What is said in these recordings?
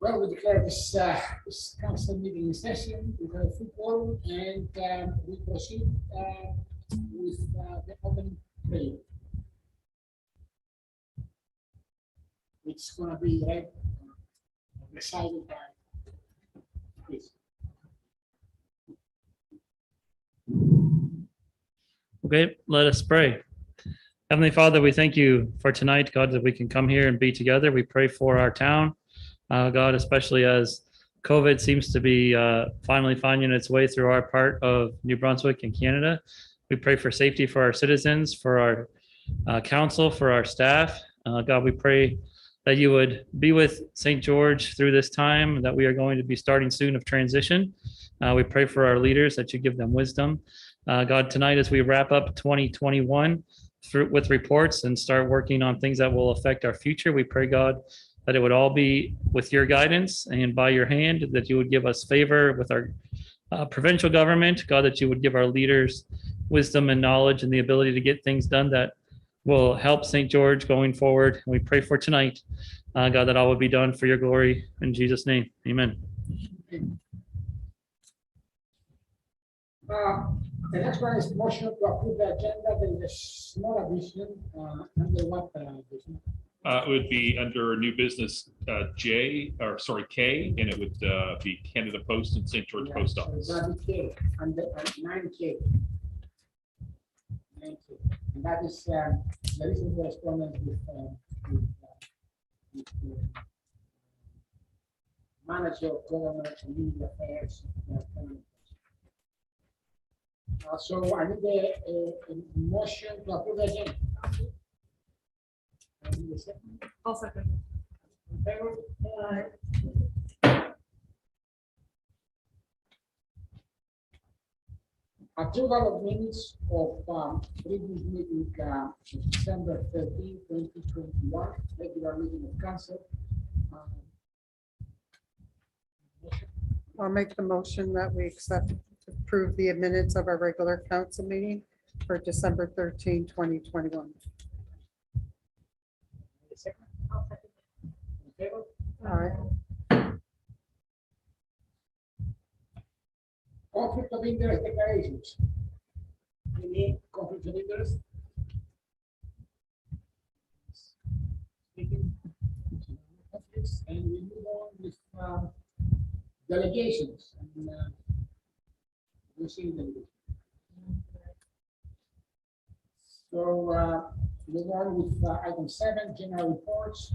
Well, we declare this council meeting in session. We have a full quorum, and we proceed with the opening prayer. It's going to be read, recited by Chris. Okay, let us pray. Heavenly Father, we thank you for tonight, God, that we can come here and be together. We pray for our town, God, especially as COVID seems to be finally finding its way through our part of New Brunswick and Canada. We pray for safety for our citizens, for our council, for our staff. God, we pray that you would be with St. George through this time that we are going to be starting soon of transition. We pray for our leaders that you give them wisdom. God, tonight as we wrap up 2021 with reports and start working on things that will affect our future, we pray, God, that it would all be with your guidance and by your hand, that you would give us favor with our provincial government, God, that you would give our leaders wisdom and knowledge and the ability to get things done that will help St. George going forward. And we pray for tonight, God, that all would be done for your glory. In Jesus' name, amen. The next one is motion to approve the agenda. There is a small addition under what addition? It would be under new business K, and it would be Canada Post and St. George Post Office. So that'd be K, under 9K. 9K. And that is the recent correspondence with manager of government and community affairs. So I need a motion to approve the agenda. I'll second. Approval of minutes of previous meeting, December 13, 2021, regular meeting of council. I'll make the motion that we approve the minutes of our regular council meeting for December 13, 2021. Second. In favor? Aye. Conflict of interest declarations. Any conflict of interest? Speaking conflicts, and we move on with delegations. And, we'll see them. So Move on with item 7, general reports.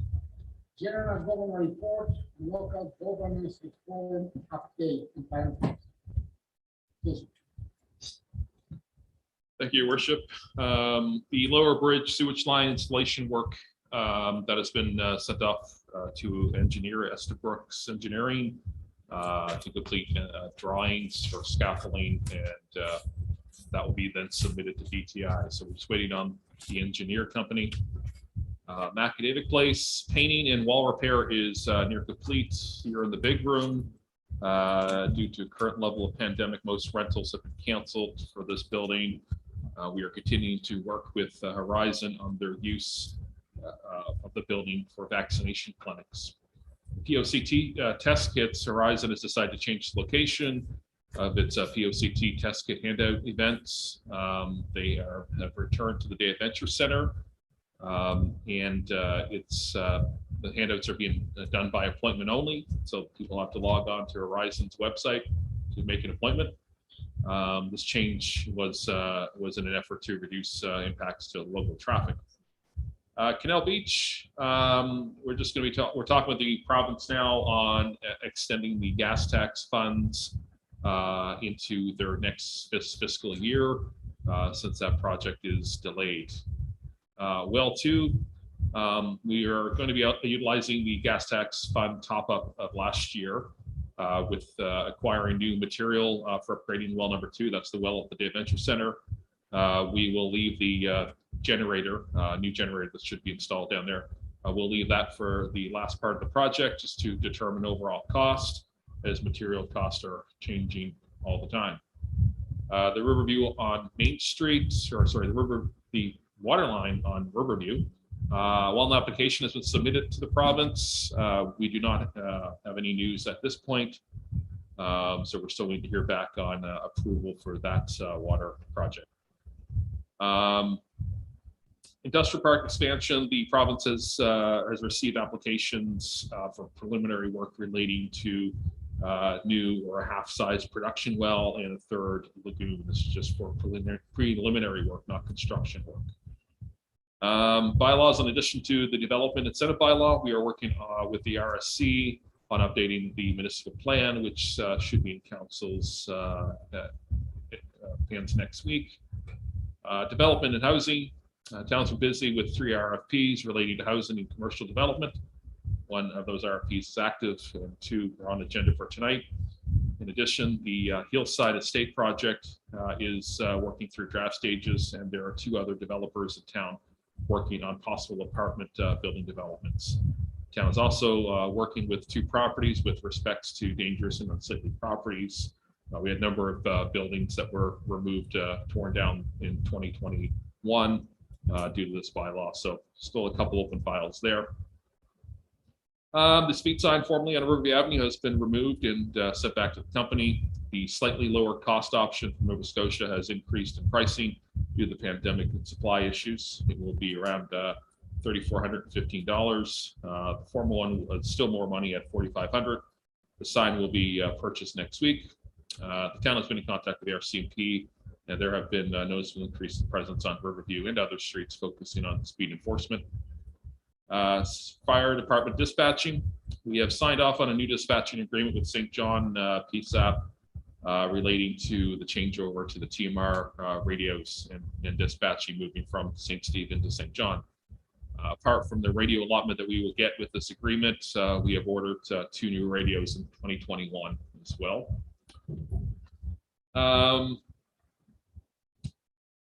General government report, local governance reform update. Yes. Thank you, Your Worship. The lower bridge sewage line installation work that has been sent off to engineer Estabrook's Engineering to complete drawings for scaffolding, and that will be then submitted to DTI. So we're just waiting on the engineer company. Macadavic Place painting and wall repair is near complete here in the big room. Due to current level of pandemic, most rentals have been canceled for this building. We are continuing to work with Horizon on their use of the building for vaccination clinics. POCT test kits, Horizon has decided to change the location of its POCT test kit handout events. They have returned to the Day Adventure Center, and the handouts are being done by appointment only. So people have to log on to Horizon's website to make an appointment. This change was in an effort to reduce impacts to local traffic. Canal Beach, we're just going to be we're talking with the province now on extending the gas tax funds into their next fiscal year, since that project is delayed. Well, too, we are going to be utilizing the gas tax fund top up of last year with acquiring new material for upgrading well number 2. That's the well at the Day Adventure Center. We will leave the generator, new generator that should be installed down there. We'll leave that for the last part of the project, just to determine overall cost, as material costs are changing all the time. The Riverview on Main Street, or sorry, the water line on Riverview. While an application has been submitted to the province, we do not have any news at this point. So we're still waiting to hear back on approval for that water project. Industrial park expansion, the province has received applications for preliminary work relating to new or a half-size production well and a third lagoon. This is just for preliminary work, not construction work. Bylaws, in addition to the development incentive bylaw, we are working with the RSC on updating the municipal plan, which should be in council's hands next week. Development and housing. Towns are busy with 3 RFPs relating to housing and commercial development. 1 of those RFPs is active, and 2 are on the agenda for tonight. In addition, the Hillside Estate project is working through draft stages, and there are 2 other developers in town working on possible apartment building developments. The town is also working with 2 properties with respects to dangerous and unsightly properties. We had a number of buildings that were removed, torn down in 2021 due to this bylaw. So still a couple open files there. The speed sign formerly on Riverview Avenue has been removed and sent back to the company. The slightly lower cost option from Nova Scotia has increased in pricing due to the pandemic and supply issues. It will be around $3,415. The formal one is still more money at $4,500. The sign will be purchased next week. The town has been in contact with the RCMP, and there have been noticeable increase in presence on Riverview and other streets focusing on speed enforcement. Fire department dispatching. We have signed off on a new dispatching agreement with St. John PSAP relating to the changeover to the TMR radios and dispatching moving from St. Stephen to St. John. Apart from the radio allotment that we will get with this agreement, we have ordered 2 new radios in 2021 as well.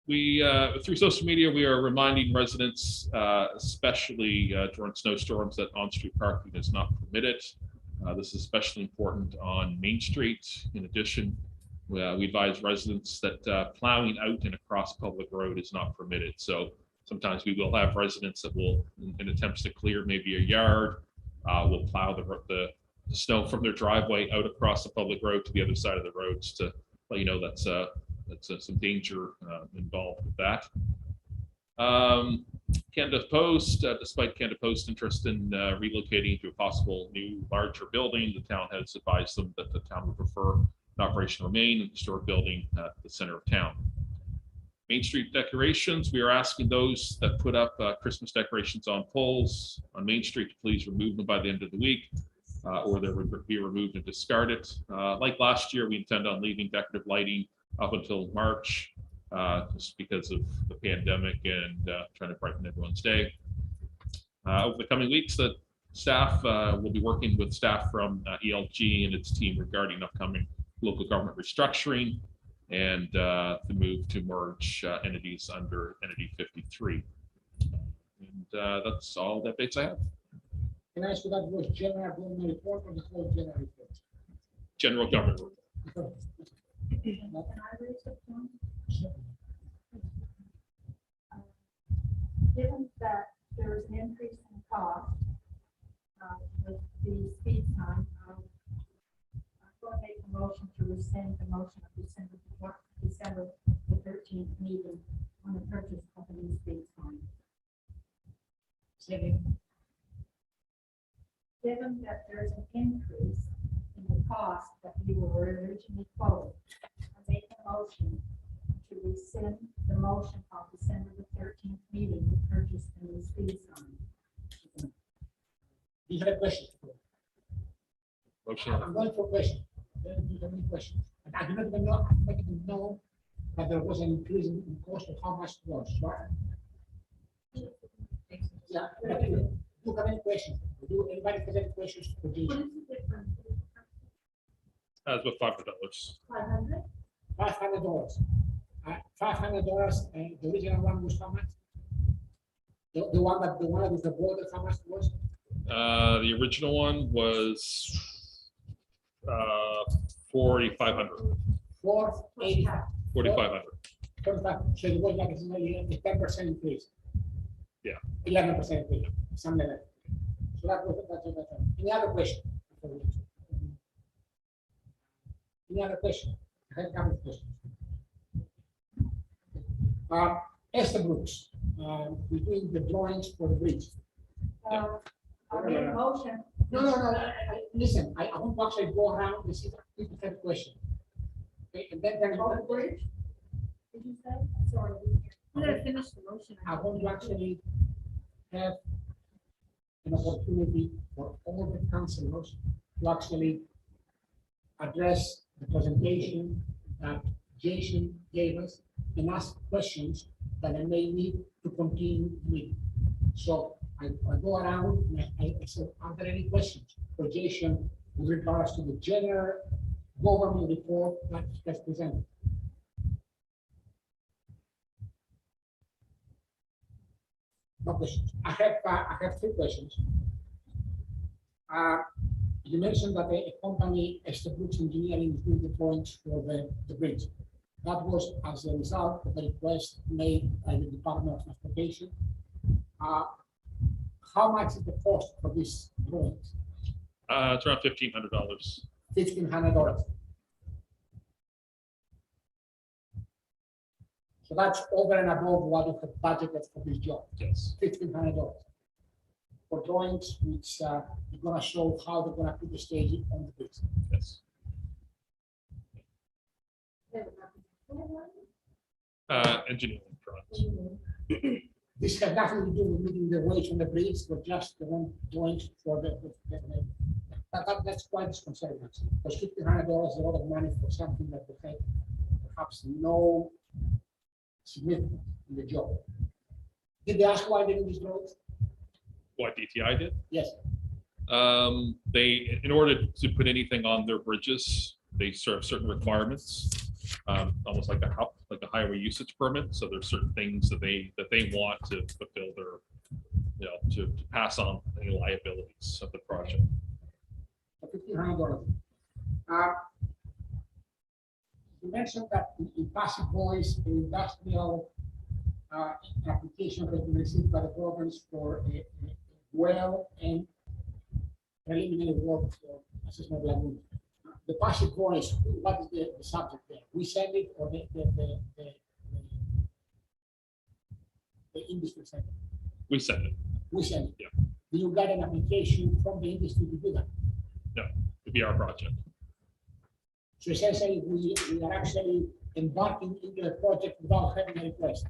Through social media, we are reminding residents, especially during snowstorms, that on-street parking is not permitted. This is especially important on Main Street. In addition, we advise residents that plowing out and across public road is not permitted. So sometimes we will have residents that will, in attempts to clear maybe a yard, will plow the snow from their driveway out across the public road to the other side of the roads to let you know that's some danger involved with that. Canada Post, despite Canada Post's interest in relocating to a possible new, larger building, the town has advised them that the town would prefer an operation remain in the historic building at the center of town. Main Street decorations, we are asking those that put up Christmas decorations on poles on Main Street to please remove them by the end of the week, or they will be removed and discarded. Like last year, we intend on leaving decorative lighting up until March, just because of the pandemic and trying to brighten everyone's day. Over the coming weeks, the staff will be working with staff from ELG and its team regarding upcoming local government restructuring and the move to merge entities under Entity 53. And that's all the updates I have. Can I ask you that was general government report or the whole general report? General government. Because- Can I raise a point? Given that there is an increase in cost with the speed sign, I'm going to make a motion to rescind the motion of December the 13th meeting on the purchase of the new speed sign. Second. Given that there is an increase in the cost that we were originally quoted, I make a motion to rescind the motion of December the 13th meeting to purchase the new speed sign. You have a question? Motion. I'm going for question. Do you have any questions? I do not even know that there was an increase in cost of how much it was, right? Yeah. But do you have any questions? Do anybody have any questions for What this? is the difference? That's with $500. 500? $500. $500, and the original one was how much? The one that with the border, how much was? The original one was 4,500. 485. 4,500. 45. So it was like a 10% increase. Yeah. 11% increase, something like that. So that's any other question? Any other question? I have a couple of questions. Esther Brooks, we're doing the drawings for the bridge. I made a motion. No. Listen, I want to actually go around and see if people have questions. Okay, and then Oh, the bridge? Did you say? Sorry. I'm gonna finish the motion. I want to actually have an opportunity for all the councilors to actually address the presentation that Jason gave us and ask questions that I may need to continue with. So I go around and I said, are there any questions for Jason with regards to the general government report that he has presented? No questions. I have three questions. You mentioned that a company, Esther Brooks Engineering, is doing the drawings for the bridge. That was as a result of a request made by the Department of Transportation. How much is the cost for these drawings? It's around $1,500. $1,500. So that's over and above what you have budgeted for this job. Yes. $1,500 for drawings, which are going to show how they're going to put the stage on the bridge. Yes. Engineering drawings. This has nothing to do with moving the weights on the bridge, but just the one drawings for that's quite disconcerting, actually, because $1,500 is a lot of money for something that will have perhaps no significance in the job. Did they ask why they did these drawings? What DTI did? Yes. They, in order to put anything on their bridges, they serve certain requirements, almost like a highway usage permit. So there's certain things that they want to fulfill their, to pass on any liabilities of the project. $1,500. You mentioned that in passive voice, the industrial application has been received by the province for a well and preliminary work for assessment lagoon. The passive voice, what is the subject there? We send it or the industry send it? We send it. We send it. Yeah. Do you get an application from the industry to do that? No, it'd be our project. So essentially, we are actually embarking into a project without having a request?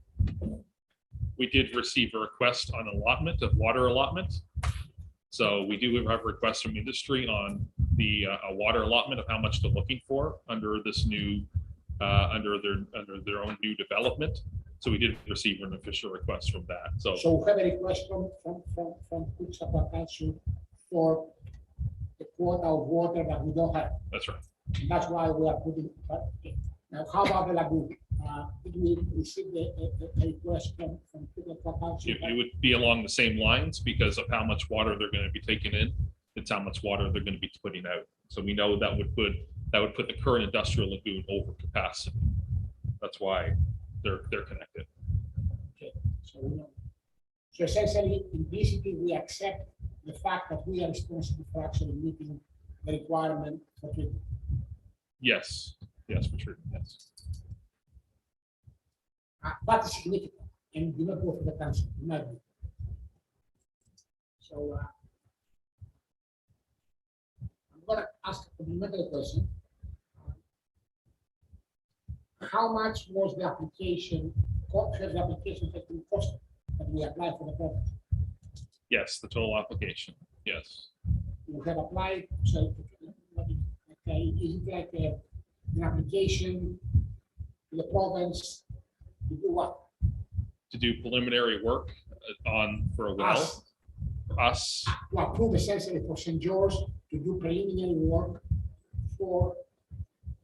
We did receive a request on allotment of water allotment. So we do have requests from industry on the a water allotment of how much they're looking for under this new, under their own new development. So we did receive an official request from that. So So we have a request from Cuxapa Council for the quota of water that we don't have. that's right. And that's why we are putting, okay. Now, how about the lagoon? Did we receive a request from Cuxapa Council? It would be along the same lines because of how much water they're going to be taking in. It's how much water they're going to be putting out. So we know that would put the current industrial lagoon over capacity. That's why they're connected. Okay, so we know. So essentially, implicitly, we accept the fact that we are responsible for actually meeting the requirement for treatment. Yes, yes, for sure. Yes. That is significant, and do not go for the council, in my view. So I'm gonna ask a complementary question. How much was the application, has the application has been costed that we applied for the project? Yes, the total application. Yes. We have applied, so, okay, is it like an application to the province to do what? To do preliminary work for a well. Us. Us. To approve essentially for St. George to do preliminary work for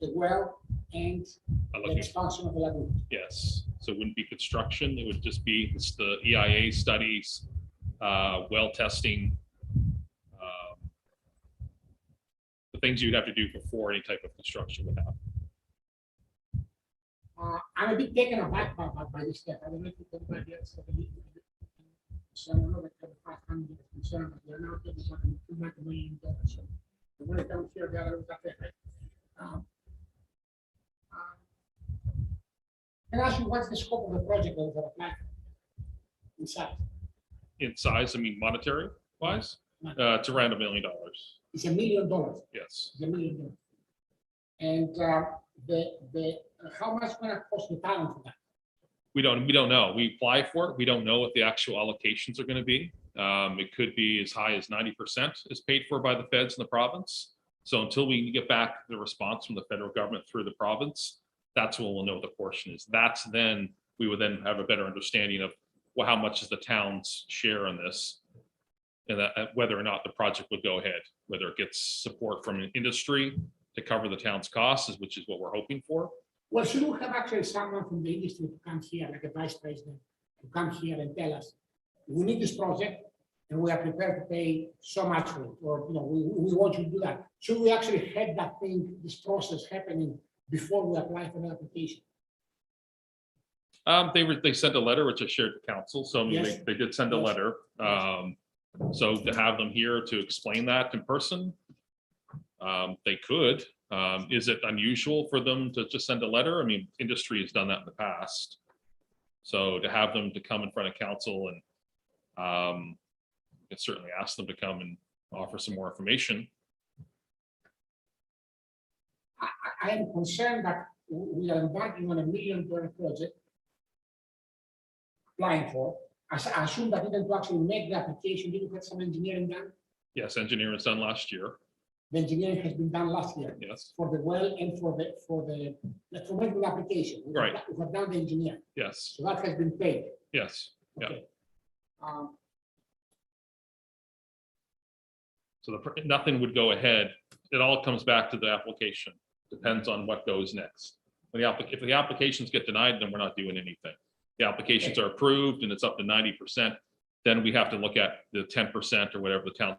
the well and the Looking, expansion of the lagoon. yes. So it wouldn't be construction. It would just be the EIA studies, well testing, the things you'd have to do before any type of construction would happen. I'm a bit taken aback by this step. I don't know if you can find it. So I don't know that the 500 is concerned, but they're now getting something $2 million. So when it comes here, the other was up there, right? Can I ask you what's the scope of the project that was applied for? In size? In size, I mean monetary wise, it's around $1 million. It's $1 million. Yes. It's $1 million. And the how much gonna cost the town for that? We don't know. We apply for it. We don't know what the actual allocations are going to be. It could be as high as 90% is paid for by the feds in the province. So until we get back the response from the federal government through the province, that's when we'll know what the portion is. That's then we would then have a better understanding of well, how much is the town's share on this, and that, whether or not the project would go ahead, whether it gets support from an industry to cover the town's costs, which is what we're hoping for. Well, should we have actually someone from the industry to come here, like a vice president, to come here and tell us, we need this project and we are prepared to pay so much for it, or, you know, we want you to do that. Should we actually have that thing, this process happening before we apply for the application? They sent a letter, which I shared to council. So I mean, Yes. they did send a Yes. letter. So to have them here to explain that in person, they could. Is it unusual for them to just send a letter? I mean, industry has done that in the past. So to have them to come in front of council and can certainly ask them to come and offer some more information. I am concerned that we are embarking on $1 million project, applying for. I assume that even to actually make the application, did you have some engineering done? Yes, engineering was done last year. The engineering has been done last year Yes, for the well and for making the application. We have- Right. We have done the engineer, yes, so that has been paid. yes. Yeah. Okay. So nothing would go ahead. It all comes back to the application. Depends on what goes next. If the applications get denied, then we're not doing anything. The applications are approved and it's up to 90%, then we have to look at the 10% or whatever the town.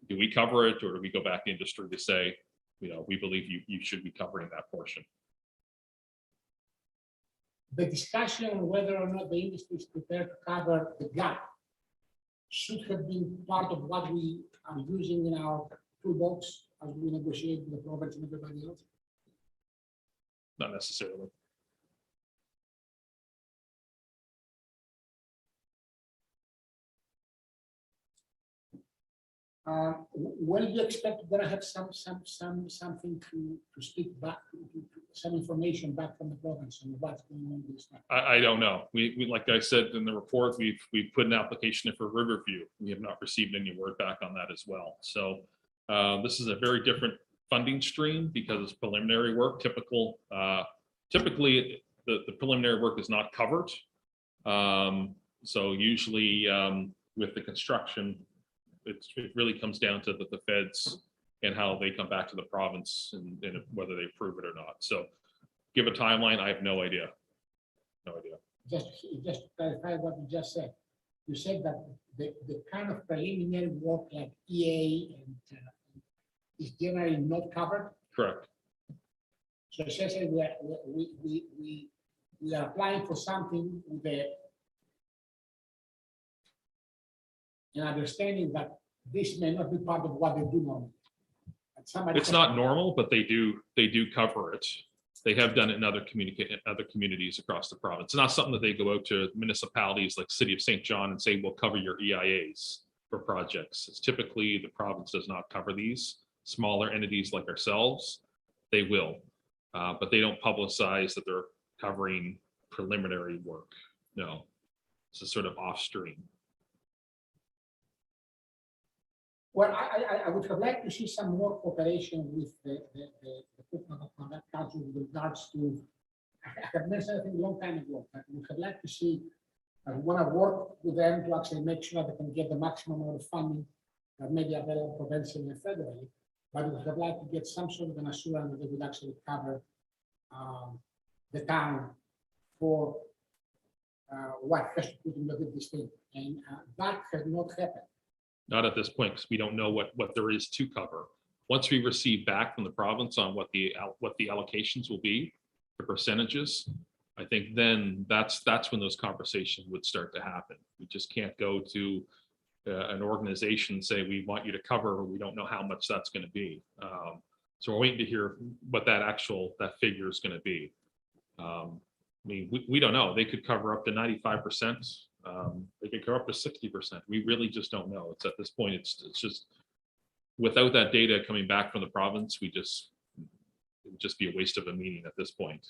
Do we cover it, or do we go back to industry to say, you know, we believe you should be covering that portion? The discussion on whether or not the industry is prepared to cover the gap should have been part of what we are using in our toolbox as we negotiate with the province and everybody else. Not necessarily. When do you expect we're gonna have something to speak back, some information back from the province on what's going on with this? I don't know. We, like I said in the report, we've put an application in for Riverview. We have not received any word back on that as well. So this is a very different funding stream because it's preliminary work. Typically, the preliminary work is not covered. So usually with the construction, it really comes down to the feds and how they come back to the province and whether they approve it or not. So give a timeline, I have no idea. No idea. Just to clarify what you just said, you said that the kind of preliminary work like EA and is generally not covered. Correct. So essentially, we are applying for something with an understanding that this may not be part of what they do normally. It's not normal, but they do cover it. They have done it in other communities across the province. It's not something that they go out to municipalities like City of St. John and say, we'll cover your EIAs for projects. It's typically the province does not cover these. Smaller entities like ourselves, they will, but they don't publicize that they're covering preliminary work. No, it's a sort of off stream. Well, I would have liked to see some more cooperation with the council with regards to, I have mentioned it a long time ago, but we would like to see, I want to work with them to actually make sure they can get the maximum amount of funding that may be available provincially and federally, but we would like to get some sort of an assurance that they would actually cover the town for what has to put in this thing, and that has not happened. Not at this point, because we don't know what there is to cover. Once we receive back from the province on what the allocations will be, the percentages, I think then that's when those conversations would start to happen. We just can't go to an organization and say, we want you to cover, we don't know how much that's going to be. So we're waiting to hear what that figure is going to be. I mean, we don't know. They could cover up to 95%. They could cover up to 60%. We really just don't know. It's at this point, it's just without that data coming back from the province, it would just be a waste of a meeting at this point.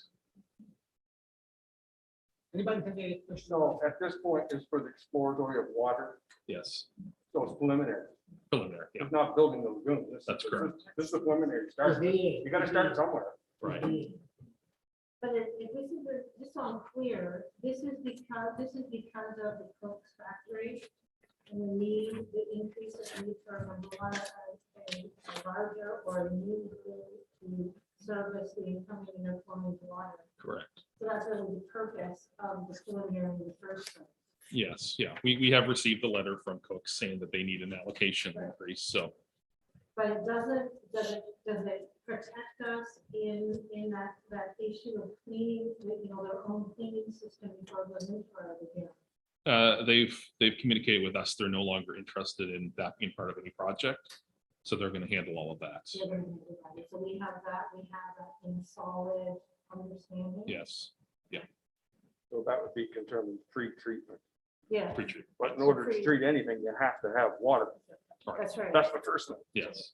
Anybody have any questions? So at this point, it's for the exploratory of water, Yes, so it's preliminary. preliminary. Yeah, It's not building the lagoon. That's correct. This is the preliminary start. You gotta start somewhere. right. But if this is, just so I'm clear, this is because of the Coke's factory and the need, the increase of need for a larger or a new to service the incoming and outgoing water. Correct. So that's really the purpose of the preliminary in the first place. Yes, yeah. We have received a letter from Cook saying that they need an allocation increase. So But it does it protect us in that issue of cleaning, their own cleaning system before the new part of the year? they've communicated with us. They're no longer interested in that being part of any project. So they're going to handle all of that. So we have that in solid understanding. Yes. So that would be determined pre-treatment. Yeah, Pre-treat. But in order to treat anything, you have to have water. that's right. That's the first thing. Yes.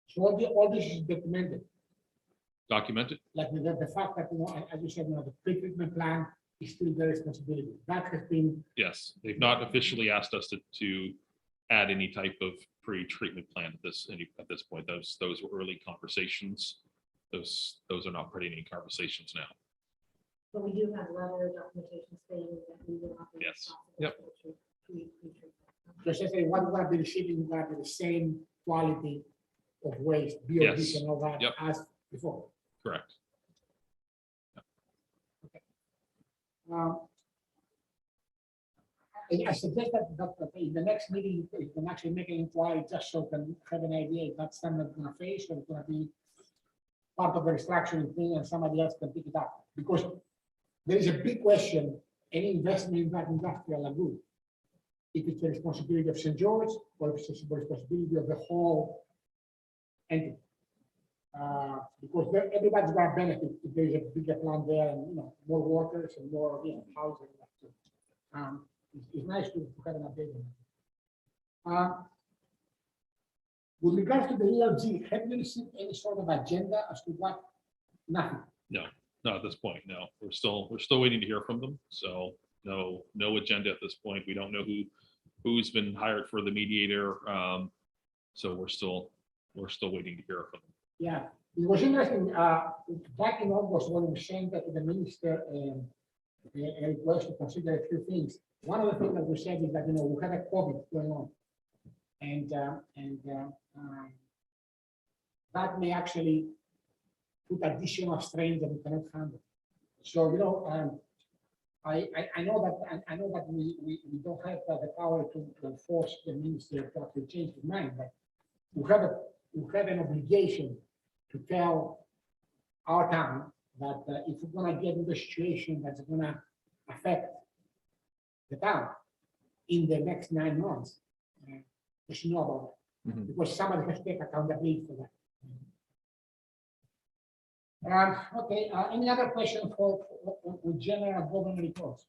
So all this is documented, Documented. like the fact that, as you said, the pre-treatment plan is still their responsibility. That has been, Yes. They've not officially asked us to add any type of pre-treatment plan at this point. Those were early conversations. Those are not pretty any conversations now. But we do have letter documentation stating that we will not be Yes. responsible Yep. for pre-treatment. so essentially, what we're going to be receiving, we're going to be the same quality of waste, BODs Yes. and all that Yep. as before. Correct. I suggest that in the next meeting, you can actually make an inquiry just so you can have an idea if that's something that's going to face or it's going to be part of the restructuring thing and somebody else can pick it up. Because there is a big question, any investment in that industrial lagoon, if it's the responsibility of St. George or if it's the responsibility of the whole entity. Because everybody's going to benefit if there's a bigger plant there and more waters and more housing. it's nice to have an update on that. With regards to the ELG, have you received any sort of agenda as to what? Nothing. Not at this point, no. We're still waiting to hear from them. So no agenda at this point. We don't know who's been hired for the mediator. So we're still waiting to hear from them. Yeah, it was interesting, back in August, when we sent that to the minister, a request to consider a few things. One of the things that we said is that, we have a COVID going on. And that may actually put additional strain that we cannot handle. So, I know that we don't have the power to force the minister to actually change his mind, but we have an obligation to tell our town that if we're gonna get into a situation that's gonna affect the town in the next 9 months, we should know about it, Mhm. because somebody has to take accountability for that. Okay, any other question for general government reports?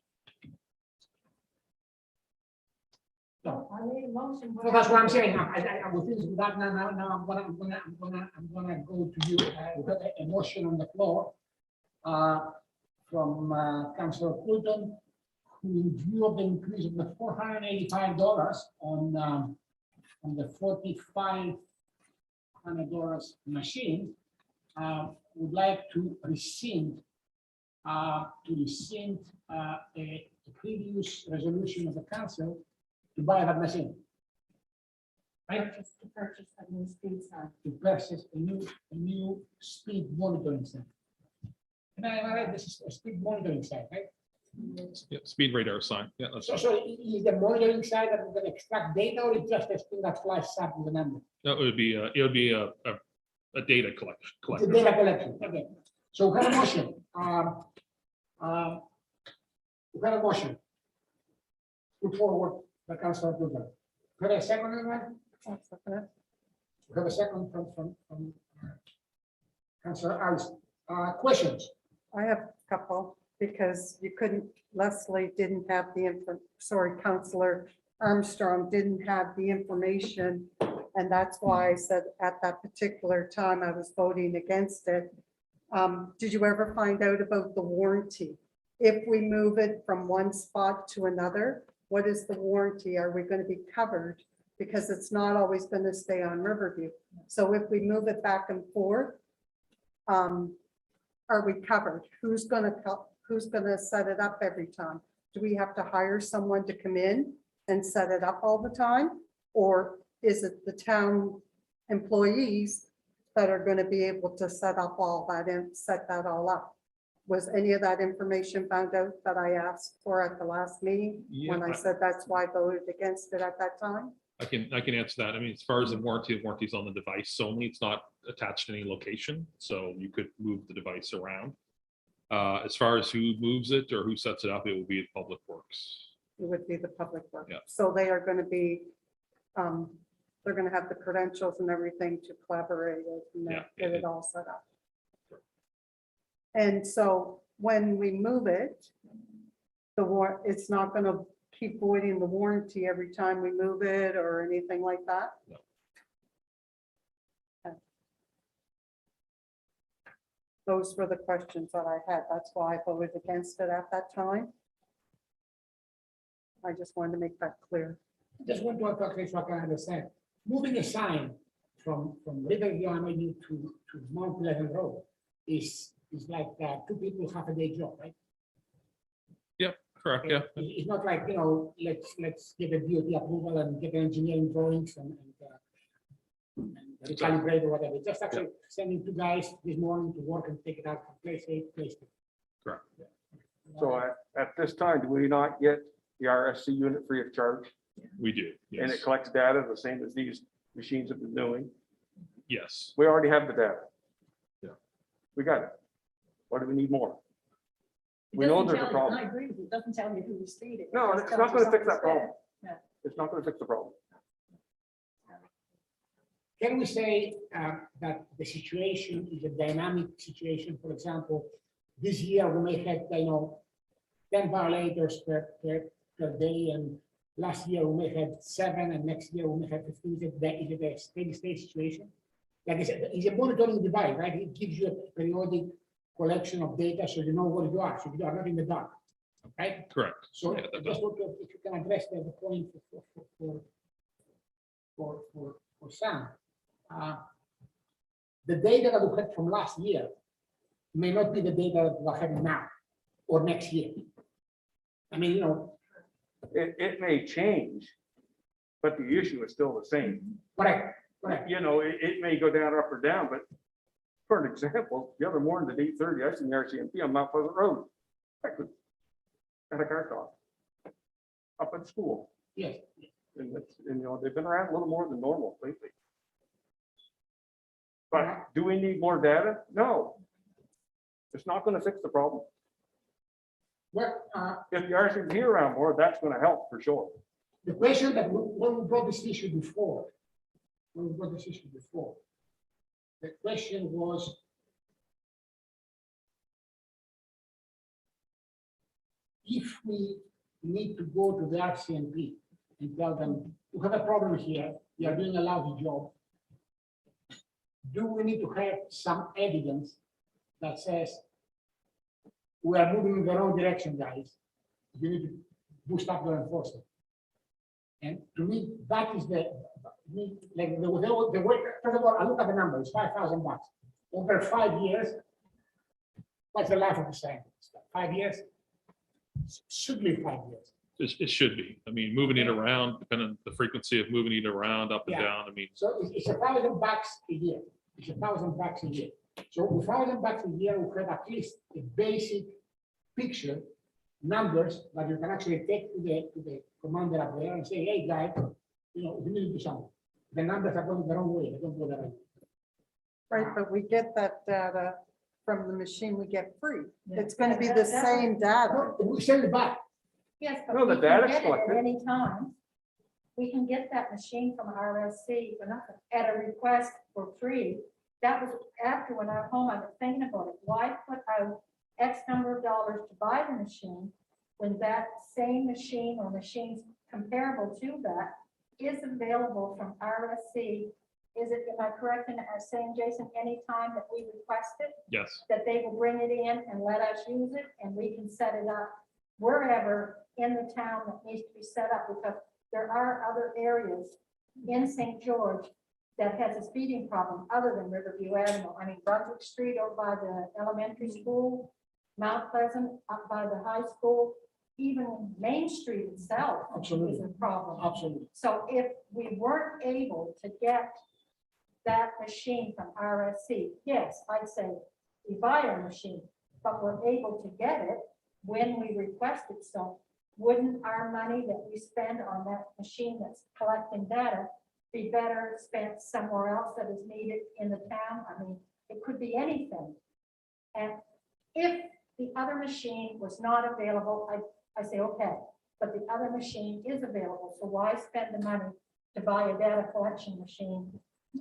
No. I made a motion. So that's what I'm saying. I will finish with that now. Now I'm gonna go to you. We have a motion on the floor from Councilor Fulton, who in view of the increase of the $485 on the $4,500 machine, would like to rescind a previous resolution of the council to buy that machine. Right? To purchase a new speed sign. To purchase a new speed monitoring center. Am I right? This is a speed monitoring site, right? Yeah, speed radar sign. Yeah, that's So is the monitoring site that we're gonna extract data, or it's just a thing that flashes up with the number? that would be a data collection. It's a data collection, okay. So we have a motion. We have a motion. Put forward the council approval. Have a second on that? We have a second from Councilor Alice. Questions? I have a couple, because you couldn't, Leslie didn't have the Counselor Armstrong didn't have the information. And that's why I said at that particular time, I was voting against it. Did you ever find out about the warranty? If we move it from one spot to another, what is the warranty? Are we going to be covered? Because it's not always going to stay on Riverview. So if we move it back and forth, are we covered? Who's going to set it up every time? Do we have to hire someone to come in and set it up all the time? Or is it the town employees that are going to be able to set up all that and set that all up? Was any of that information found out that I asked for at the last meeting? When I said that's why I voted against it at that time? I can answer that. I mean, as far as the warranty is on the device only. It's not attached to any location, so you could move the device around. As far as who moves it or who sets it up, it will be Public Works. It would be the public work. Yeah. So they are going to be, they're going to have the credentials and everything to collaborate with and Yeah. get it all set up. And so when we move it, it's not going to keep voiding the warranty every time we move it or anything like that? No. Okay. Those were the questions that I had. That's why I voted against it at that time. I just wanted to make that clear. Just want to talk so I can understand. Moving a sign from Riverview Avenue to Mount Pleasant Road is like two people have a day job, right? Correct, yeah. It's not like, let's get a DOT approval and get engineering drawings and recalibrate or whatever. Just actually sending 2 guys this morning to work and take it out from place A to place B. Correct. So at this time, do we not get the RSC unit free of charge? We do, And yes. it collects data the same as these machines have been doing? Yes. We already have the data. Yeah. We got it. What do we need more? It We know doesn't there's a tell you- problem. I agree with you. It doesn't tell you who's speeding. It No, just it's tells not you going to fix that something's problem. dead. It's not going to fix the problem. Can we say that the situation is a dynamic situation? For example, this year we may have, 10 violators per per day, and last year we may have 7, and next year we may have 15. Is it a steady state situation? Like I said, it's a monitoring device, right? It gives you a periodic collection of data, so you know where you are, so you are not in the dark, right? Correct. So Yeah, that just look at if you can address the point for Sam. The data that we had from last year may not be the data that we're having now or next year. I mean, you know, It may change, but the issue is still the same. correct. You know, it may go down, up or down, but for an example, the other morning at 8:30, I seen the RCMP on Mount Pleasant Road. I could, had a car stop up at school. Yes. And it's, and, you know, they've been around a little more than normal lately. But do we need more data? No. It's not gonna fix the problem. Well, If the RCMP around more, that's gonna help for sure. the question that when we brought this issue before, the question was, if we need to go to the RCMP and tell them, we have a problem here, you are doing a lousy job, do we need to have some evidence that says we are moving in the wrong direction, guys? You need to boost up your enforcement. And to me, that is like the way, first of all, I look at the numbers, $5,000. Over 5 years, what's the life of the scientist? 5 years? Should be 5 years. It should be. I mean, moving it around, depending on the frequency of moving it around up and Yeah. down. I mean, So it's $1,000 a year. It's $1,000 a year. So with $1,000 a year, we have at least a basic picture, numbers that you can actually take to the commander up there and say, hey, guys, you know, we need to do something. The numbers are going the wrong way. They don't go the right way. Right, but we get that data from the machine we get free. Yeah. It's gonna be the same data. No, we send it back. Yes, No, but the we can data's get it collected. at any time. We can get that machine from RSC for nothing, at a request for free. That was after when I was home, I was thinking about it. Why put out X number of dollars to buy the machine when that same machine or machines comparable to that is available from RSC? Is it, am I correct in saying, Jason, anytime that we request it, yes, that they will bring it in and let us use it, and we can set it up wherever in the town that needs to be set up, because there are other areas in St. George that has a speeding problem other than Riverview Avenue. I mean, Brunswick Street over by the elementary school, Mount Pleasant up by the high school, even Main Street itself is Absolutely. a problem. Absolutely. So if we weren't able to get that machine from RSC, yes, I'd say we buy our machine, but we're able to get it when we request it. So wouldn't our money that we spend on that machine that's collecting data be better spent somewhere else that is needed in the town? I mean, it could be anything. And if the other machine was not available, I say, okay, but the other machine is available, so why spend the money to buy a data collection machine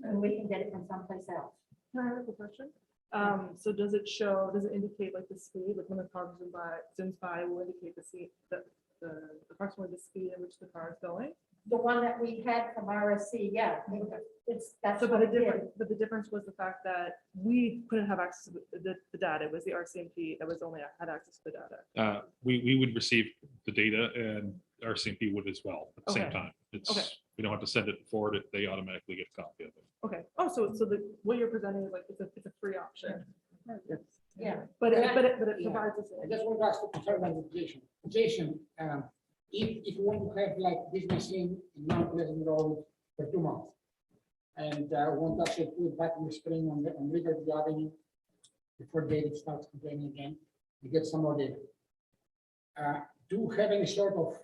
and we can get it from someplace else? Can I have a question? So does it indicate like the speed, like when the car zooms by, will indicate the speed, the approximately the speed at which the car is going? The one that we had from RSC, yeah, that's So, what it did. but the difference was the fact that we couldn't have access to the data. It was the RCMP that was only had access to the data. we would receive the data and our CMP would as well at the same Okay. time. Okay. It's, we don't have to send it and forward it. They automatically get a copy of it. Okay. Oh, so what you're presenting is like, it's a free option. Yeah. But it Yeah. provides us. I just want to ask a clarification. Jason, if you want to have like this machine in Mount Pleasant Road for 2 months, and want to actually put it back in the spring on Riverview Avenue before David starts complaining again, to get some more data. Do you have any sort of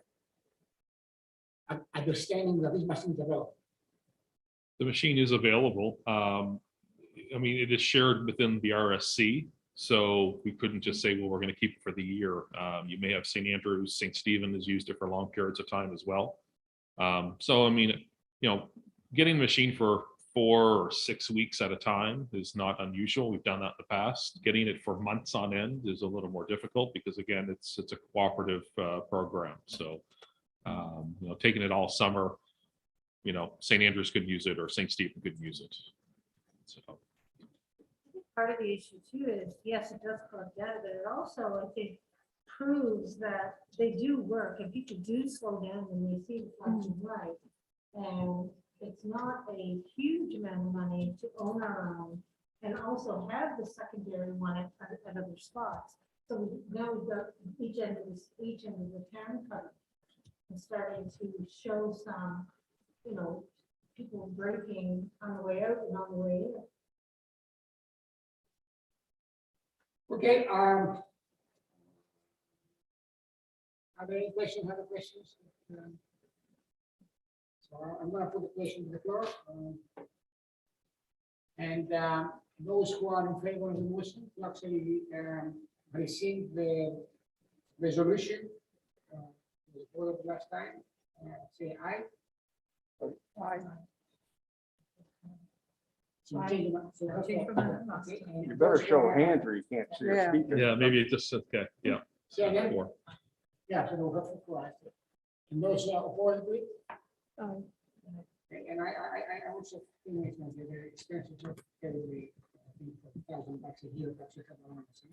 understanding that this machine is available? The machine is available. I mean, it is shared within the RSC. So we couldn't just say, well, we're going to keep it for the year. You may have St. Andrews, St. Stephen has used it for long periods of time as well. So, I mean, you know, getting the machine for 4 or 6 weeks at a time is not unusual. We've done that in the past. Getting it for months on end is a little more difficult because again, it's a cooperative program. So Taking it all summer, St. Andrews could use it or St. Stephen could use it. So, Part of the issue too is, yes, it does collect data, but it also, I think, proves that they do work and people do slow down when they see the function right. And it's not a huge amount of money to own our own and also have the secondary one at other spots. So now we've got each end of the town covered and starting to show some, people breaking on the way out and on the way in. Okay, are there any questions, other questions? So I'm gonna put the question to the floor. And those who are in favor of the motion to actually receive the resolution we voted last time, say aye. Aye. So Aye. change them up. So that's Change what- from that. okay, and You better those show who are- hands or you can't see your Yeah. speaker. yeah, maybe it just, okay, yeah. Say again? Four. Yeah, so we'll go for it. And those who are opposed to it, Um, and I also think it's going to be very expensive to carry $1,000 a year, that's a couple of months.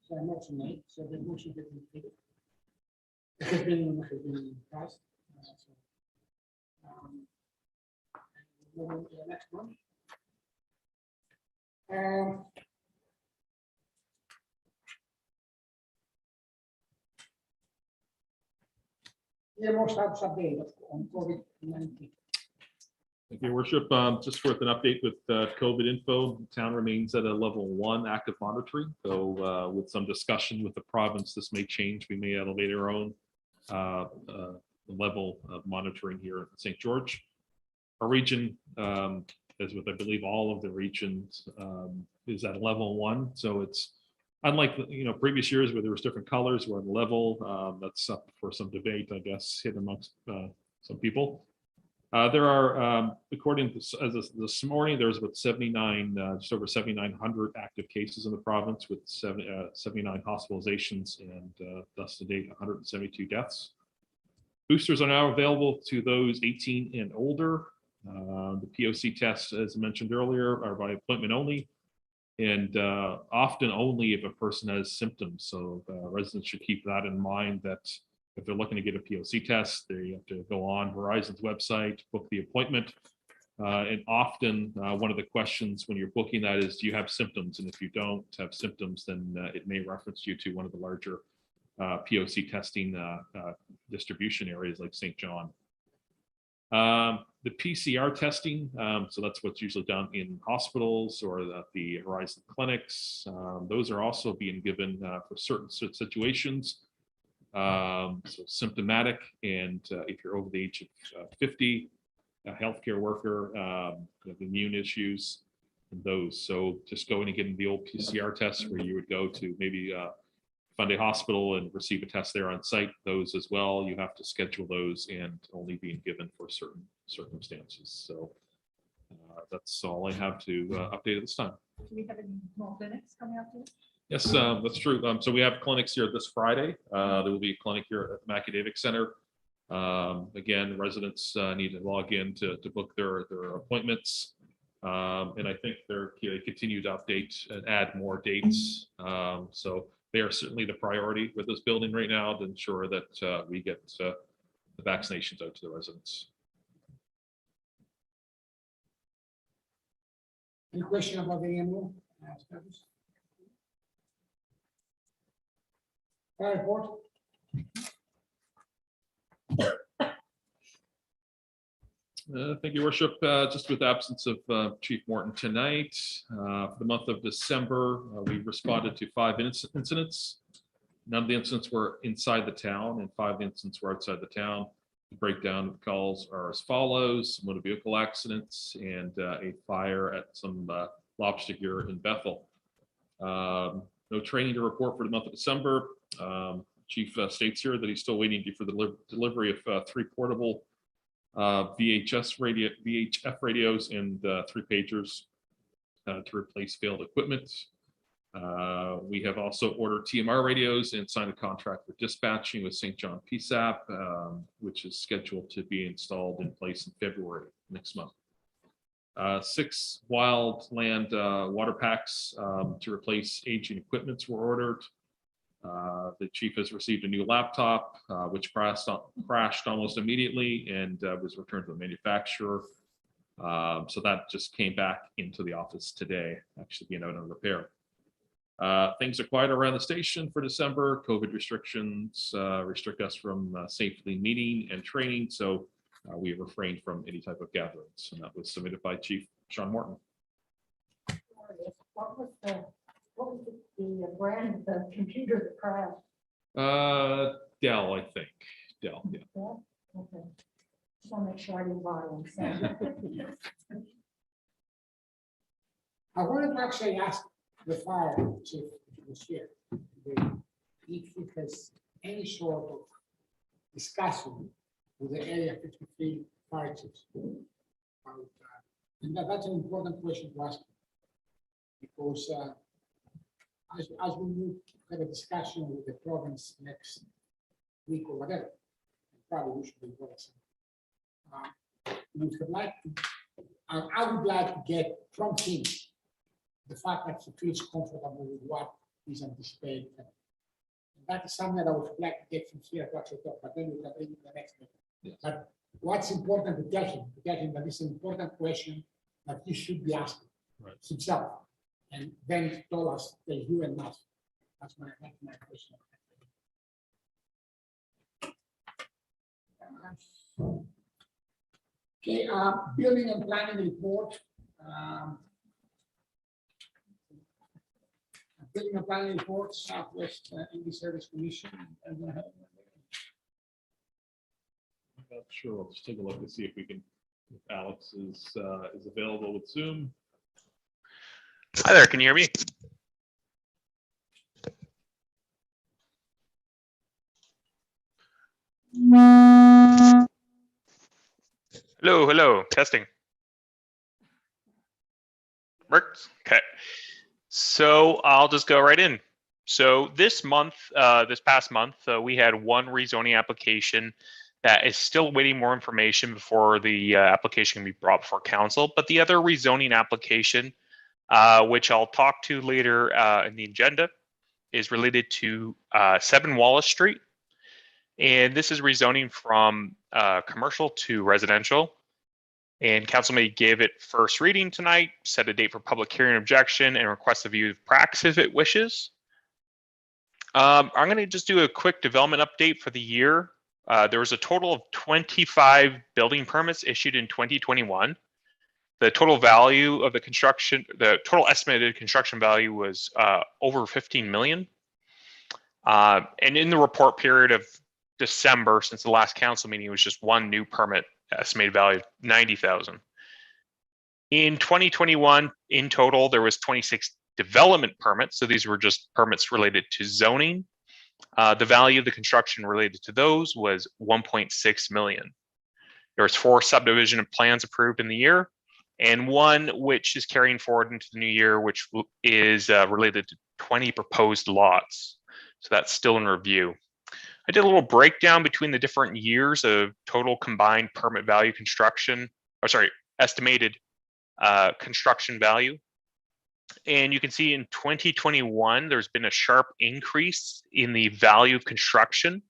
So I'm also made, so the motion has been taken. It has been passed. So, we'll move to the next one. Your status update on COVID-19. Thank you, Your Worship. Just worth an update with COVID info. The town remains at a level 1 active monitoring, though with some discussion with the province, this may change. We may elevate our own level of monitoring here in St. George. Our region, as with I believe all of the regions, is at level 1. So it's unlike previous years where there was different colors. We're at a level that's up for some debate, I guess, hit amongst some people. There are, according to this morning, there's about 79, just over 7,900 active cases in the province with 79 hospitalizations and thus to date 172 deaths. Boosters are now available to those 18 and older. The POC tests, as mentioned earlier, are by appointment only and often only if a person has symptoms. So residents should keep that in mind, that if they're looking to get a POC test, they have to go on Verizon's website, book the appointment. And often one of the questions when you're booking that is, do you have symptoms? And if you don't have symptoms, then it may reference you to one of the larger POC testing distribution areas like St. John. The PCR testing, so that's what's usually done in hospitals or at the Horizon clinics. Those are also being given for certain situations. So symptomatic, and if you're over the age of 50, a healthcare worker, with immune issues, and those. So just going and getting the old PCR tests where you would go to maybe Funday Hospital and receive a test there on site. Those as well, you have to schedule those and only being given for certain circumstances. So that's all I have to update at this time. Do we have any more clinics coming up here? Yes, that's true. So we have clinics here this Friday. There will be a clinic here at the Macadavic Center. Again, residents need to log in to book their appointments. And I think they continue to update and add more dates. So they are certainly the priority with this building right now to ensure that we get the vaccinations out to the residents. Any question about the animal status? Report. Thank you, Worship. Just with the absence of Chief Morton tonight, for the month of December, we responded to 5 incidents. None of the incidents were inside the town, and 5 incidents were outside the town. The breakdown of calls are as follows: motor vehicle accidents and a fire at some lobster here in Bethel. No training to report for the month of December. Chief states here that he's still waiting for the delivery of 3 portable VHF radios and 3 pagers to replace failed equipment. We have also ordered TMR radios and signed a contract for dispatching with St. John PSAP, which is scheduled to be installed in place in February next month. 6 wildland water packs to replace aging equipments were ordered. The chief has received a new laptop, which crashed almost immediately and was returned to the manufacturer. So that just came back into the office today, actually being out on repair. Things are quiet around the station for December. COVID restrictions restrict us from safely meeting and training, so we have refrained from any type of gatherings, and that was submitted by Chief Sean Morton. What was the brand of the computer that crashed? Dell, I think. Dell, yeah. Okay. Just want to make sure I didn't buy one. So. I wanted to actually ask the fire chief if he was here today, if he has any sort of discussion with the area 53 fire chiefs. And that's an important question to ask, because as we move to have a discussion with the province next week or whatever, probably we should be voting. We would like to, I would like to get from him the fact that he feels comfortable with what is anticipated. And that is something that I would like to get from here to actually talk, but then we can bring it the next meeting. Yes. But what's important to tell him that it's an important question that he should be asking himself. And then he told us that you and us. That's my question. Okay, building and planning report. Building and planning report, Southwest English Service Commission. I'm not sure. Let's just take a look and see if we can. If Alex is available with Zoom. Hi there, can you hear me? Hello, hello, testing. Works, okay. So I'll just go right in. So this month, this past month, we had one rezoning application that is still waiting more information before the application can be brought before council. But the other rezoning application, which I'll talk to later in the agenda, is related to 7 Wallace Street. And this is rezoning from commercial to residential. And council may give it first reading tonight, set a date for public hearing objection, and request a view of practice if it wishes. I'm going to just do a quick development update for the year. There was a total of 25 building permits issued in 2021. The total value of the construction, the total estimated construction value was over 15 million. And in the report period of December, since the last council meeting, it was just one new permit, estimated value of 90,000. In 2021, in total, there was 26 development permits. So these were just permits related to zoning. The value of the construction related to those was 1.6 million. There was 4 subdivision plans approved in the year, and one which is carrying forward into the new year, which is related to 20 proposed lots. So that's still in review. I did a little breakdown between the different years of total combined permit value construction, or sorry, estimated construction value. And you can see in 2021, there's been a sharp increase in the value of construction.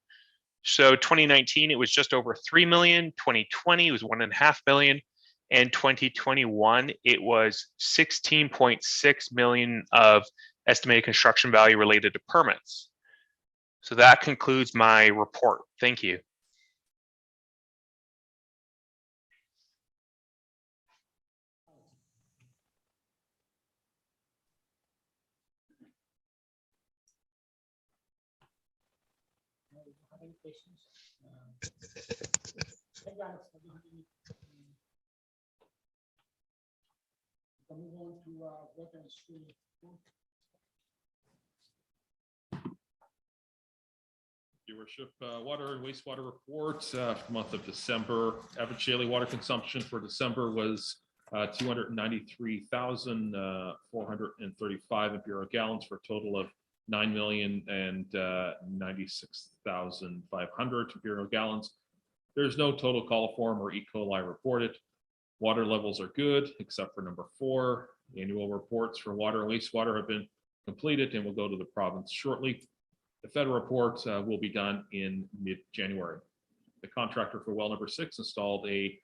So 2019, it was just over 3 million. 2020, it was 1.5 million. And 2021, it was 16.6 million of estimated construction value related to permits. So that concludes my report. Thank you. Any questions? Hey, Alex, I don't have any. Can we move on to water and sewer? Your worship, water and wastewater report for the month of December. Average daily water consumption for December was 293,435 imperial gallons for a total of 9,096,500 imperial gallons. There's no total coliform or E. coli reported. Water levels are good, except for number 4. Annual reports for water and wastewater have been completed and will go to the province shortly. The federal report will be done in mid-January. The contractor for well number 6 installed a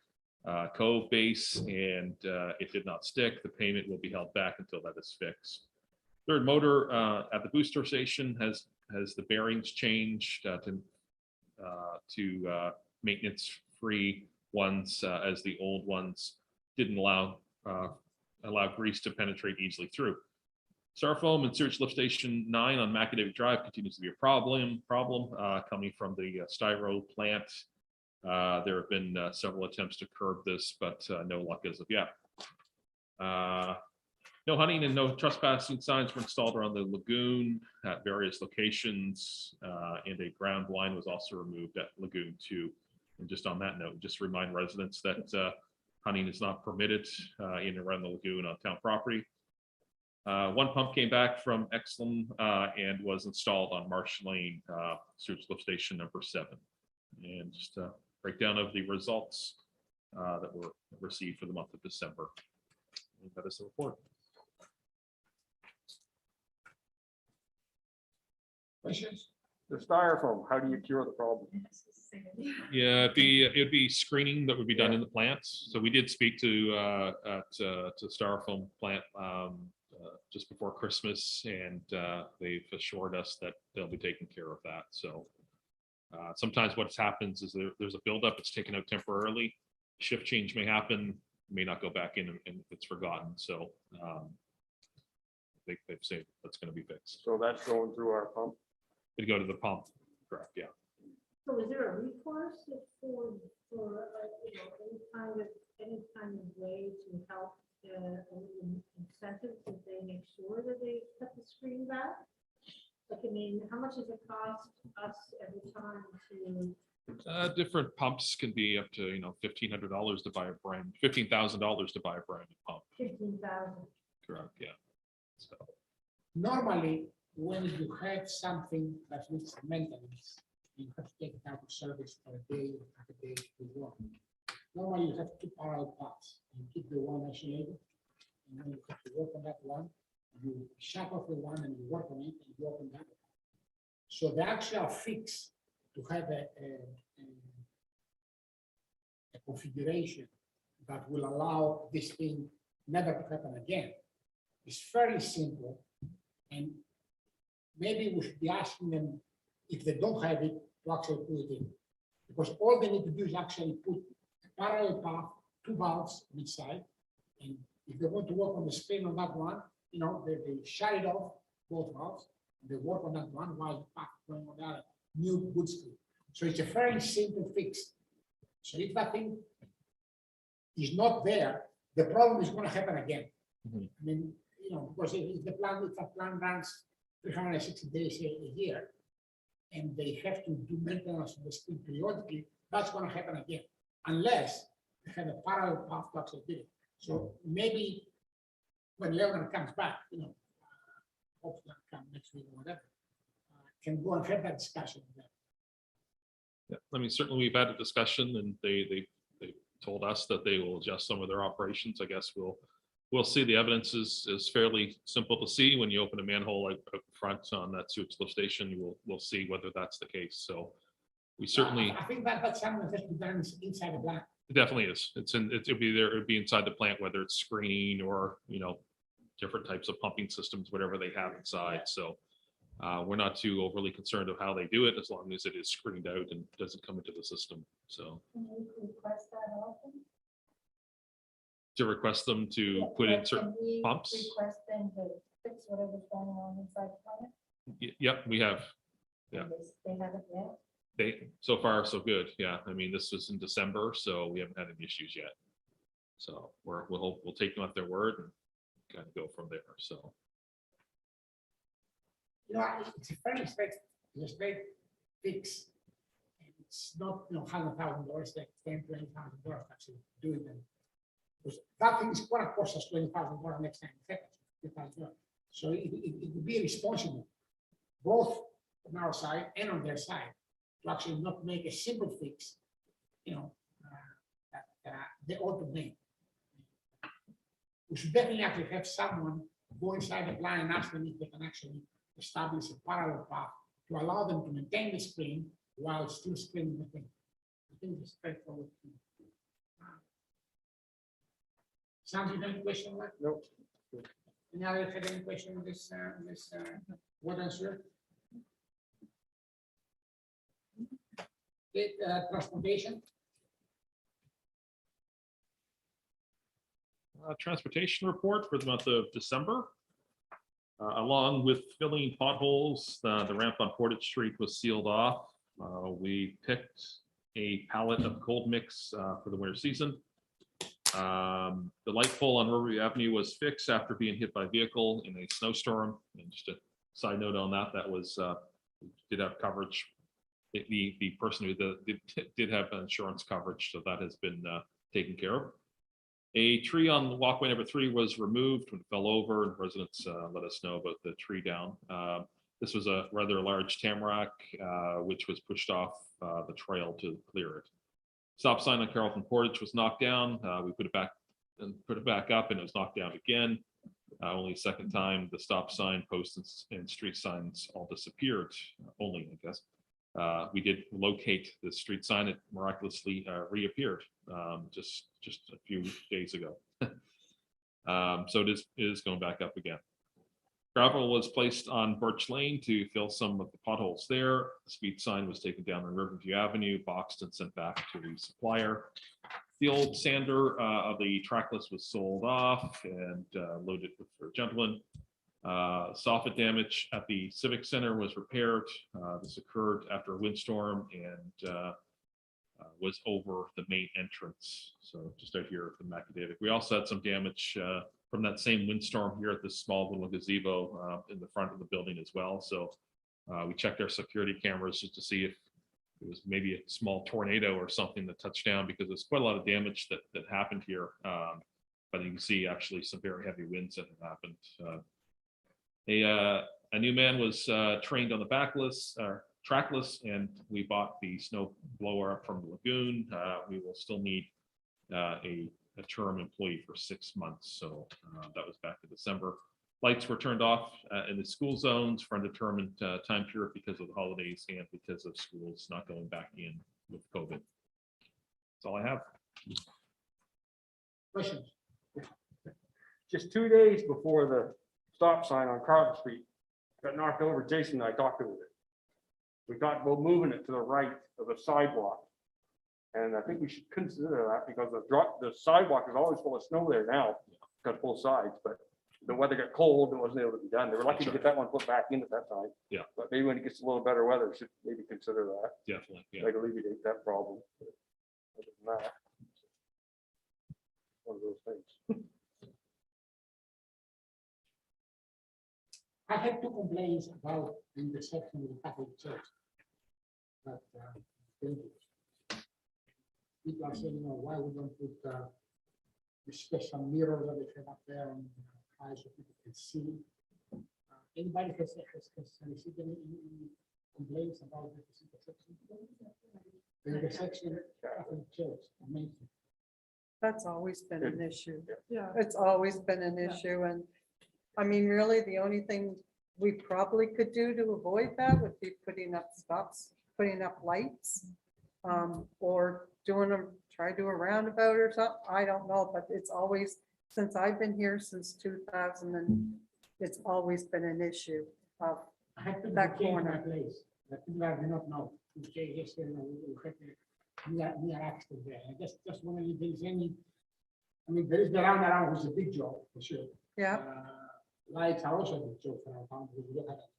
cove base and it did not stick. The payment will be held back until that is fixed. Third motor at the booster station has the bearings changed to maintenance-free ones, as the old ones didn't allow grease to penetrate easily through. Styrofoam in sewage lift station 9 on Macadamic Drive continues to be a problem coming from the styro plant. There have been several attempts to curb this, but no luck as of yet. No hunting and no trespassing signs were installed around the lagoon at various locations, and a ground blind was also removed at Lagoon 2. And just on that note, just remind residents that hunting is not permitted in and around the lagoon on town property. One pump came back from Exlem and was installed on Marsh Lane, sewage lift station number 7. And just a breakdown of the results that were received for the month of December. And that is the report. Questions? The styrofoam, how do you cure the problem? Yeah, it'd be screening that would be done in the plants. So we did speak to styrofoam plant just before Christmas, and they've assured us that they'll be taking care of that. So sometimes what happens is there's a buildup. It's taken out temporarily. Shift change may happen, may not go back in, and it's forgotten. So they've said that's going to be fixed. So that's going through our pump. They go to the pump, correct? Yeah. So is there a recourse for any kind of way to help incentives if they make sure that they cut the screen back? Like, I mean, how much does it cost us every time to? Different pumps can be up to $1,500 to buy a brand, $15,000 to buy a brand new pump. 15,000. Correct. Yeah. So Normally, when you have something that needs maintenance, you have to take it out of service for a day or half a day to work. Normally, you have 2 parallel paths. You keep the one isolated, and then you have to work on that one. You shut off the one and you work on it, and you open that. So the actual fix to have a configuration that will allow this thing never to happen again is fairly simple, and maybe we should be asking them, if they don't have it, to actually put it in. Because all they need to do is actually put a parallel path, 2 valves on each side. And if they want to work on the spin on that one, they shut it off, both valves, and they work on that one while the path is going on that new good screen. So it's a fairly simple fix. So if that thing is not there, the problem is going to happen again. Mhm. I mean, because if the plant runs 360 days a year, and they have to do maintenance on the screen periodically, that's going to happen again, unless they have a parallel path to actually do it. So maybe when Leonard comes back, hopefully come next week or whatever, can go and have that discussion with them. yeah, I mean, certainly we've had a discussion, and they told us that they will adjust some of their operations. I guess we'll see. The evidence is fairly simple to see. When you open a manhole up front on that sewage lift station, we'll see whether that's the case. So we certainly. I think that's something that has to be done inside the plant. It definitely is. It'll be there. It'll be inside the plant, whether it's screening or different types of pumping systems, whatever they have inside. So we're not too overly concerned of how they do it, as long as it is screened out and doesn't come into the system. So Can you request that often? to request them to put in certain Can we pumps. request them to fix whatever's going on inside the plant? Yep, we have. Yeah. And They haven't yet. So far so good. Yeah, I mean, this was in December, so we haven't had any issues yet. So we'll take them at their word and kind of go from there. So It's a fairly straight fix. And it's not $100,000, like $10,000, $20,000 actually doing them. Because that thing is gonna cost us $20,000 next time. So it would be responsible, both on our side and on their side, to actually not make a simple fix, that they ought to make. We should definitely actually have someone go inside the plan and ask them if they can actually establish a parallel path to allow them to maintain the screen while still screening the thing. I think it's straightforward. Sam, you have any question on that? No. Any other have any question on this, water and sewer? Okay, transportation, Transportation report for the month of December. Along with filling potholes, the ramp on Portage Street was sealed off. We picked a pallet of cold mix for the winter season. The light pole on Riverview Avenue was fixed after being hit by a vehicle in a snowstorm. And just a side note on that, that was, did have coverage. The person who did have insurance coverage, so that has been taken care of. A tree on walkway number 3 was removed when it fell over, and residents let us know about the tree down. This was a rather large tamarack, which was pushed off the trail to clear it. Stop sign on Carrollton Portage was knocked down. We put it back up, and it was knocked down again. Only a second time. The stop sign, posts, and street signs all disappeared. Only, I guess. We did locate the street sign. It miraculously reappeared just a few days ago. So it is going back up again. Gravel was placed on Birch Lane to fill some of the potholes there. The speed sign was taken down on Riverview Avenue, boxed and sent back to the supplier. The old sander of the trackless was sold off and loaded for a gentleman. Soffit damage at the Civic Center was repaired. This occurred after a windstorm and was over the main entrance. So just out here at the Macadavic. We also had some damage from that same windstorm here at this small little gazebo in the front of the building as well. So we checked our security cameras just to see if it was maybe a small tornado or something that touched down, because there's quite a lot of damage that happened here. But you can see actually some very heavy winds that have happened. A new man was trained on the trackless, and we bought the snow blower up from the lagoon. We will still need a term employee for 6 months. So that was back in December. Lights were turned off in the school zones for undetermined time period because of the holidays and because of schools not going back in with COVID. That's all I have. questions? Just 2 days before the stop sign on Carlton Street got knocked over, Jason and I talked about it. We talked about moving it to the right of the sidewalk. And I think we should consider that because the sidewalk is always full of snow there now, got both sides, but the weather got cold and wasn't able to be done. They were lucky to get that one put back in at that time. Yeah. But maybe when it gets a little better weather, we should maybe consider that, Definitely. Yeah. like alleviate that problem. But other than that, one of those things. I had 2 complaints about the intersection with the Catholic Church. But people are saying, why we don't put the special mirror that they have up there on the eyes so people can see. Anybody has received any complaints about this intersection? The intersection Catholic Church, amazing. That's always been an issue. Yeah. It's always been an Yeah. issue, and I mean, really, the only thing we probably could do to avoid that would be putting up stops, putting up lights, or try to do a roundabout or something. I don't know, but it's always, since I've been here since 2000, and it's always been an issue of I have to that change corner. my place. That people that do not know. Okay, yes, we are active there. I just wondering if there's any. I mean, there is the roundabout, which is a big job for sure. Yeah, Lights are also a big job for our town. Because we look at it.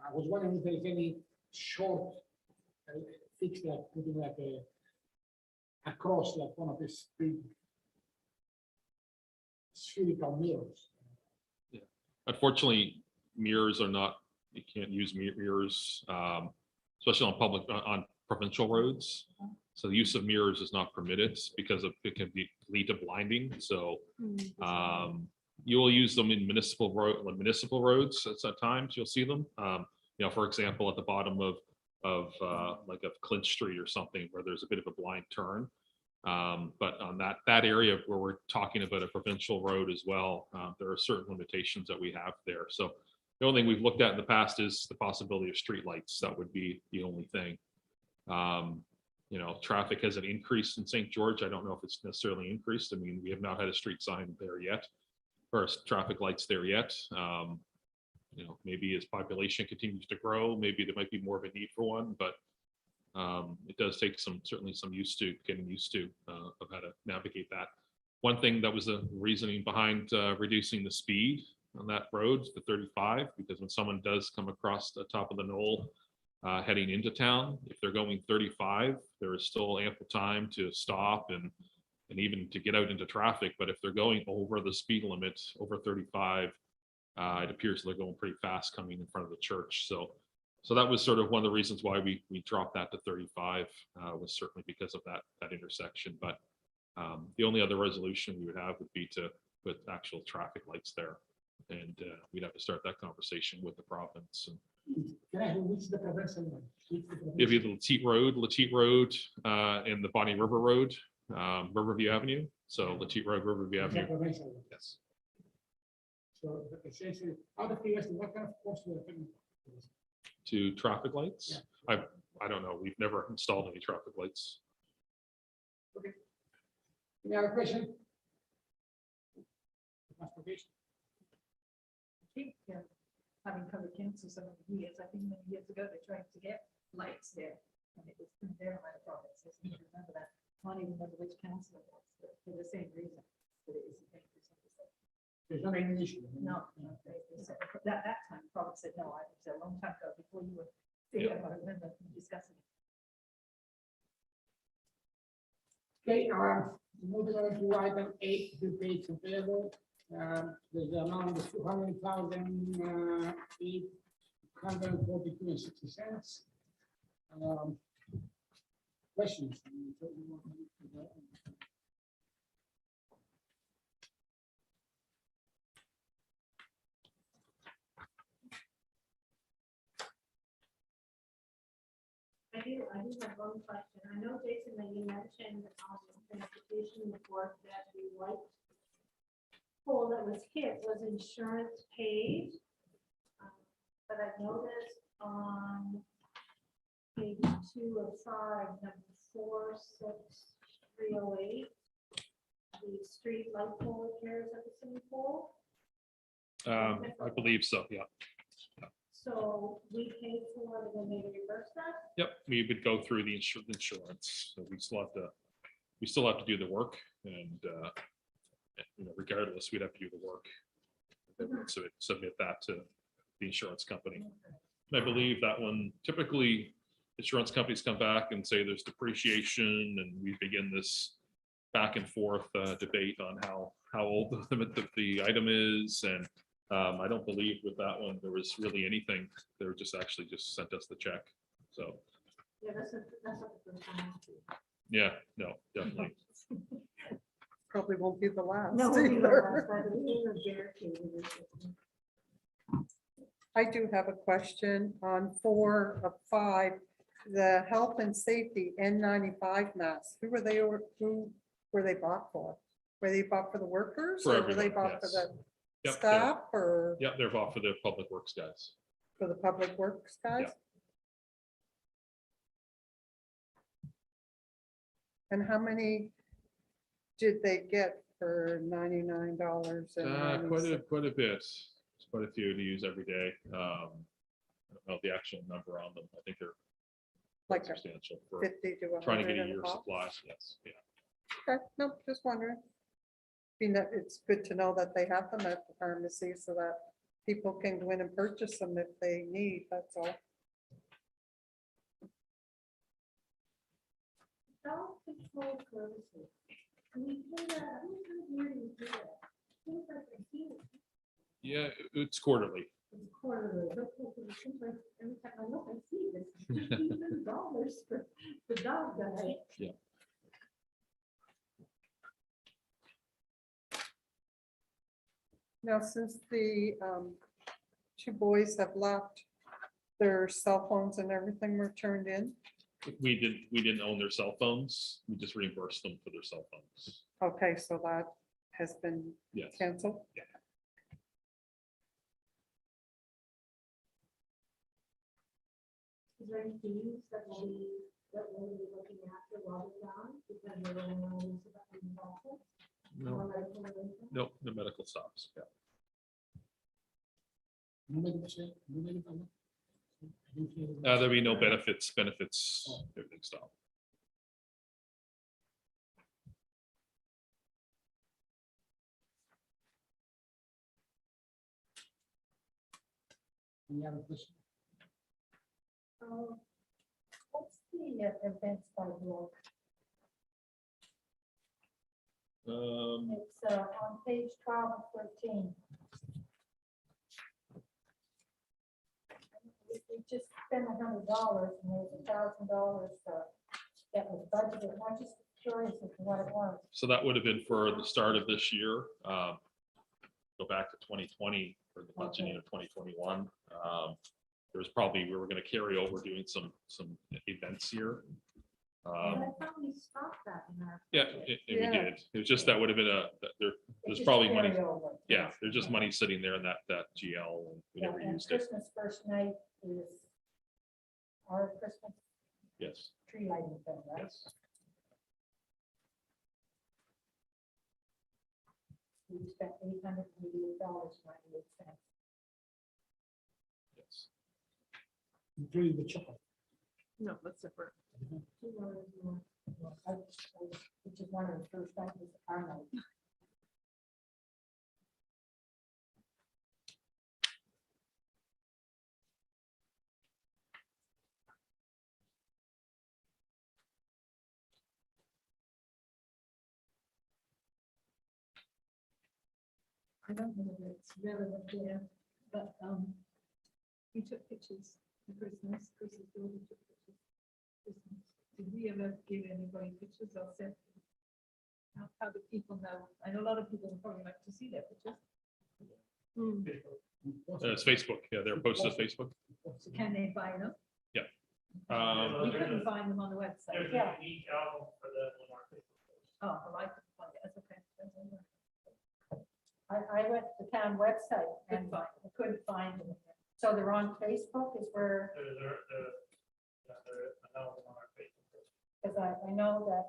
I was wondering if there is any short fix, like putting like a cross, like one of these big spherical mirrors. Unfortunately, mirrors are not, you can't use mirrors, especially on provincial roads. So the use of mirrors is not permitted because it can lead to blinding. So you will use them in municipal roads at times. You'll see them. For example, at the bottom of like a Clinch Street or something where there's a bit of a blind turn. But on that area where we're talking about a provincial road as well, there are certain limitations that we have there. So the only thing we've looked at in the past is the possibility of streetlights. That would be the only thing. Traffic hasn't increased in St. George. I don't know if it's necessarily increased. I mean, we have not had a street sign there yet, or traffic lights there yet. Maybe as population continues to grow, maybe there might be more of a need for one, but it does take certainly some getting used to of how to navigate that. One thing that was the reasoning behind reducing the speed on that road to 35, because when someone does come across the top of the knoll heading into town, if they're going 35, there is still ample time to stop and even to get out into traffic. But if they're going over the speed limit, over 35, it appears they're going pretty fast coming in front of the church. So that was sort of one of the reasons why we dropped that to 35, was certainly because of that intersection. But the only other resolution we would have would be to put actual traffic lights there. And we'd have to start that conversation with the province. And Can I, which is the provincial one? if you Lateet Road, and the Bonnie River Road, Riverview Avenue. So Lateet Road, Riverview Is that Avenue. provincial one? Yes. So essentially, out of curiosity, what kind of cost will it be? To traffic lights. I don't know. We've never installed any traffic lights. Any other question? Transportation. I think, having covered council so many years, I think many years ago, they tried to get lights there. And it was there by the province. I seem to remember that. I don't even remember which council it was, but for the same reason. That it was a thing for some reason. There's not any issue. No, they said, that time, the province said, no, I was a long time ago, before you were, I remember discussing it. Okay, moving on to item 8, the page available. There's the amount of 200,842.60. Questions? I do have one question. I know, Jason, that you mentioned transportation report that the white pole that was hit was insurance paid. But I noticed on page 2 of 5, number 46308, the street light pole repairs at the swimming pool. I believe so. Yeah. So we paid for it and then they reimbursed that? Yep. We would go through the insurance. So we still have to do the work, and regardless, we'd have to do the work. So submit that to the insurance company. And I believe that one, typically insurance companies come back and say there's depreciation, and we begin this back and forth debate on how old the item is. And I don't believe with that one there was really anything. They were just sent us the check. So Yeah, that's a good time. yeah, no, definitely. Probably won't be the last. No, either. I do have a question on 4 of 5, the health and safety N95 masks. Who were they bought for? Were they bought for the workers? For Or were they everyone, bought for yes. the Yep, staff or they're bought for the public works guys. for the public works guys? Yeah. And how many did they get for $99? Quite a bit. It's quite a few to use every day. I don't know the actual number on them. I think they're quite Like a substantial for 50 to 100? trying to get a in year's box? supply. Yes, yeah. Okay, no, just wondering. It's good to know that they have them at the pharmacy so that people can go in and purchase them if they need, that's all. Health control services. Can we do that? How many times a year do we do that? Seems like a huge. Yeah, it's quarterly. It's a quarter of the, it seems like every time I look, I see this $15 for the dog guy. Now, since the two boys have left, their cell phones and everything were turned in. We didn't own their cell phones. We just reimbursed them for their cell phones. Okay, so that has been Yes. canceled. Is there any fees that will be looking after while they're gone? Because they're only knows about the involvement? No, no medical stops. Yeah. No medical, no medical. There'll be no benefits, everything stopped. Any other question? What's the events by book? It's on page 12 and 13. We just spent $100 and there's $1,000 that was budgeted. I'm just curious as to what it was. So that would have been for the start of this year. Go back to 2020 for the budgeting of 2021. There was probably, we were going to carry over doing some events here. And I thought we stopped that in our. Yeah, budget. we Yeah. did. It was just, that would have been there's It's just probably money. carry over. Yeah, there's just money sitting there in that GL, and we Yeah, never and used it. Christmas first night is our Christmas Yes. tree lighting thing, right? Yes. We spent $888.98. Yes. Including the chocolate. No, that's separate. Which is one of the first things our night. I don't know if it's relevant there, but We took pictures for Christmas. Christmas daughter took pictures. Christmas. Did we ever give anybody pictures or send? How do people know? I know a lot of people would probably like to see their pictures. It's Facebook. Yeah, they're posted to Facebook. so can they buy them? Um, We couldn't find them on the website. Yeah. Oh, well, I couldn't find it. That's okay. That's all right. I went to the town website and I couldn't find them. So they're on Facebook is where, because I know that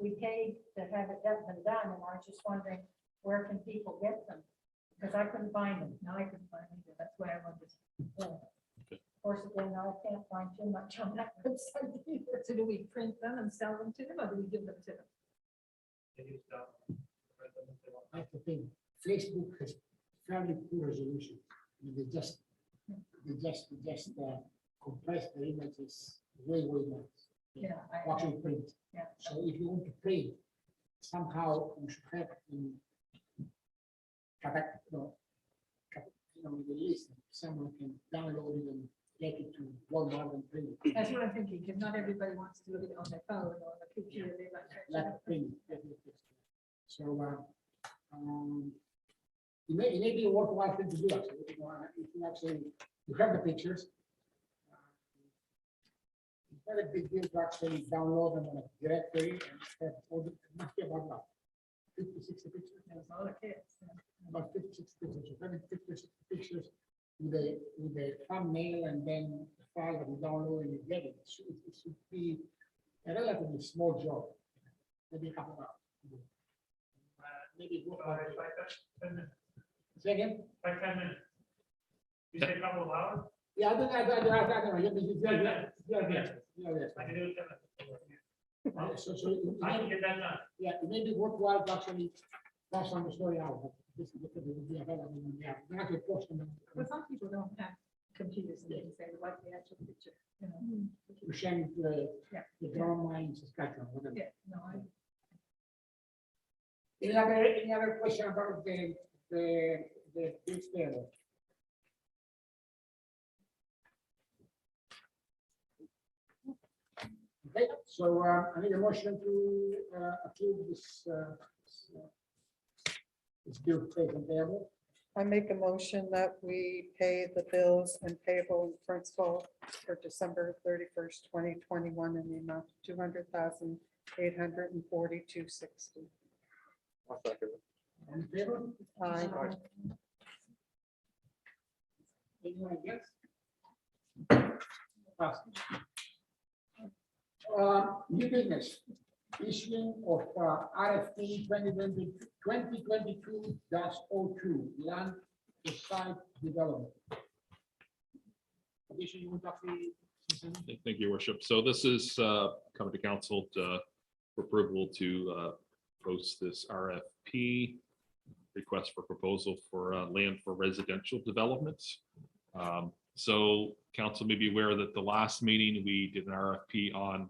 we paid to have it done, and I was just wondering, where can people get them? Because I couldn't find them. Now I couldn't find them either. That's why I wanted to. Of course, again, I can't find too much on that website either. So do we print them and sell them to them, or do we give them to them? That's the thing. Facebook has fairly poor resolution. I mean, they just compress the images way much. Yeah. Actually print. Yeah. So if you want to print, somehow you should have in the list, someone can download it and get it to Walmart and print it. That's what I'm thinking, because not everybody wants to look at it on their phone or on a computer. They like to- Like print. So, it may be a worthwhile thing to do, actually. If you actually, you have the pictures. It's not a big deal to actually download them on a directory and have all the, it must be about 50, 60 pictures. There's all the kids. About 50, 60 pictures. So having 50, 60 pictures with a thumbnail and then the file that you download and you get it. It should be a relatively small job, maybe a couple of hours. Maybe. Say again? By 10 minutes. You say a couple of hours? Yeah, I don't know. Yeah, I can do it 10 minutes. So, I can get that done. yeah, it may be worthwhile to actually pass on the story out. But this is what it would be available when we have. We're not going to post them. But some people don't have computers, and they can say, like the actual picture, you know. We're sharing the Yeah. drone line, Saskatchewan, whatever. Yeah, no, I, Any other question about the bids there? Okay, so I need a motion to approve this bill paid and payable. I make a motion that we pay the bills and payable in principal for December 31st, 2021 in the amount of 200,842.60. I'll second it. All in favor? Aye. Anyone against? Passed. New business, issuing of RFP 2022-02, land for site development. Addition, you want to say? Thank you, Worship. So this is coming to council for approval to post this RFP, request for proposal for land for residential developments. So council may be aware that the last meeting, we did an RFP on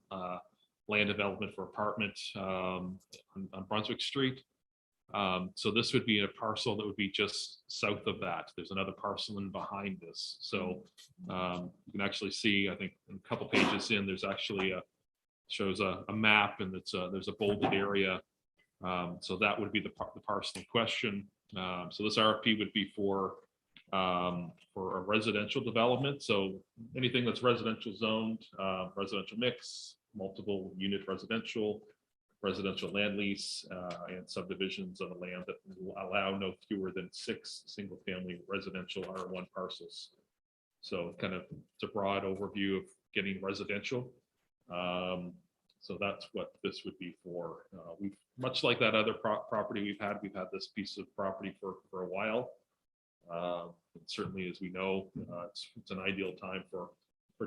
land development for apartment on Brunswick Street. So this would be a parcel that would be just south of that. There's another parcel in behind this. So you can actually see, I think, a couple pages in, there's actually shows a map, and there's a bolded area. So that would be the parcel in question. So this RFP would be for a residential development. So anything that's residential zoned, residential mix, multiple unit residential land lease, and subdivisions of the land that will allow no fewer than 6 single-family residential R1 parcels. So kind of it's a broad overview of getting residential. So that's what this would be for. We've much like that other property we've had this piece of property for a while. Certainly, as we know, it's an ideal time for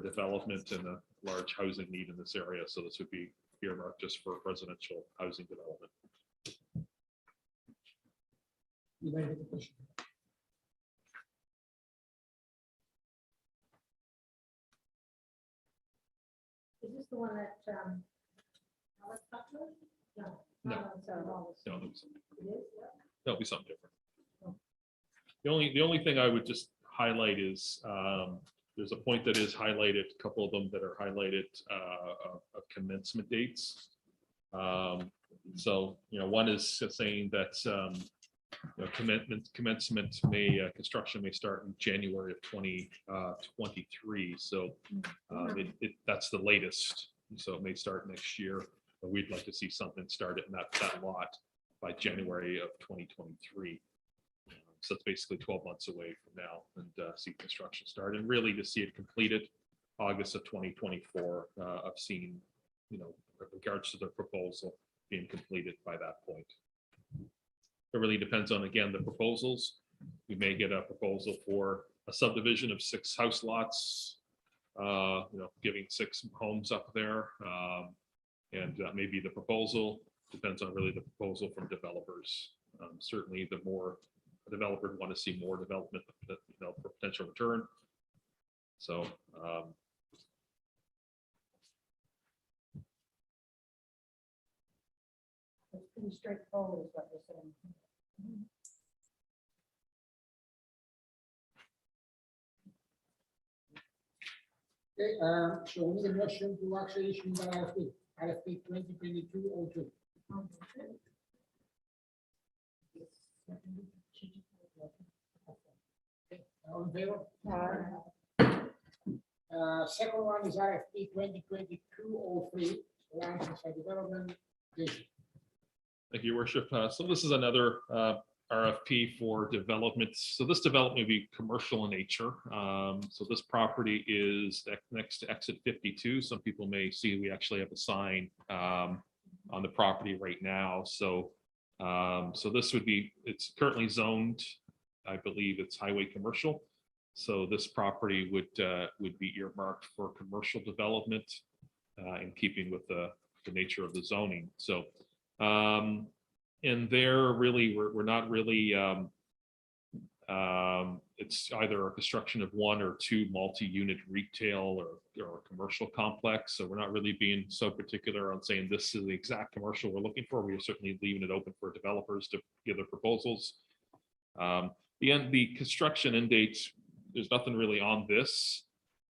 development and a large housing need in this area. So this would be earmarked just for residential housing development. You may have a question. Is this the one that, Alex talked about? No. No. No. No, It is, yeah. that'll be something different. The only thing I would just highlight is there's a point that is highlighted, a couple of them that are highlighted of commencement dates. So, one is saying that commencement construction may start in January of 2023. So that's the latest. So it may start next year, but we'd like to see something started in that lot by January of 2023. So it's basically 12 months away from now, and see construction start, and really to see it completed August of 2024. I've seen, with regards to the proposal being completed by that point. It really depends on, again, the proposals. We may get a proposal for a subdivision of 6 house lots, giving 6 homes up there, and maybe the proposal depends on really the proposal from developers. Certainly, the more a developer would want to see more development, for potential return. So It's pretty straightforward is what you're saying. Okay, so we need a motion to actually issue the RFP 2022-02. All in favor? Second one is RFP 2022-03, land for site development. Jason. thank you, Your Worship. So this is another RFP for development. So this development will be commercial in nature. So this property is next to exit 52. Some people may see we actually have a sign on the property right now. So this would be, it's currently zoned, I believe it's highway commercial. So this property would be earmarked for commercial development in keeping with the nature of the zoning. So and there really, we're not really, it's either a construction of 1 or 2 multi-unit retail or commercial complex. So we're not really being so particular on saying this is the exact commercial we're looking for. We are certainly leaving it open for developers to give their proposals. The construction end dates, there's nothing really on this.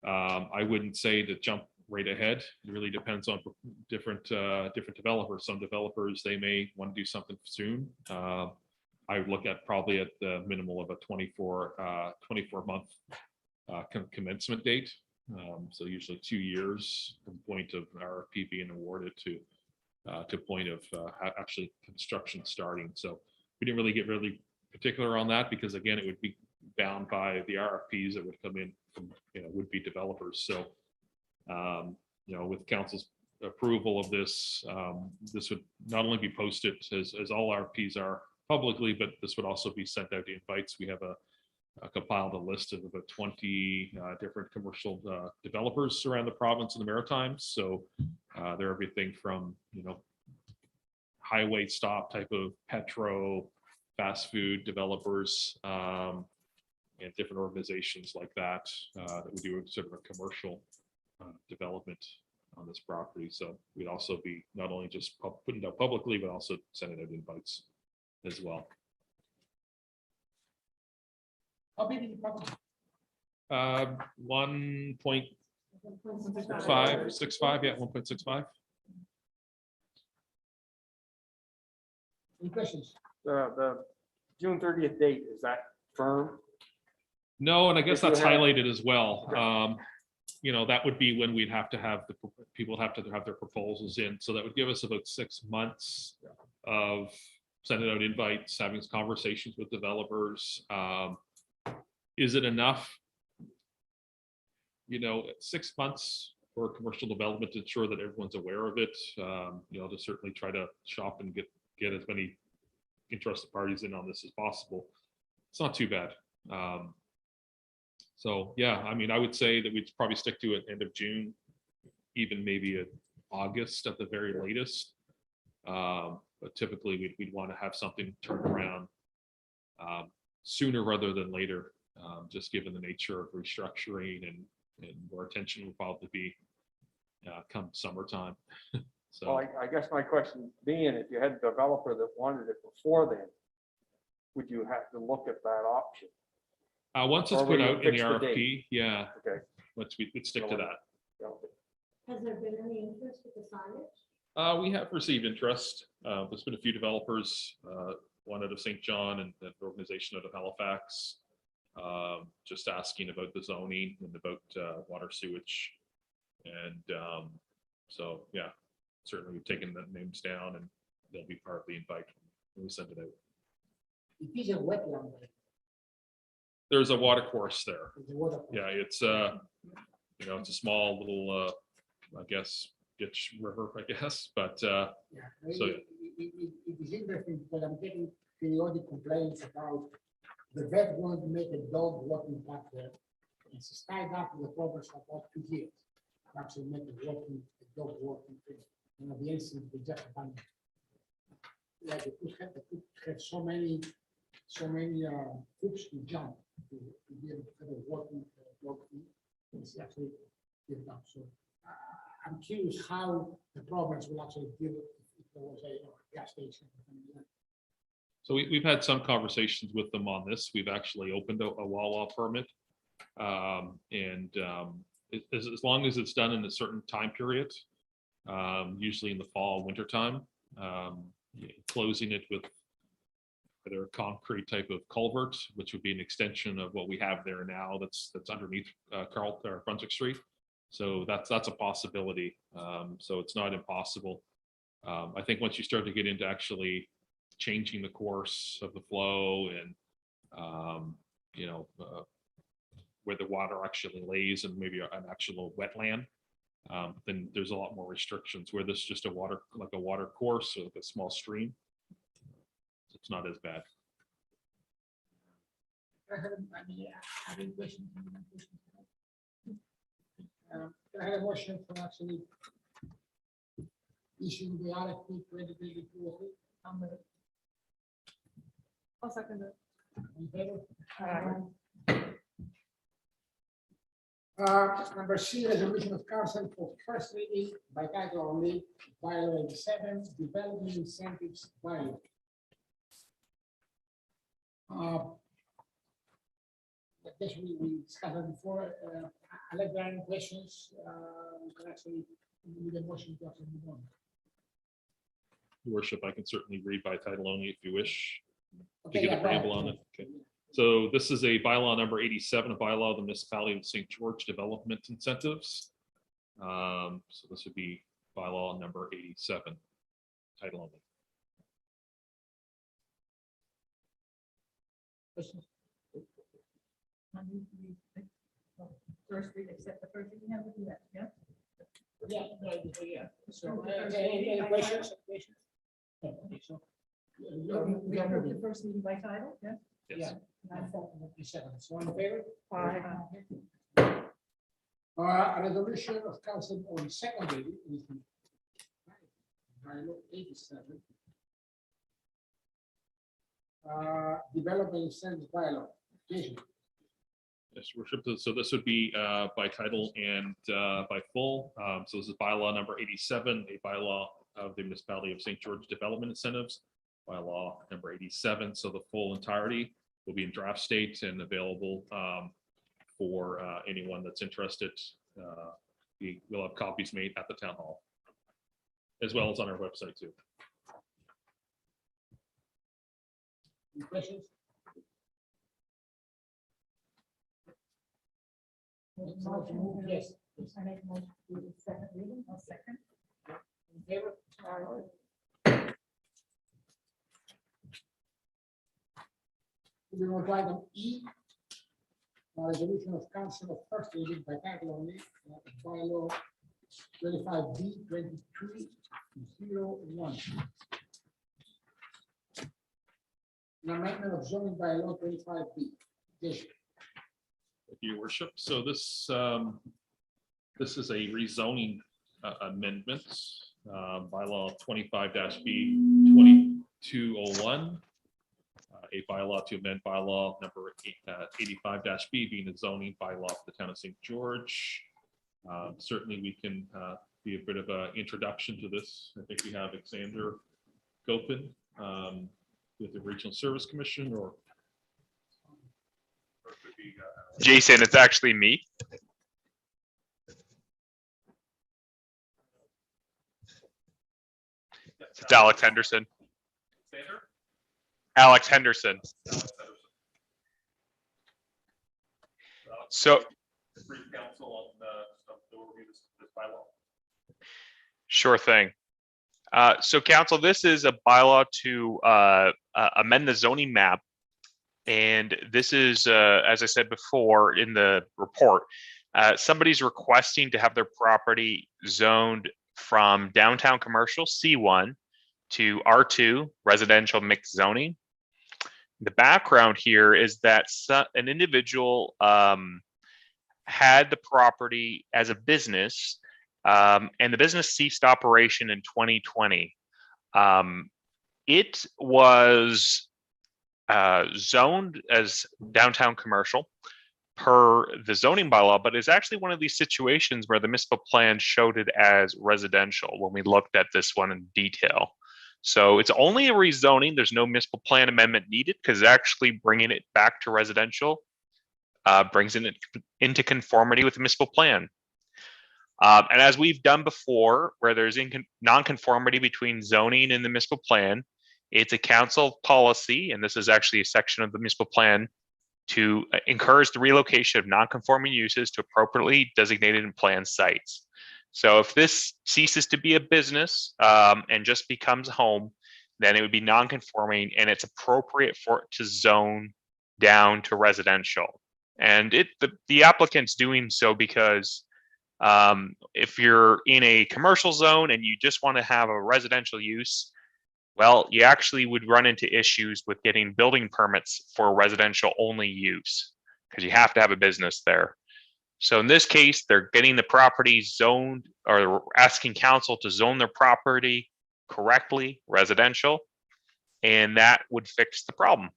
I wouldn't say to jump right ahead. It really depends on different developers. Some developers, they may want to do something soon. I would look at probably at the minimal of a 24 month commencement date. So usually 2 years from point of RFP being awarded to point of actually construction starting. So we didn't really get really particular on that because again, it would be bound by the RFPs that would come in from, would be developers. So, with council's approval of this, this would not only be posted as all RFPs are publicly, but this would also be sent out to invites. We have compiled a list of about 20 different commercial developers around the province and the Maritimes. So they're everything from, highway stop type of petro, fast food developers, and different organizations like that, that we do sort of a commercial development on this property. So we'd also be not only just putting it out publicly, but also sending out invites as well. How big is the property? 1.565, yeah, 1.65. Any questions? The June 30th date, is that firm? No, and I guess If you that's have- highlighted as well. That would be when we'd have to have people have to have their proposals in. So that would give us about 6 months of sending out invites, having conversations with developers. Is it enough? 6 months for commercial development to ensure that everyone's aware of it. To certainly try to shop and get as many interested parties in on this as possible. It's not too bad. So yeah, I would say that we'd probably stick to it end of June, even maybe August at the very latest. But typically we'd want to have something turned around sooner rather than later, just given the nature of restructuring and more attention will probably be come summertime. So Well, I guess my question being, if you had a developer that wanted it before then, would you have to look at that option? once it's Or put will you out in the fix the date? RFP, yeah, Okay. we'd stick to that. Has there been any interest with the signage? We have received interest. There's been a few developers, one out of St. John and an organization out of Halifax, just asking about the zoning and about water sewage. And so, yeah, certainly we've taken the names down and they'll be part of the invite when we send it out. It is a wetland. There's a water course there. It's a water. Yeah, it's it's a small little, I guess, ditch river, I guess, but Yeah. So- It is interesting because I'm getting periodic complaints about the vet wanting to make a dog walking path there. It's tied up with the problems for about 2 years. Actually make a dog walking thing. And at the end, they just abandoned. Yeah, they could have so many hoops to jump to be able to have a walking dog thing. It's actually built up. So I'm curious how the province will actually deal with if there was a gas station. or something like that. So we've had some conversations with them on this. We've actually opened a Wawa permit. As long as it's done in a certain time period, usually in the fall, winter time, closing it with either a concrete type of culvert, which would be an extension of what we have there now that's underneath Carlton or Brunswick Street. So that's a possibility. So it's not impossible. I think once you start to get into actually changing the course of the flow and where the water actually lays and maybe an actual wetland, then there's a lot more restrictions. Where this is just a water course or like a small stream, it's not as bad. Any questions? Can I have a motion for actually issuing the RFP 2022? I'll second it. In favor? Number C, resolution of council for first reading by title only, bylaw 87, development incentives bylaw. guess we discussed it before, unless there are any questions, we can actually need a motion to actually move on. Your worship, I can certainly read by title only if you wish. Okay, give a yeah, go ahead. preamble on it. Okay. So this is a bylaw number 87, a bylaw of the municipality of St. George Development Incentives. So this would be bylaw number 87, title only. Questions? First read, accept the first reading, have to do that, yeah? Yeah, no, yeah. So, any questions? Questions? No, okay, so, We are approve the moving. first reading by title, yeah? Yes. Yeah. 9:47. So in favor? Aye. A resolution of council on second reading is the bylaw 87. Development incentives bylaw. Jason. Yes, worship. So this would be by title and by full. So this is bylaw number 87, a bylaw of the municipality of St. George Development Incentives, bylaw number 87. So the full entirety will be in draft state and available for anyone that's interested. We will have copies made at the town hall, as well as on our website too. Any questions? Yes. Yes. I make a motion to do the second reading, I'll second. In favor? Moving on to item E. Resolution of council of first reading by title only, bylaw 25B 2301. An amendment of zoning bylaw 25B. Yes. Thank you, worship. So this this is a rezoning amendment, bylaw 25-B 2201. A bylaw to amend bylaw number 85-B being a zoning bylaw for the town of St. George. Certainly we can be a bit of an introduction to this. I think we have Alexander Gopin with the Regional Service Commission or it could be, Jason, it's actually me. It's Alex Henderson. Alexander? Alex Henderson. So, Brief counsel on the overview of this bylaw. sure thing. So council, this is a bylaw to amend the zoning map. And this is, as I said before in the report, somebody's requesting to have their property zoned from downtown commercial C1 to R2 residential mixed zoning. The background here is that an individual had the property as a business, and the business ceased operation in 2020. It was zoned as downtown commercial per the zoning bylaw, but it's actually one of these situations where the municipal plan showed it as residential when we looked at this one in detail. So it's only a rezoning. There's no municipal plan amendment needed because actually bringing it back to residential brings it into conformity with the municipal plan. And as we've done before, where there's non-conformity between zoning and the municipal plan, it's a council policy, and this is actually a section of the municipal plan, to encourage the relocation of non-conforming uses to appropriately designated and planned sites. So if this ceases to be a business and just becomes a home, then it would be non-conforming, and it's appropriate for it to zone down to residential. And the applicant's doing so because if you're in a commercial zone and you just want to have a residential use, well, you actually would run into issues with getting building permits for residential only use because you have to have a business there. So in this case, they're getting the property zoned, or asking council to zone their property correctly residential, and that would fix the problem.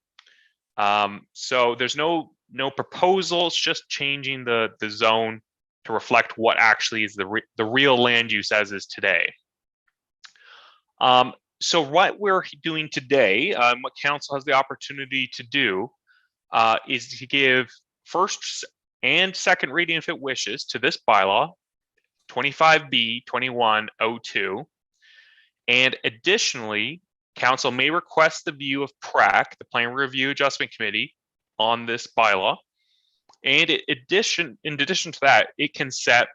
So there's no proposals, just changing the zone to reflect what actually is the real land use as is today. So what we're doing today, what council has the opportunity to do, is to give first and second reading if it wishes to this bylaw, 25B 2102. And additionally, council may request the view of PRAC, the Plan Review Adjustment Committee, on this bylaw. And in addition to that, it can set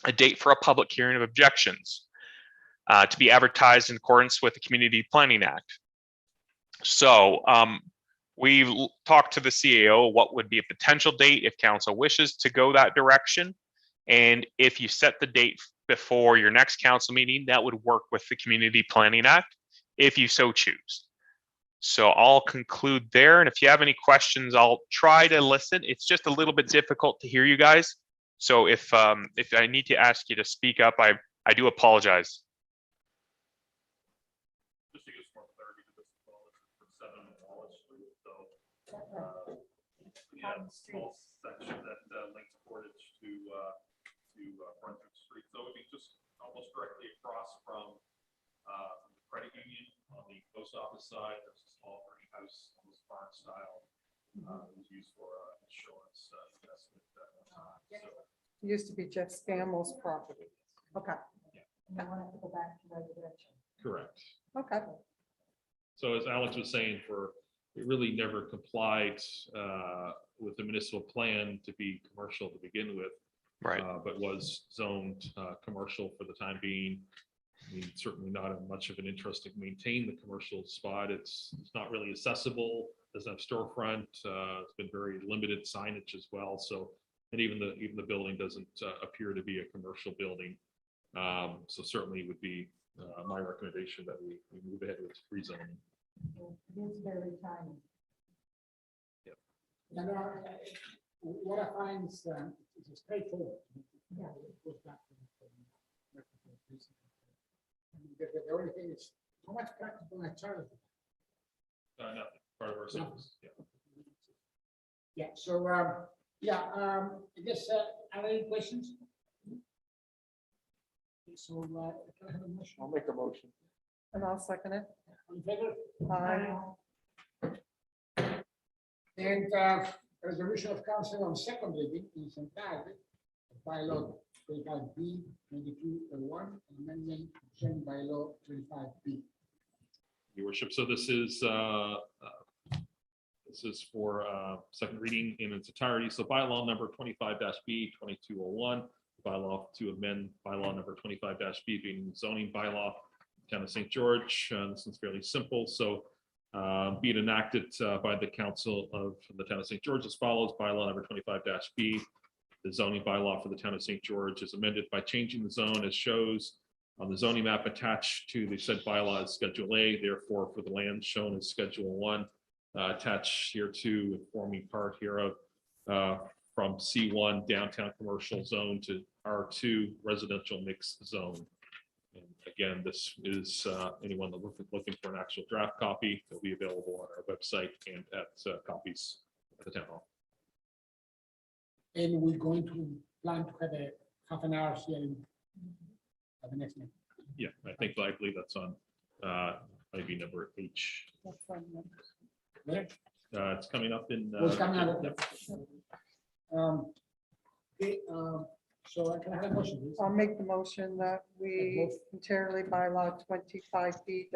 a date for a public hearing of objections to be advertised in accordance with the Community Planning Act. So we've talked to the CAO what would be a potential date if council wishes to go that direction. And if you set the date before your next council meeting, that would work with the Community Planning Act if you so choose. So I'll conclude there. And if you have any questions, I'll try to listen. It's just a little bit difficult to hear you guys. So if I need to ask you to speak up, I do apologize. Just to get some more clarity to this, as well, this is for 7 Wallace Street, so we have a small section that links Portage to Brunswick Street, so it'd be just almost directly across from the credit union on the post office side. There's a small greenhouse, almost barn style, it was used for insurance investment. It used to be Jeff Scammell's property. Okay, And they want it to go back to residential. Correct. okay. So as Alex was saying, it really never complied with the municipal plan to be commercial to begin with. Right. But was zoned commercial for the time being. I mean, certainly not much of an interest to maintain the commercial spot. It's not really accessible, doesn't have storefront. It's been very limited signage as well. So, and even the building doesn't appear to be a commercial building. So certainly would be my recommendation that we move ahead with rezoning. It is very tiny. And what I find is it's straightforward. Yeah. It goes back to the only thing is, how much practical and charge? Nothing, part of our service. Yeah. Yeah, so, I guess, are there any questions? So, can I have a motion? I'll make a motion. And I'll second it. In favor? Aye. And resolution of council on second reading is entirely bylaw 25B 2201, amendment zoning bylaw 25B. Your worship, so this is for second reading in its entirety. So bylaw number 25-B 2201, bylaw to amend bylaw number 25-B being zoning bylaw, town of St. George. This is fairly simple. So be it enacted by the council of the town of St. George as follows. Bylaw number 25-B, the zoning bylaw for the town of St. George is amended by changing the zone as shows on the zoning map attached to the said bylaw as Schedule A. Therefore, for the land shown as Schedule 1, attached here to forming part hereof from C1 downtown commercial zone to R2 residential mixed zone. And again, this is anyone that looking for an actual draft copy will be available on our website and at copies at the town hall. And we're going to plan to have a half an hour hearing at the next meeting. Yeah, I believe that's on IV number H. That's fine. Right? It's coming up in. What's coming out? Yep. Okay, so I can have a motion, please. I'll make the motion that we entirely bylaw 25B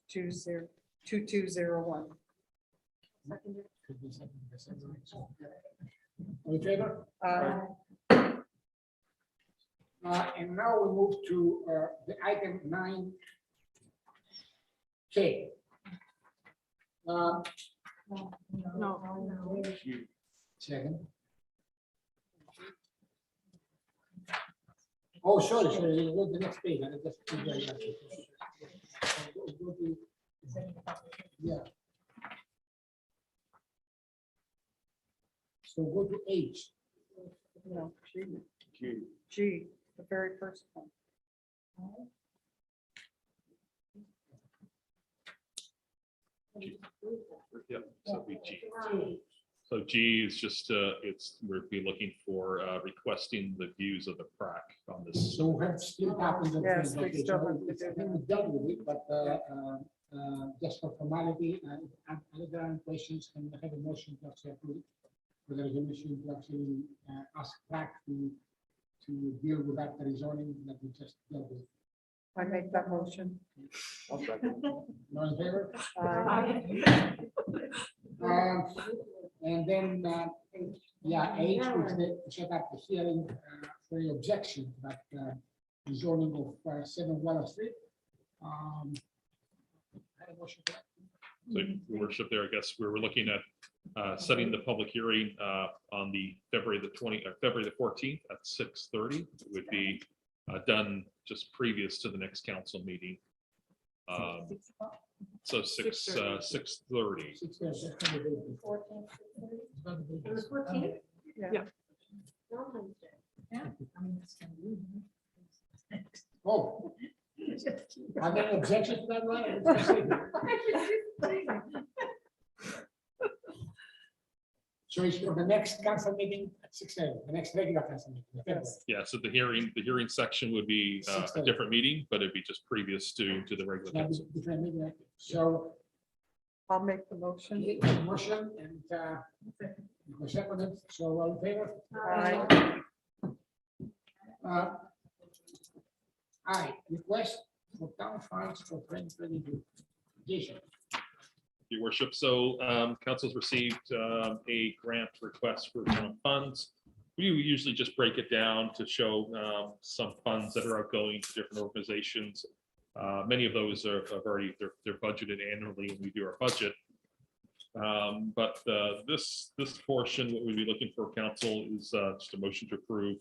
2201. All in favor? And now we move to the item 9K. No. Second. Oh, sorry, go to the next page. I just- Go to- Yeah. So go to H. No, G, the very first one. Yep, so it'd be G. So G is just, we'll be looking for requesting the views of the PRAC on this. So we have split up in the. Yes, we still have to do I think we dealt with it, but just for formality, other questions, can I have a motion to actually approve for the resolution to actually ask back to deal with that rezoning that we just dealt with. I make that motion. I'll second. All in favor? Aye. And then, yeah, H, which they set up the hearing for the objection to that rezoning of 7 Waller Street. I have a motion for that. So your worship there, I guess we were looking at setting the public hearing on the February the 14th at 6:30. It would be done just previous to the next council meeting. So 6:30. 6:30. The 14th? Yeah. Oh, are there any objections to that, Ryan? So it's for the next council meeting at 6:30, the next regular council meeting. the February. Yeah, so the hearing section would be a 6:30. different meeting, but it'd be just previous to the regular That'd be council. different meeting, right? So I'll make the motion. motion and seconded, so all in favor? Aye. Aye, request for town funds for 2022. Jason. Your worship, so council's received a grant request for some funds. We usually just break it down to show some funds that are outgoing to different organizations. Many of those are already, they're budgeted annually when we do our budget. But this portion, what we'd be looking for council is just a motion to approve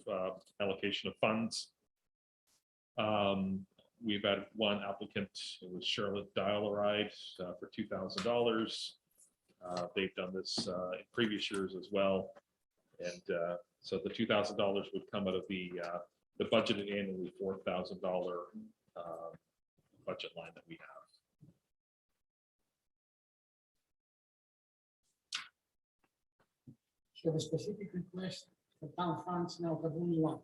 allocation of funds. We've had one applicant, it was Charlotte Dial-A-Ride for $2,000. They've done this in previous years as well. And so the $2,000 would come out of the budgeted annually $4,000 budget line that we have. So the specific request for town funds now have only one.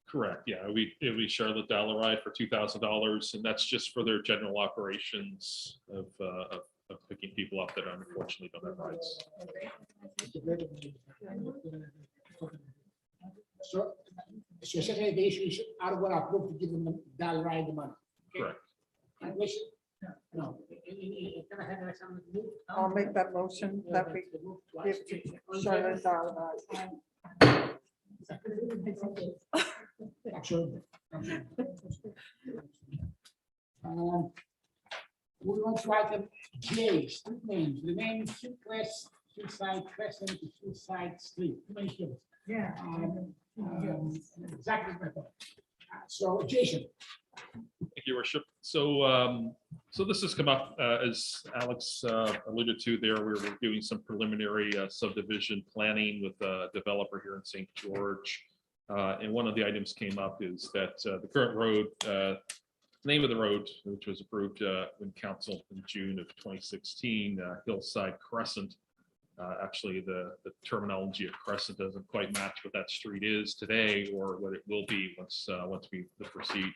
Correct, yeah, it'd be Charlotte Dial-A-Ride for $2,000, and that's just for their general operations of picking people up that unfortunately don't have rides. So essentially the issue is, are we approved to give them that right the money? Correct. Any question? No. Can I have some move? I'll make that motion that we Move twice. give to Charlotte Dial-A-Ride. Actually. Moving on to item J, street names, the name Hillcrest, Hillside Crescent, to Hillside Street. Too many hills. Yeah. Exactly my point. So Jason, Thank you, worship. So, so this has come up, as Alex alluded to there, we were doing some preliminary subdivision planning with a developer here in St. George. And one of the items came up is that the current road, name of the road, which was approved in council in June of 2016, Hillside Crescent. Actually, the terminology of Crescent doesn't quite match what that street is today or what it will be once we proceed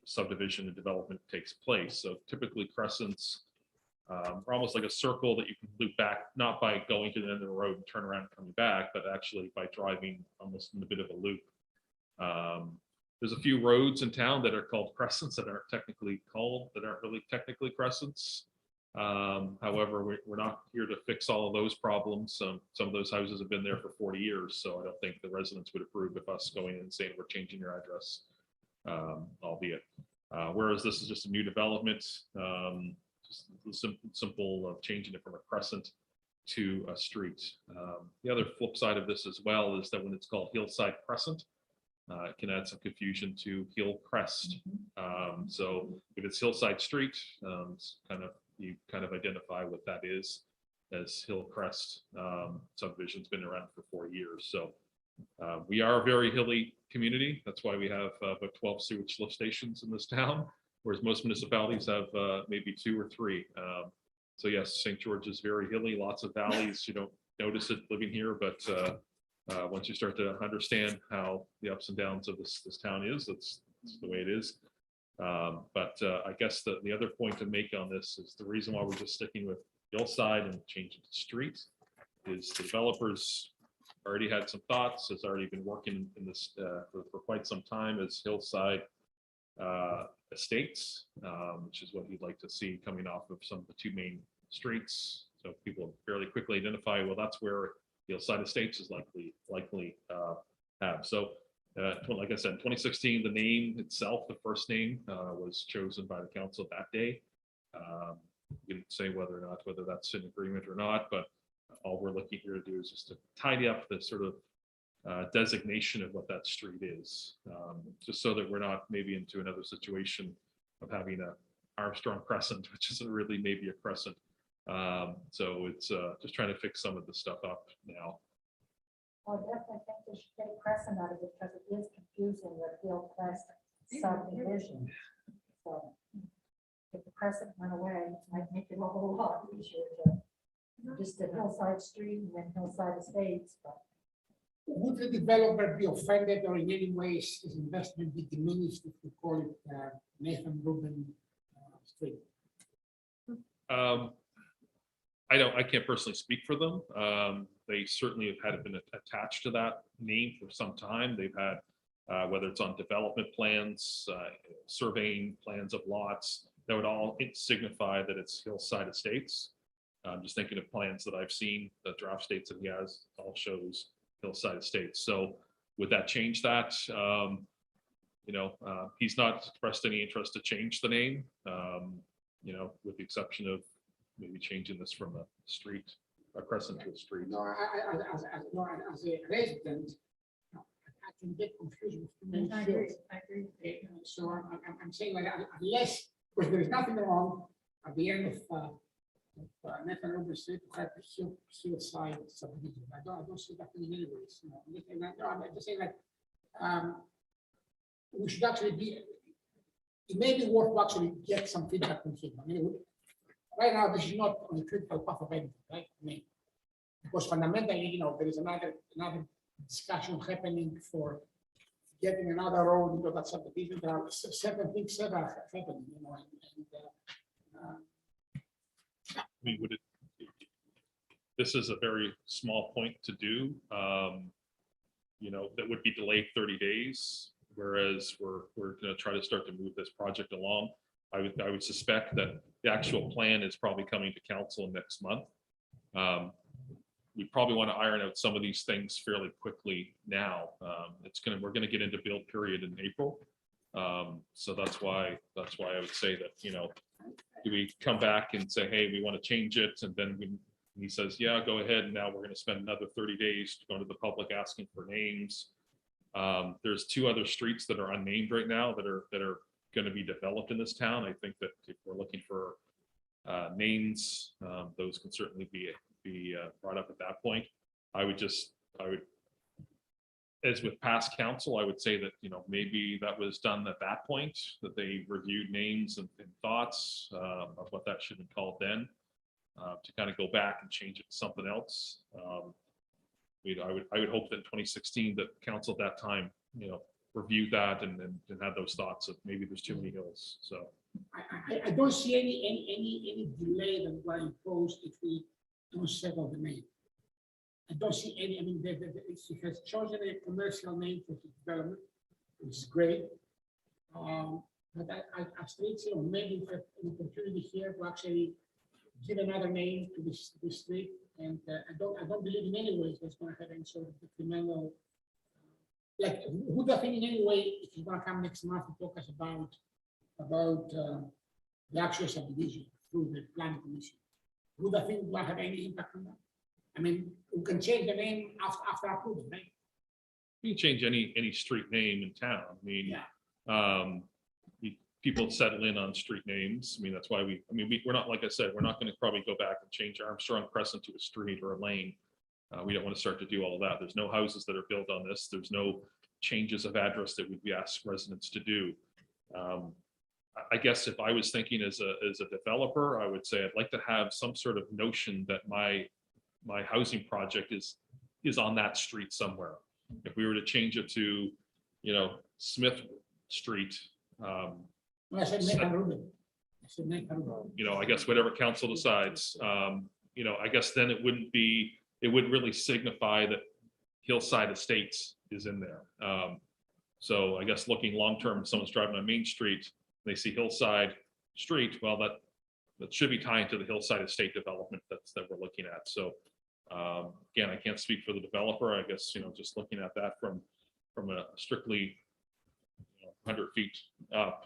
subdivision and development takes place. So typically crescents are almost like a circle that you can loop back, not by going to the end of the road and turn around and coming back, but actually by driving almost in a bit of a loop. There's a few roads in town that are called crescents that aren't really technically crescents. However, we're not here to fix all of those problems. Some of those houses have been there for 40 years, so I don't think the residents would approve of us going in and saying we're changing your address, albeit. Whereas this is just a new development, just simple changing it from a crescent to a street. The other flip side of this as well is that when it's called Hillside Crescent, it can add some confusion to Hillcrest. So if it's Hillside Street, you kind of identify what that is as Hillcrest. Subdivision's been around for 4 years. So we are a very hilly community. That's why we have about 12 sewage lift stations in this town, whereas most municipalities have maybe 2 or 3. So yes, St. George is very hilly, lots of valleys. You don't notice it living here, but once you start to understand how the ups and downs of this town is, that's the way it is. But I guess the other point to make on this is the reason why we're just sticking with Hillside and changing to streets is the developers already had some thoughts, has already been working in this for quite some time as Hillside Estates, which is what you'd like to see coming off of some of the two main streets. So people fairly quickly identify, well, that's where Hillside Estates is likely have. So like I said, 2016, the name itself, the first name was chosen by the council that day. You can say whether that's in agreement or not, but all we're looking here to do is just to tidy up the sort of designation of what that street is, just so that we're not maybe into another situation of having a Armstrong Crescent, which isn't really maybe a crescent. So it's just trying to fix some of the stuff up now. Well, I definitely think they should take Crescent out of it because it is confusing with Hillcrest subdivision. So if the Crescent went away, it might make it a whole lot easier to just a Hillside Street and then Hillside Estates, but. Would the developer be offended or in any ways his investment be diminished if we call it Nathan Rubin Street? I can't personally speak for them. They certainly have had been attached to that name for some time. They've had, whether it's on development plans, surveying plans of lots, that would all signify that it's Hillside Estates. I'm just thinking of plans that I've seen, the draft states that he has all shows Hillside Estates. So would that change that? He's not expressed any interest to change the name, with the exception of maybe changing this from a street, a crescent to a street. No, as a resident, I can get confused with too many I agree, fields. I agree. So I'm saying like unless, because there is nothing wrong at the end of Nathan Rubin Street to have the hillside subdivision. I don't see that in any ways. I'm just saying that we should actually be. It may be worth to actually get some feedback from him. I mean, right now this is not on the critical path of anything, right? I mean, because fundamentally, there is another discussion happening for getting another road into that subdivision. There are certain things that are happening, I mean, this is a very small point to do, that would be delayed 30 days, whereas we're going to try to start to move this project along. I would suspect that the actual plan is probably coming to council next month. We probably want to iron out some of these things fairly quickly now. We're going to get into build period in April. So that's why I would say that, do we come back and say, hey, we want to change it? And then he says, yeah, go ahead. And now we're going to spend another 30 days going to the public asking for names. There's 2 other streets that are unnamed right now that are going to be developed in this town. I think that if we're looking for names, those can certainly be brought up at that point. I would, as with past council, I would say that, maybe that was done at that point, that they reviewed names and thoughts of what that should have been called then, to kind of go back and change it to something else. I would hope that in 2016 that council at that time, reviewed that and had those thoughts of maybe there's too many hills. So I don't see any delay that will impose if we don't settle the name. I don't see any. I mean, he has chosen a commercial name for the development, which is great. But I still say maybe we have an opportunity here to actually give another name to this street, and I don't believe in any way that's going to have any sort of detrimental. Like, who does think in any way if he's going to come next month to talk us about the actual subdivision through the planning commission? Would I think will have any impact on that? I mean, we can change the name after approval, right? you can change any street name in town. I mean, Yeah. People settle in on street names. I mean, that's why we're not, like I said, we're not going to probably go back and change Armstrong Crescent to a street or a lane. We don't want to start to do all of that. There's no houses that are built on this. There's no changes of address that we'd be asked residents to do. I guess if I was thinking as a developer, I would say I'd like to have some sort of notion that my housing project is on that street somewhere. If we were to change it to, Smith Street, I said Nathan Rubin. I said Nathan Rubin. I guess whatever council decides, I guess then it wouldn't be it would really signify that Hillside Estates is in there. So I guess looking long-term, if someone's driving on Main Street, they see Hillside Street, well, that should be tying to the Hillside Estate development that we're looking at. So again, I can't speak for the developer. I guess, just looking at that from a strictly 100 feet up.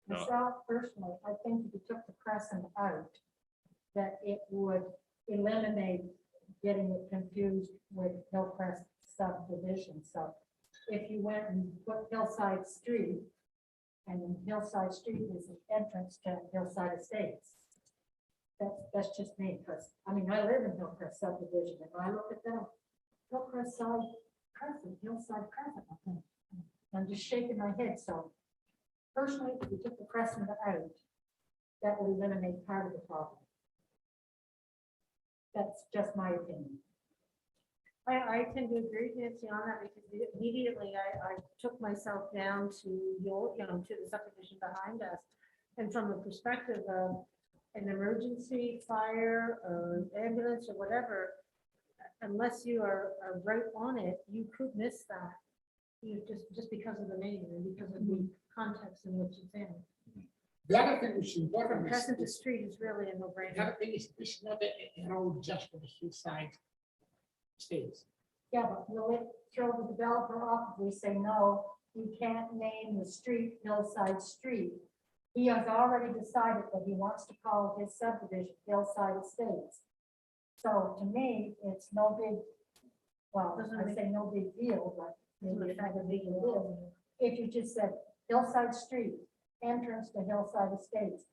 Myself personally, I think if you took the crescent out, that it would eliminate getting it confused with Hillcrest subdivision. So if you went and put Hillside Street, and then Hillside Street is the entrance to Hillside Estates. That's just me, because, I live in Hillcrest subdivision, and when I look at that, Hillcrest side Crescent, Hillside Crescent, I'm just shaking my head. So personally, if you took the crescent out, that would eliminate part of the problem. That's just my opinion. I tend to agree with Nancy on that, because immediately I took myself down to to the subdivision behind us. And from the perspective of an emergency, fire, or ambulance, or whatever, unless you are right on it, you could miss that. You just because of the name and because of the context in which it's in. The other thing which is important Crescent is, Street is really a the no-brainer. other thing is, this is not a road just for the Hillside Estates. Yeah, but will it throw the developer off if we say, no, you can't name the street Hillside Street? He has already decided that he wants to call his subdivision Hillside Estates. So to me, it's no big, well, I say no big deal, but maybe it's not a big deal. If you just said Hillside Street, entrance to Hillside Estates,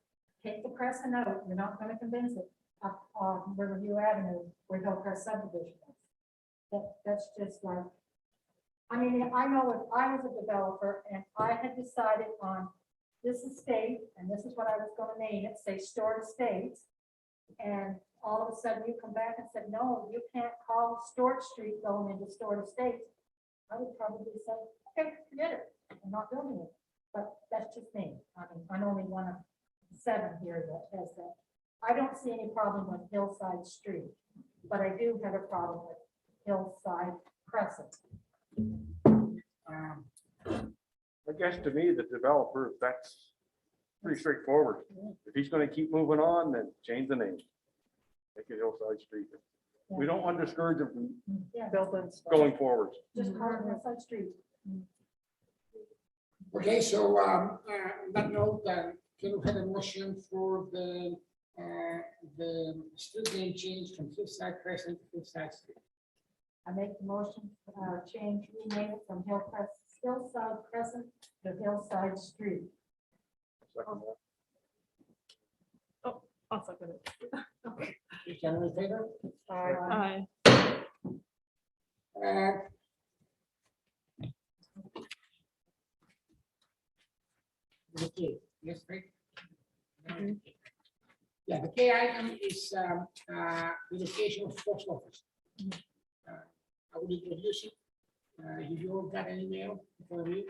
take the crescent out, you're not gonna convince it up on Riverview Avenue where Hillcrest subdivision is. That's just like, I know if I was a developer and I had decided on this estate, and this is what I was gonna name it, say Stored Estates, and all of a sudden you come back and said, no, you can't call Stored Street going into Stored Estates, I would probably say, okay, forget it, I'm not building it. But that's just me. I'm only one of 7 here that has that. I don't see any problem with Hillside Street, but I do have a problem with Hillside Crescent. I guess to me, the developer, that's pretty straightforward. If he's gonna keep moving on, then change the name. Make it Hillside Street. We don't want to discourage him from Yeah, Buildings. going forward. just call it Hillside Street. Okay, so on that note, can we have a motion for the street name change from Hillside Crescent to Hillside Street? I make the motion, change, rename it from Hillside Crescent to Hillside Street. Second that. I'll second it. Is anyone in favor? Aye. Okay, yes, right? Yeah, the K item is the location of post office. I will introduce it. You all got an email for you.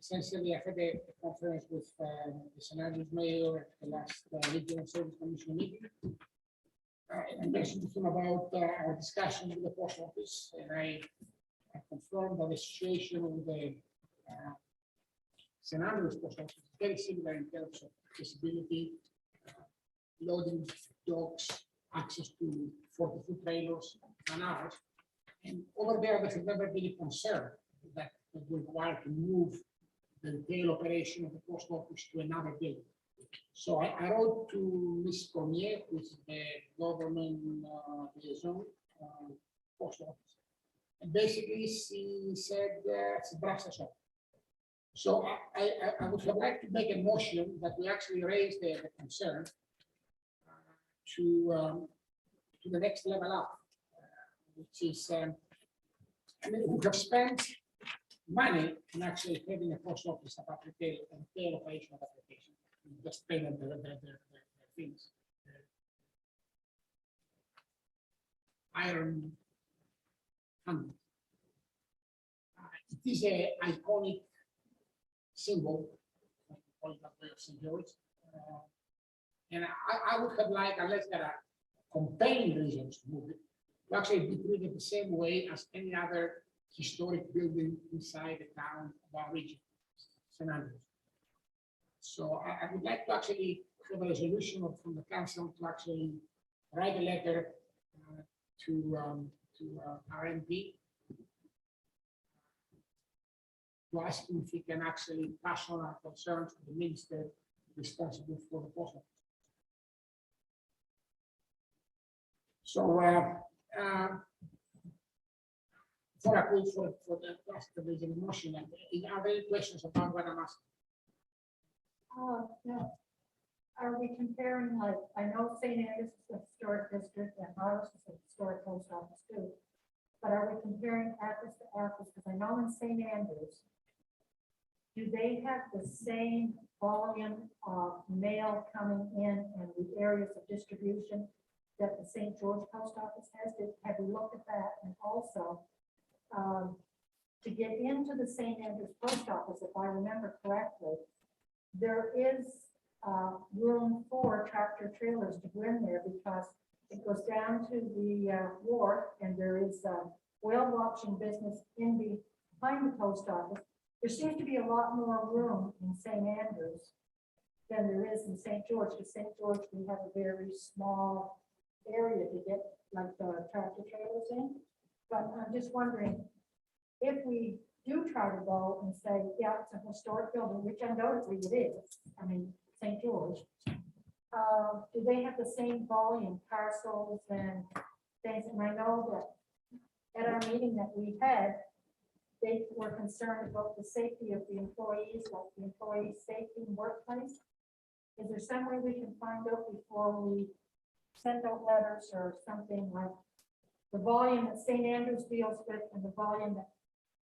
Essentially, I had a conference with the Senator's mayor at the last Regional Service Commission meeting. I mentioned to him about our discussion with the post office, and I confirmed that the situation with the Senator's post office is very similar in terms of accessibility, loading docks, access to 40-foot trailers and ours. And over there, there's never been a concern that we require to move the retail operation of the post office to another building. So I wrote to Ms. Cormier, who is the government liaison, post office. And basically, she said she brushed us off. So I would have liked to make a motion that we actually raise the concern to the next level up, which is, we have spent money on actually having a post office about retail operation of application. We just pay them the things. Iron hand. It is an iconic symbol, St. George. And I would have liked, unless there are compelling reasons to move it, to actually be treated the same way as any other historic building inside the town of our region, St. Andrews. So I would like to actually have a resolution from the council to actually write a letter to our MP to ask him if he can actually pass on our concerns to the minister responsible for the post office. So, for a call for the last division motion, and are there any questions about what I'm asking? No. Are we comparing, like, I know St. Andrews is a historic district and ours is a historic post office too. But are we comparing apples to apples? Because I know in St. Andrews, do they have the same volume of mail coming in and the areas of distribution that the St. George Post Office has? Have we looked at that? And also, to get into the St. Andrews Post Office, if I remember correctly, there is room for tractor trailers to go in there because it goes down to the wharf and there is whale watching business in behind the post office. There seems to be a lot more room in St. Andrews than there is in St. George. Because St. George, we have a very small area to get like the tractor trailers in. But I'm just wondering if we do try to go and say, yeah, it's a historic building, which undoubtedly it is. I mean, St. George. Do they have the same volume parcels and things? And I know that at our meeting that we had, they were concerned about the safety of the employees, like the employee safety in workplace. Is there some way we can find out before we send out letters or something, like the volume that St. Andrews deals with and the volume that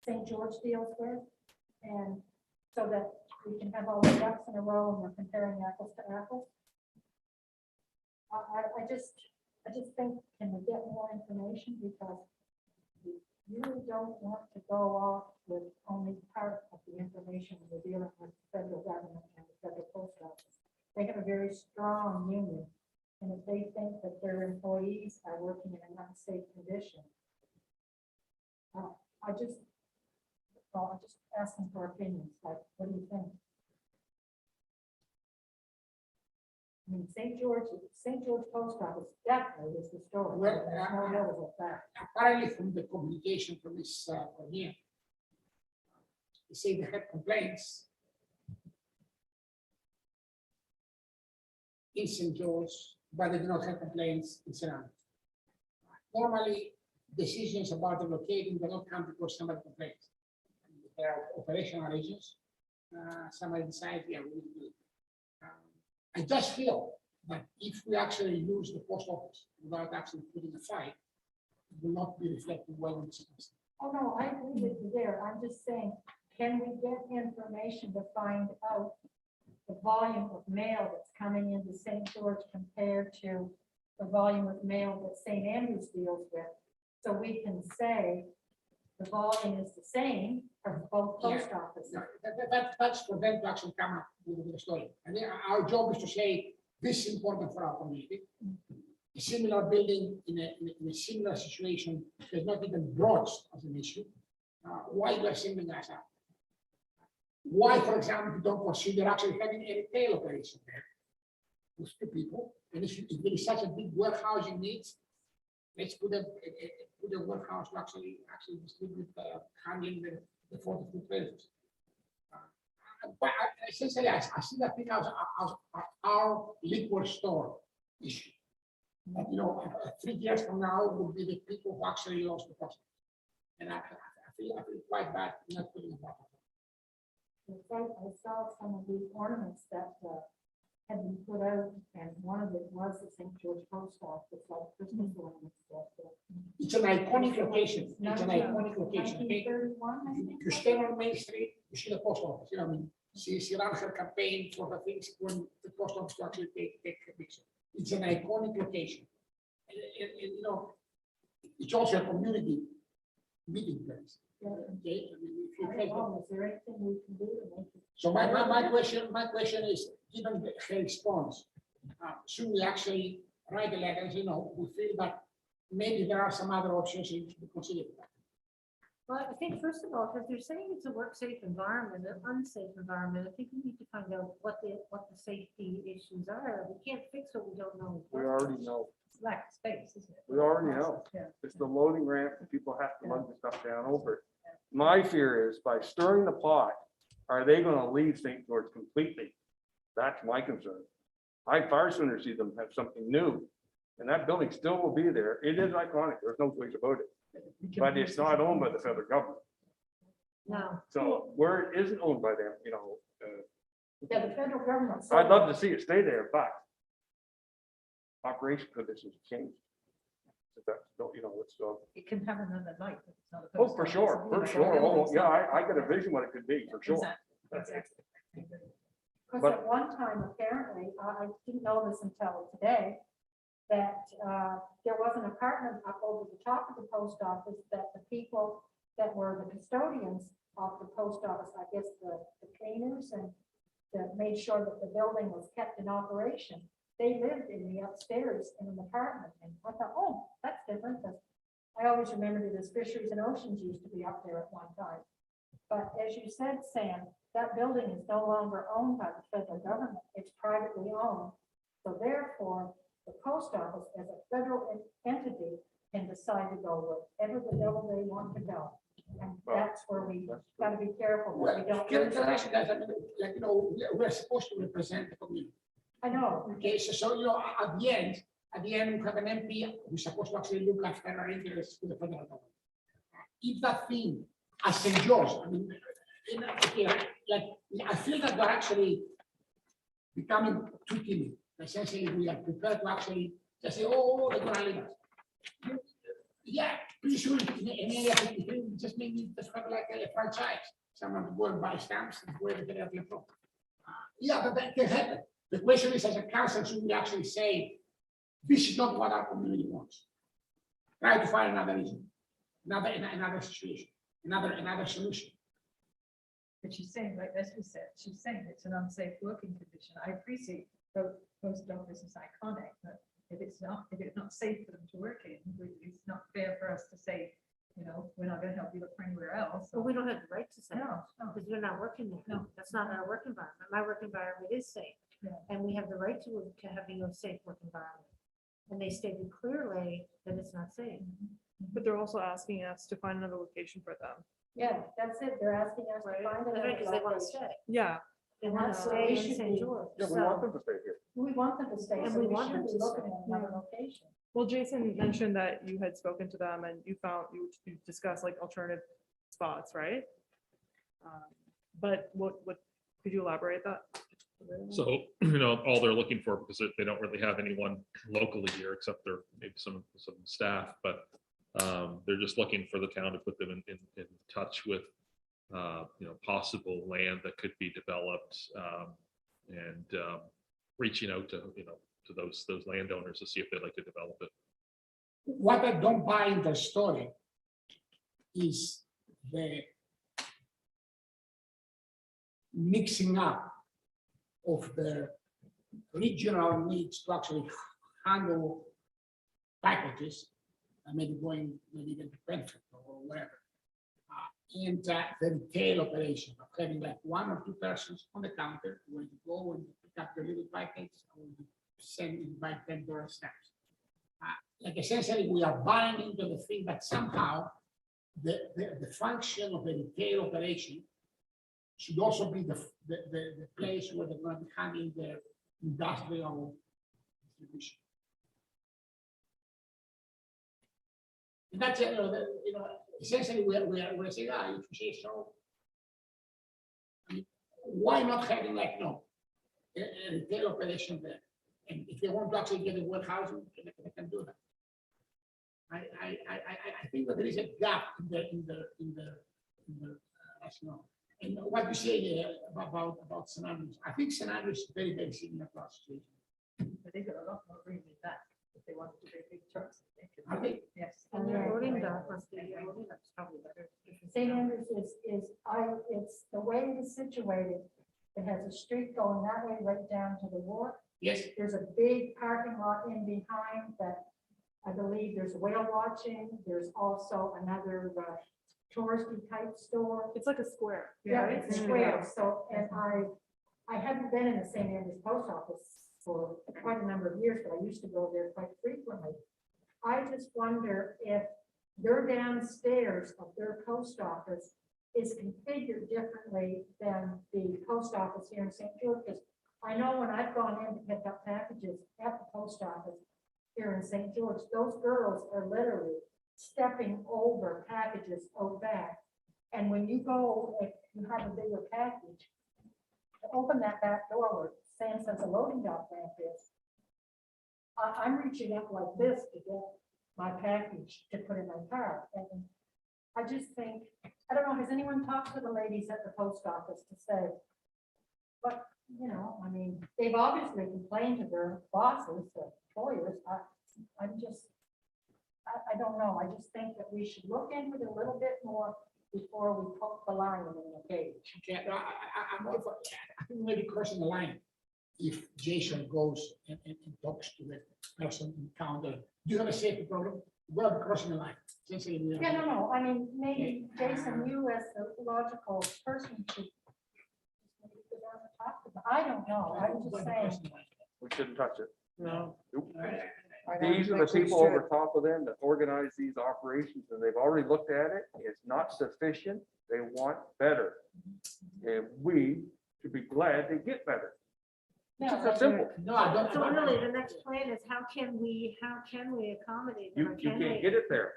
St. George deals with? And so that we can have all the ducks in a row and we're comparing apples to apples. I just think, can we get more information, because we really don't want to go off with only part of the information we're dealing with the federal government and the federal post office. They have a very strong union, and if they think that their employees are working in an unsafe condition, I'm just asking for opinions, like, what do you think? I mean, St. George Post Office definitely is historic. Well, There's no doubt about that. Apparently from the communication from this, here, they say they had complaints in St. George, but they do not have complaints in St. Andrews. Normally, decisions about relocating do not come because somebody complains. There are operational reasons. Somebody decides, yeah, we will do it. I just feel that if we actually use the post office without actually putting a fight, it will not be reflected well on the citizens. Oh, no, I agree with you there. I'm just saying, can we get information to find out the volume of mail that's coming into St. George compared to the volume of mail that St. Andrews deals with? So we can say the volume is the same for both post offices. No, that's for them to actually come up with a story. And then our job is to say, this is important for our community. A similar building in a similar situation is not even broached as an issue. Why you are singling us out? Why, for example, you don't consider actually having a retail operation there with 2 people? And if there is such a big warehousing needs, let's put a warehouse to actually distribute handling the 42 places. But essentially, I see that thing as our liquor store issue. But, 3 years from now will be the people who actually lost the customer. And I feel quite bad not putting it back. I saw some of these ornaments that had been put out, and one of it was the St. George Post Office, like Christmas ornaments. It's an iconic location. It's an iconic location. Okay? 1931, I think. You stand on Main Street, you see the post office. I mean, she ran her campaign for the things when the post office to actually take a picture. It's an iconic location. And, it's also a community meeting place. Yeah. Okay? I mean, if you I take don't know, is there anything we can do to make it? So my question is, given her response, should we actually write a letter and say, no, we feel that maybe there are some other options you should consider. Well, I think first of all, because they're saying it's a work-safe environment, an unsafe environment, I think we need to find out what the safety issues are. We can't fix what we don't know. We already know. It's lack of space, isn't it? We already know. Yeah. It's the loading ramp and people have to lug the stuff down over it. My fear is by stirring the pot, are they gonna leave St. George completely? That's my concern. I'd far sooner see them have something new. And that building still will be there. It is iconic. There's no ways about it. But it's not owned by the federal government. No. So where it isn't owned by them, you know, Yeah, the federal government. I'd love to see it stay there, but operation conditions change. So that's, you know, it's, It can have another life. if it's not a oh, post for office, sure, you know, for sure. Oh, building's yeah, not- I get a vision what it could be, for sure. Exactly. Because But- at one time, apparently, I didn't know this until today, that there was an apartment up over the top of the post office that the people that were the custodians of the post office, I guess the cleaners and that made sure that the building was kept in operation, they lived in the upstairs in an apartment. And I thought, oh, that's different, because I always remembered it as Fisheries and Oceans used to be up there at one time. But as you said, Sam, that building is no longer owned by the federal government. It's privately owned. So therefore, the post office as a federal entity can decide to go wherever the devil they want to go. And that's where we got to be careful that we don't. Can I ask you guys, I mean, like, you know, we're supposed to represent the community. I know. Okay, so, you know, at the end, we have an MP who's supposed to actually look after our interests to the federal government. If that thing, as St. George, I mean, you know, okay, like, I feel that we're actually becoming too timid. Essentially, we are prepared to actually just say, oh, they're gonna leave us. Yeah, pretty sure in area 53, we just maybe just have like a franchise. Someone to go and buy stamps and where they get it from. Yeah, but that can happen. The question is, as a council, should we actually say, this is not what our community wants? Try to find another reason, another situation, another solution. But she's saying, like Esther said, she's saying it's an unsafe working condition. I appreciate the post office is iconic, but if it's not safe for them to work in, it's not fair for us to say, you know, we're not gonna help you look for anywhere else. But we don't have the right to say, No, no. because we're not working there. No. That's not our work environment. My work environment is safe. Yeah. And we have the right to having a safe work environment. And they stated clearly that it's not safe. But they're also asking us to find another location for them. Yeah, that's it. They're asking us to Right? find That's right, because they want to location. stay. Yeah, They want to That's the stay way it in should St. be. George. Yeah, we want So, them to stay here. We want them to stay, And so we we want should them be to looking stay, at another yeah. location. well, Jason mentioned that you had spoken to them and you discussed like alternative spots, right? But what, could you elaborate that? So, you know, all they're looking for, because they don't really have anyone locally here except their maybe some staff, but they're just looking for the town to put them in touch with, you know, possible land that could be developed, and reaching out to, you know, to those landowners to see if they'd like to develop it. What I don't buy in the story is the mixing up of the regional needs to actually handle packages, and maybe going maybe even to Brentford or whatever. And the retail operation of having like one or two persons on the counter when you go and pick up your little package or you send it by $10 stamps. Like essentially, we are buying into the thing that somehow the function of the retail operation should also be the place where they're going to be handling their industrial distribution. And that's, you know, essentially we're saying, if you say so, I mean, why not having like, you know, a retail operation there? And if they want to actually get a warehousing, they can do that. I think that there is a gap in the rationale. And what you say about St. Andrews, I think St. Andrews is very, very similar to our situation. But they got a lot more room than that if they wanted to do big trucks. Are they? Yes. and their loading dock must be, loading dock's probably better. St. Andrews is, it's the way it is situated, It has a street going that way right down to the wharf. Yes, There's a big parking lot in behind that I believe there's whale watching. There's also another touristy type store. It's like a square. Yeah, right? it's square. So, and I haven't been in the St. Andrews Post Office for quite a number of years, but I used to go there quite frequently. I just wonder if their downstairs of their post office is configured differently than the post office here in St. George. Because I know when I've gone in to pick up packages at the post office here in St. George, those girls are literally stepping over packages out back. And when you go, if you have a bigger package, to open that back door where Sam says a loading dock ramp is, I'm reaching up like this to get my package to put in my car. And I just think, I don't know, has anyone talked to the ladies at the post office to say, but, you know, I mean, they've obviously complained to their bosses, the employers. I don't know. I just think that we should look into it a little bit more before we put the lion in the cage. okay, no, I'm all for, I think maybe crossing the line. If Jason goes and talks to the person in counter, do you have a safety problem? We're crossing the line. Yeah, no, I mean, maybe Jason, you as the logical person should. maybe go down and talk to them. I don't know. I'm just saying. We shouldn't touch it. No. Nope. I don't These are the think we people should. over top of them that organize these operations, and they've already looked at it. It's not sufficient. They want better. And we should be glad they get better. It's Yeah, just simple. No, I don't. So really, the next plan is how can we accommodate them? You Or can't we- get it there.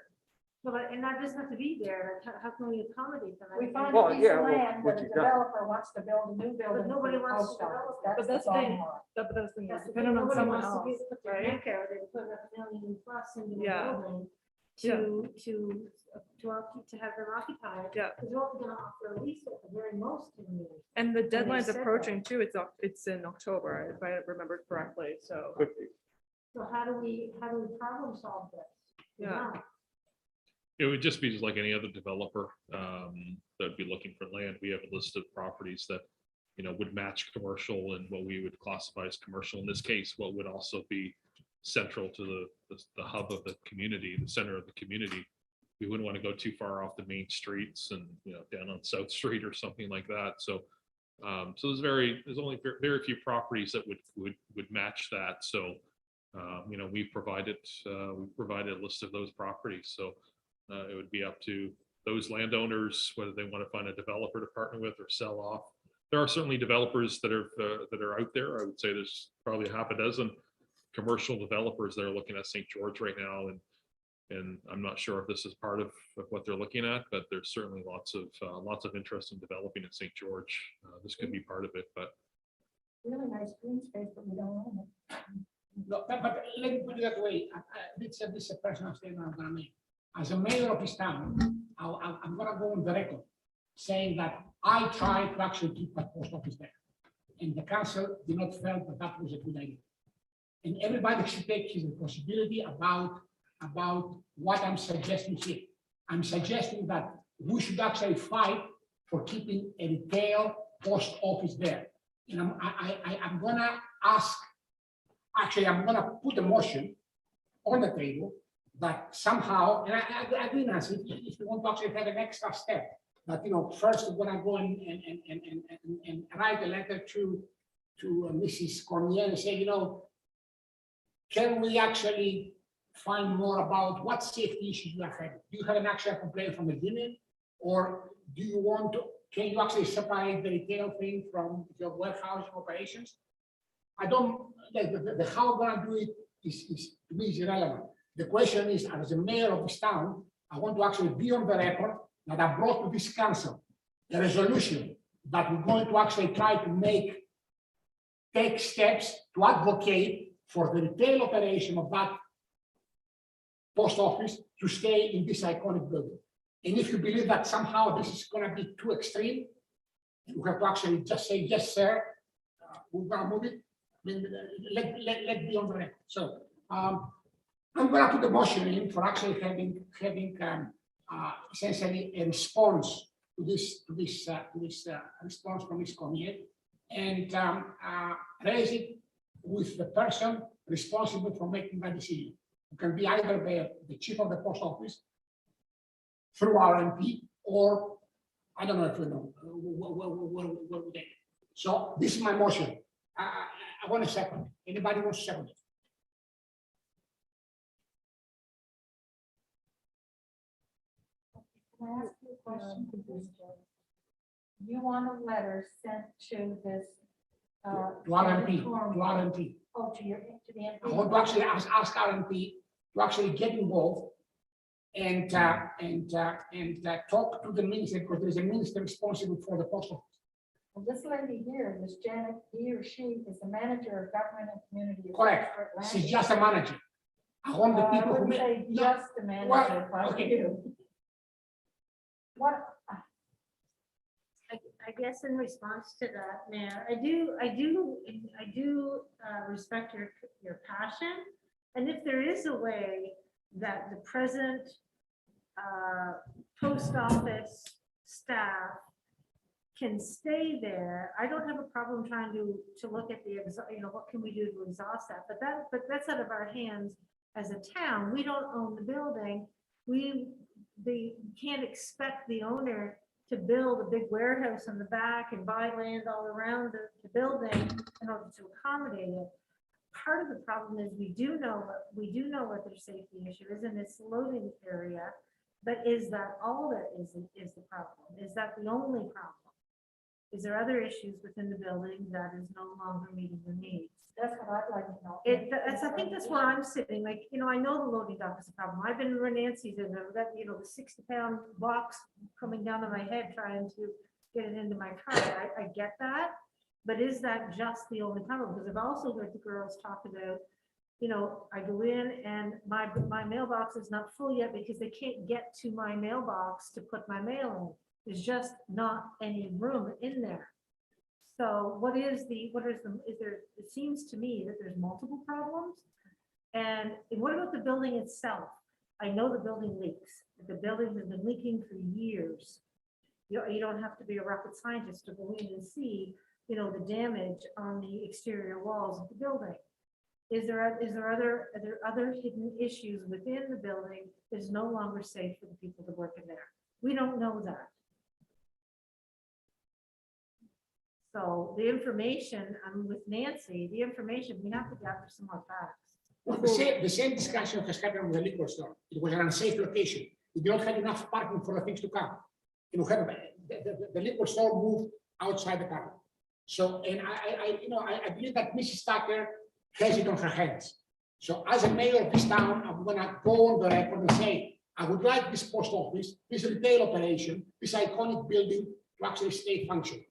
Well, and that doesn't have to be there, like, how can we accommodate them? We find Well, a piece yeah, of well, land what that a you've done. developer wants to build a new building. nobody for the wants to post office. develop it. But that's the bottom thing. line. But that's the thing, That's it's the thing, dependent on nobody someone wants to else, put their right? neck out and put a million plus into a Yeah. building to have them occupied. Yeah. Because we're only gonna offer a lease at the very most to them. And the they deadline's said that. approaching too. It's in October, if I remember correctly, so. Could be. So how do we problem solve this? You Yeah. know? It would just be just like any other developer that'd be looking for land. We have a list of properties that, you know, would match commercial and what we would classify as commercial. In this case, what would also be central to the hub of the community, the center of the community. We wouldn't want to go too far off the main streets and, you know, down on South Street or something like that. So there's only very few properties that would match that. So you know, we provided a list of those properties. So it would be up to those landowners whether they want to find a developer to partner with or sell off. There are certainly developers that are out there. I would say there's probably half a dozen commercial developers that are looking at St. George right now, and I'm not sure if this is part of what they're looking at, but there's certainly lots of interest in developing in St. George. This could be part of it, but Really nice green space, but we don't own it. No, but let me put it that way. This is a personal statement I'm gonna make. As a mayor of this town, I'm gonna go on the record saying that I tried to actually keep that post office there. And the council did not feel that that was a good idea. And everybody should take his responsibility about what I'm suggesting here. I'm suggesting that we should actually fight for keeping a retail post office there. And I'm gonna ask, actually, I'm gonna put a motion on the table that somehow, and I agree, Nancy, if you want to actually have an extra step, that, you know, first we're gonna go and write a letter to Mrs. Cormier and say, you know, can we actually find more about what safety issues you are having? Do you have an actual complaint from the union? Or do you want to, can you actually separate the retail thing from your warehousing operations? I don't, the how we're gonna do it is to me is irrelevant. The question is, as a mayor of this town, I want to actually be on the record that I brought to this council a resolution that we're going to actually try to take steps to advocate for the retail operation of that post office to stay in this iconic building. And if you believe that somehow this is going to be too extreme, you have to actually just say, yes, sir, we're going to move it. I mean, let be on the record. So I'm going to put the motion in for actually having essentially a response to this response from Ms. Cormier. and raise it with the person responsible for making that decision. It can be either the chief of the post office through our MP, or I don't know if you know. So this is my motion. I want a second. Anybody wants to second it? Can I ask you a question? You want a letter sent to this? To our MP, to our MP. Oh, to the MP. I want to actually ask our MP to actually get involved and talk to the minister, because there's a minister responsible for the post office. Well, this lady here, this Janet, he or she is the manager of government and community. affairs Correct. for Atlantic. She's just a manager. I want the I people who wouldn't make. say No, just a manager, well, if I were okay. you. What, I guess in response to that, Mayor, I do respect your passion. And if there is a way that the present post office staff can stay there, I don't have a problem trying to look at what can we do to exhaust that, but that's out of our hands as a town. We don't own the building. They can't expect the owner to build a big warehouse in the back and buy land all around the building in order to accommodate it. Part of the problem is we do know what their safety issue is, and it's loading area. But is that all that is the problem? Is that the only problem? Is there other issues within the building that is no longer meeting the needs? that's what I'd like to know. I think that's where I'm sitting, like, I know the loading dock is a problem. I've been in Nancy's and that, the 60-pound box coming down on my head trying to get it into my car. I get that, but is that just the only problem? Because I've also heard the girls talk about, I go in and my mailbox is not full yet because they can't get to my mailbox to put my mail in. There's just not any room in there. So it seems to me that there's multiple problems. And what about the building itself? I know the building leaks. The building has been leaking for years. You don't have to be a rocket scientist to go in and see, the damage on the exterior walls of the building. Are there other hidden issues within the building that is no longer safe for the people to work in there? We don't know that. So the information, I'm with Nancy, we have to gather some more facts. Well, the same discussion has happened with the liquor store. It was an unsafe location. We don't have enough parking for the things to come. The liquor store moved outside the car. So, and I believe that Mrs. Tucker has it on her hands. So as a mayor of this town, I'm gonna go on the record and say, I would like this post office, this retail operation, this iconic building to actually stay functional.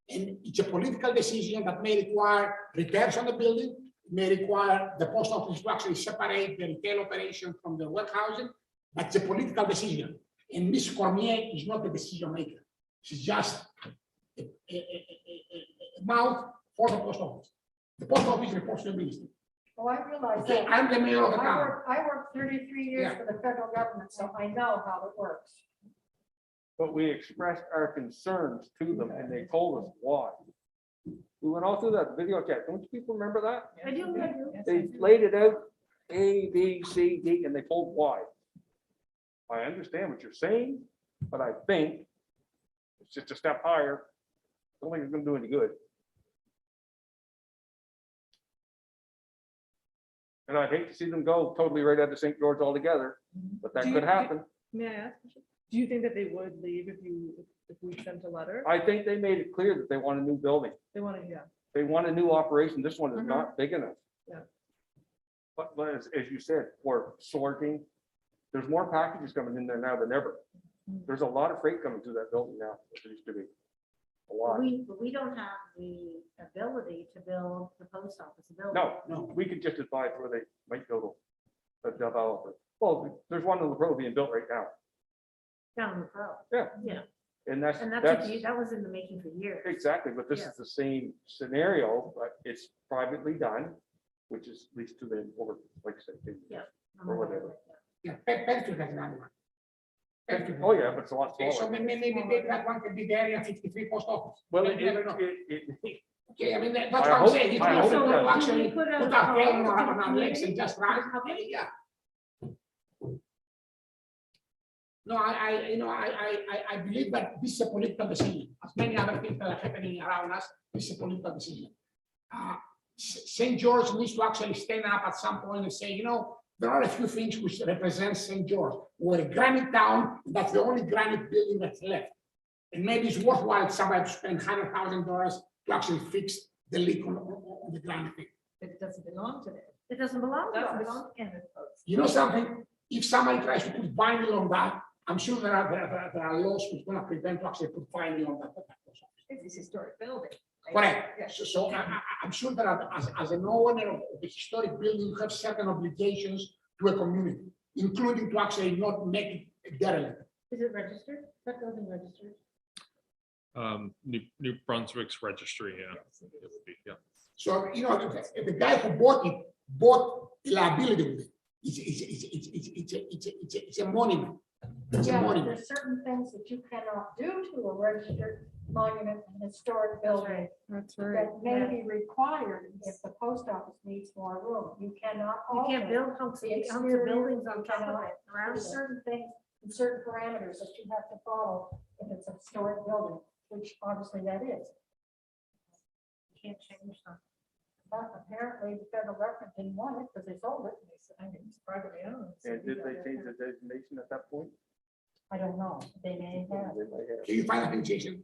And it's a political decision that may require repairs on the building, may require the post office to actually separate the retail operation from the warehousing, but it's a political decision. And Ms. Cormier is not the decision maker. She's just a mouth for the post office. The post office reports to the minister. Oh, I realize Okay, that. I'm the mayor of the town. I worked 33 years Yeah. for the federal government, so I know how it works. But we expressed our concerns to them and they told us why. We went all through that video chat. Don't you people remember that? I do. They laid it out, A, B, C, D, and they told why. I understand what you're saying, but I think it's just a step higher. I don't think it's gonna do any good. And I'd hate to see them go totally right out to St. George altogether, but that Do you- could happen. May I ask? Do you think that they would leave if we sent a letter? I think they made it clear that they want a new building. They want to, yeah. They want a new operation. This one is Mhm. not big enough. Yeah. But as you said, for sorting, there's more packages coming in there now than ever. Mhm. There's a lot of freight coming through that building now, as there used to be. A lot. We don't have the ability to build the post office building. No, we could just advise where they might go to a developer. Well, there's one in the road being built right now. Down the road. Yeah. And that's, That was in the making for years. exactly, but this Yeah. is the same scenario, but it's privately done, which is at least to the over, like I said. Yeah. Or whatever. Yeah, Bedford has another one. Bedford has Oh, yeah, another but it's a lot one. Okay, so smaller. maybe that one could be the area 53 post office. Well, You never know. it Okay, I mean, that's I what I'm hope- saying. If I we hope have it to does. actually Put put out our a head call on to the our legs and community, just to run, the public. yeah. No, I believe that this is a political decision, as many other things that are happening around us, this is a political decision. St. George needs to actually stand up at some point and say, you know, there are a few things which represent St. George. We're a granite town, that's the only granite building that's left. And maybe it's worthwhile somebody to spend $100,000 to actually fix the leak on the granite thing. It doesn't belong to them. It doesn't belong to Doesn't us. belong to Canada Post. You know something? If somebody tries to put vinyl on that, I'm sure there are laws which going to prevent to actually put vinyl on that. It's a historic building. Correct. Yeah. So I'm sure that as an owner of the historic building, you have certain obligations to a community, including to actually not make it derelict. Is it registered? That building registered? New Brunswick's registry, yeah. It would be, yeah. So, you know, the guy who bought it, bought liability with it. It's a monument. It's a Yeah, monument. there's certain things that you cannot do to a registered monument and historic building That's right. that may be required if the post office needs more room. You cannot. You can't alter build hunks of the hunks of exterior, buildings on you top of cannot- it, around There's it. certain things and certain parameters that you have to follow if it's a historic building, which obviously that is. You can't change something. But apparently the federal government didn't want it because they sold it. They said, I mean, it's privately owned. so And you did they gotta- change the designation at that point? I don't know. They may have. They might have. Can you find that thing, Jason?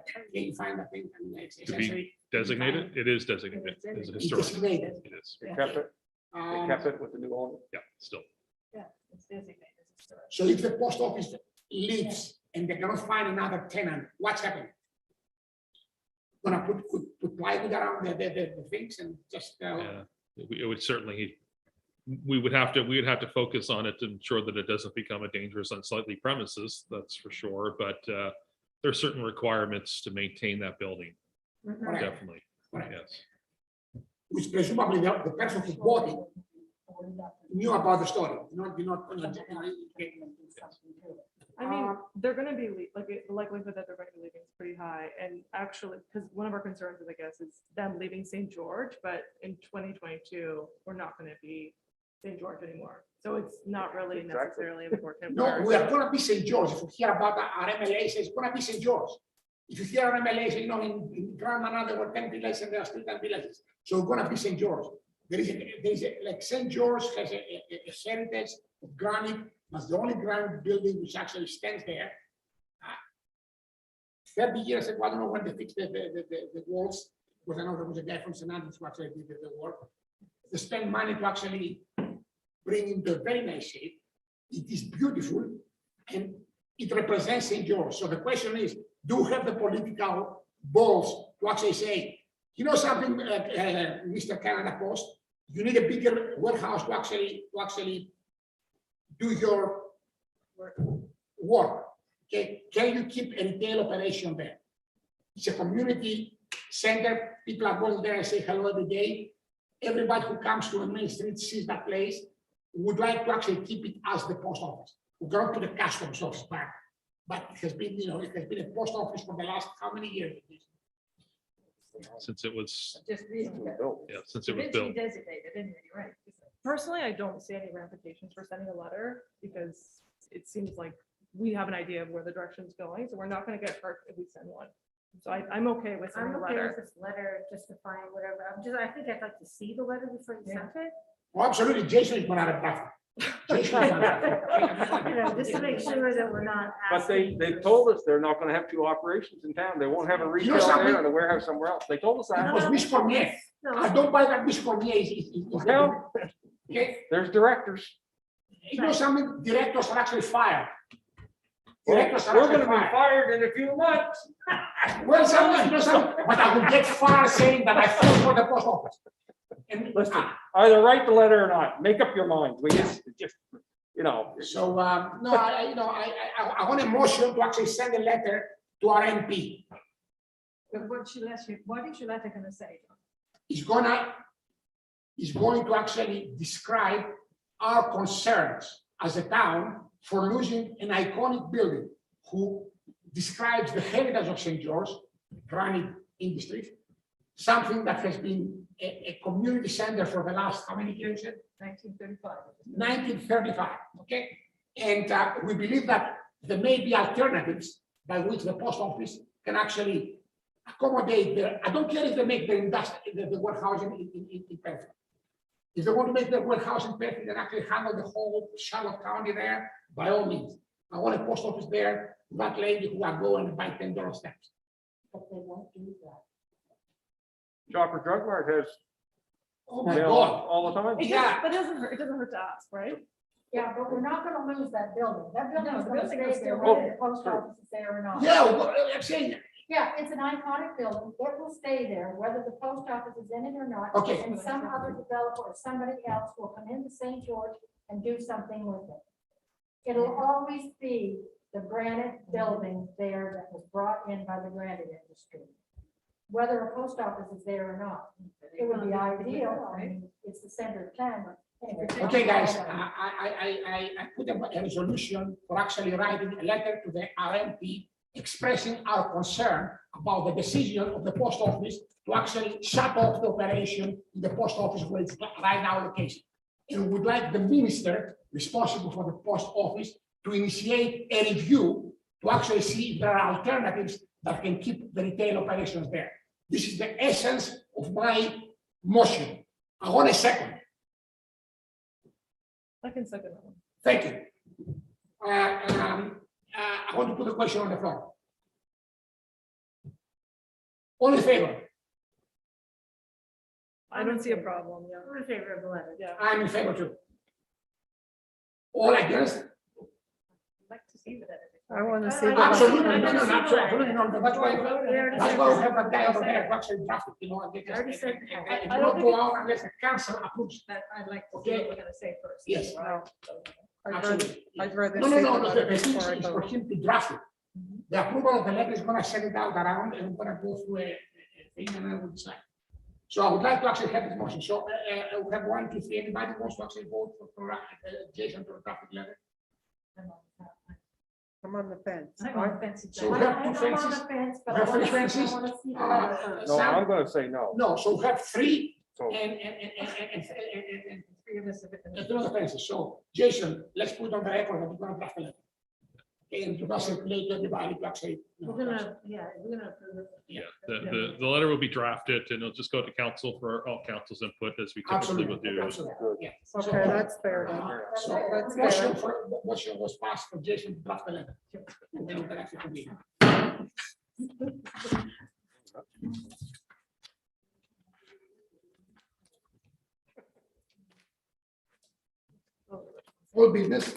Can you find that thing? I mean, it's To essentially- be designated, it is designated as a It's historic. designated. It is, They kept it, they Um, kept it with the new owner. yeah, still. Yeah, it's designated as historic. So if the post office leaves and they cannot find another tenant, what's happening? Gonna put plywood around the things and just, Yeah, it would certainly, we would have to focus on it to ensure that it doesn't become a dangerous unsightly premises, that's for sure, but there are certain requirements to maintain that building, Correct. definitely, Correct. yes. Which presumably the person who bought it knew about the story, not. I mean, they're gonna be, like, the likelihood that they're going to be leaving is pretty high, and actually, because one of our concerns is, I guess, is them leaving St. George, but in 2022, we're not gonna be St. George anymore, so it's not really Exactly. necessarily important. No, where- we are gonna be St. George. If you hear about our MLA, it's gonna be St. George. If you hear our MLA, you know, in Grand Manado, there were 10 villages and there are still 10 villages. So we're gonna be St. George. There is like St. George has a heritage of granite, that's the only granite building which actually stands there. 30 years ago, I don't know when they fixed the walls, because I know there was a guy from St. Andrews who actually did the work. They spent money to actually bring into a very nice shape. It is beautiful and it represents St. George. So the question is, do you have the political balls to actually say, you know something, Mr. Canada Post, you need a bigger warehouse to actually do your work. Okay, can you keep a retail operation there? It's a community center. People are going there and say hello every day. Everybody who comes to the main street sees that place, would like to actually keep it as the post office. We go to the customs office back, but it has been, you know, it has been a post office for the last how many years? Since it was, Just recently. yeah, since it was Eventually built. designated, anyway, right? Personally, I don't see any ramifications for sending a letter, because it seems like we have an idea of where the direction's going, so we're not gonna get hurt if we send one. So I'm okay with sending I'm a okay with letter. this letter, just to find whatever, I think I'd like to see the letter before you send it. Oh, absolutely, Jason is gonna have a buffer. Jason is gonna have a You know, buffer. just to make sure that we're not. But asking they for- told us they're not gonna have two operations in town. They won't have a retail something? there and a warehouse somewhere else. They told us It that. was Miss Cormier. I No, don't buy that Miss Cormier. Well, Okay, there's directors. you know something, directors are actually fired. Well, Directors are We're actually gonna be fired. fired in a few months. Well, something, you know something, but I will get fired saying that I fought for the post office. And Listen, either write the letter or not. Make up your mind. We just, you know. so, no, I want a motion to actually send a letter to our MP. But what is your letter gonna say? He's going to actually describe our concerns as a town for losing an iconic building, who describes the heritage of St. George, granite industries, something that has been a community center for the last, how many years? 1935. 1935, okay? And we believe that there may be alternatives by which the post office can actually accommodate I don't care if they make the industry, the warehouse in Penfield. If they want to make the warehouse in Penfield and actually handle the whole Charlotte County there, by all means. I want a post office there, that lady who will go and buy $10 stamps. But they won't do that. Shopper Drug Mart has Oh my mail God. all the time. Yeah. But it doesn't hurt to ask, right? Yeah, but we're not gonna lose that building. That No, building's the gonna building stay will there stay whether there. the post Sure. office is there or not. Yeah, well, I'm saying, Yeah, it's an iconic building. It will stay there, whether the post office is in it or not. Okay. And some other developer or somebody else will come into St. George and do something with it. It'll always be the granite building there that was brought in by the granite industry. Whether a post office is there or not, it would be ideal. I mean, it's the center of town. okay, guys, I put a resolution for actually writing a letter to the RMP expressing our concern about the decision of the post office to actually shut off the operation in the post office where it's right now location. And we would like the minister responsible for the post office to initiate a review to actually see if there are alternatives that can keep the retail operations there. This is the essence of my motion. I want a second. I can second that one. Thank you. I want to put a question on the floor. All in favor? I don't see a problem, yeah. I'm in favor of the letter. Yeah. I'm in favor too. All against? I'd like to see that. I want to see. the Absolutely, letter. no, absolutely, no, that's why we have a guy over there who actually drafted, you know, and they just, Already said- and you don't go out unless the council approves. That I'd like to see what we're gonna say first. Yes. No. I'd rather, Absolutely. I'd rather. No, see the the letter thing before I is for vote. him to draft it. The approval of the letter is gonna send it out around and we're gonna go through a thing and then we'll decide. So I would like to actually have this motion. So we have 1, 2, 3. Anybody wants to actually vote for Jason to draft the letter? I'm on the fence. I'm on the fence. So we have two I'm on fences. the fence, but We have I three fences. want to see the letter first. No, Sam? I'm gonna say no. No, so we have 3 So and Three of us have been- two other fences. So Jason, let's put on the record that we're gonna draft the letter. Okay, and to circulate to everybody to actually. We're gonna, yeah, we're gonna approve it. Yeah, the letter will be drafted and it'll just go to council for all council's input as we typically will Absolutely, do. absolutely, yeah. Okay, that's fair then. So That's motion fair. motion was passed for Jason to draft the letter. And then we can actually convene. All business.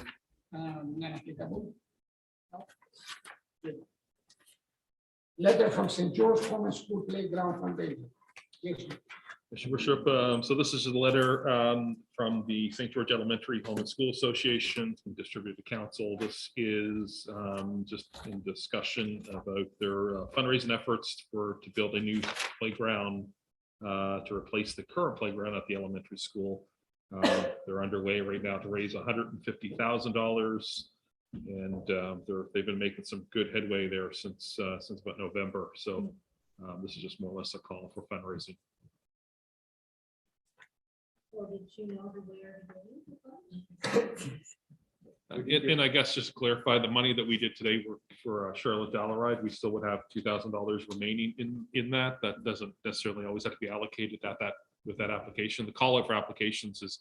Non-applicable. No. Good. Letter from St. George Common School Playground Foundation. Yes, Mr. Worship, so this is a letter from the St. George Elementary Home and School Association distributed to council. This is just in discussion about their fundraising efforts to build a new playground to replace the current playground at the elementary school. They're underway right now to raise $150,000. And they've been making some good headway there since about November. So this is just more or less a call for fundraising. Or did you know who we are doing? And I guess just to clarify, the money that we did today were for Charlotte Dollaride. We still would have $2,000 remaining in that. That doesn't necessarily always have to be allocated with that application. The call out for applications is,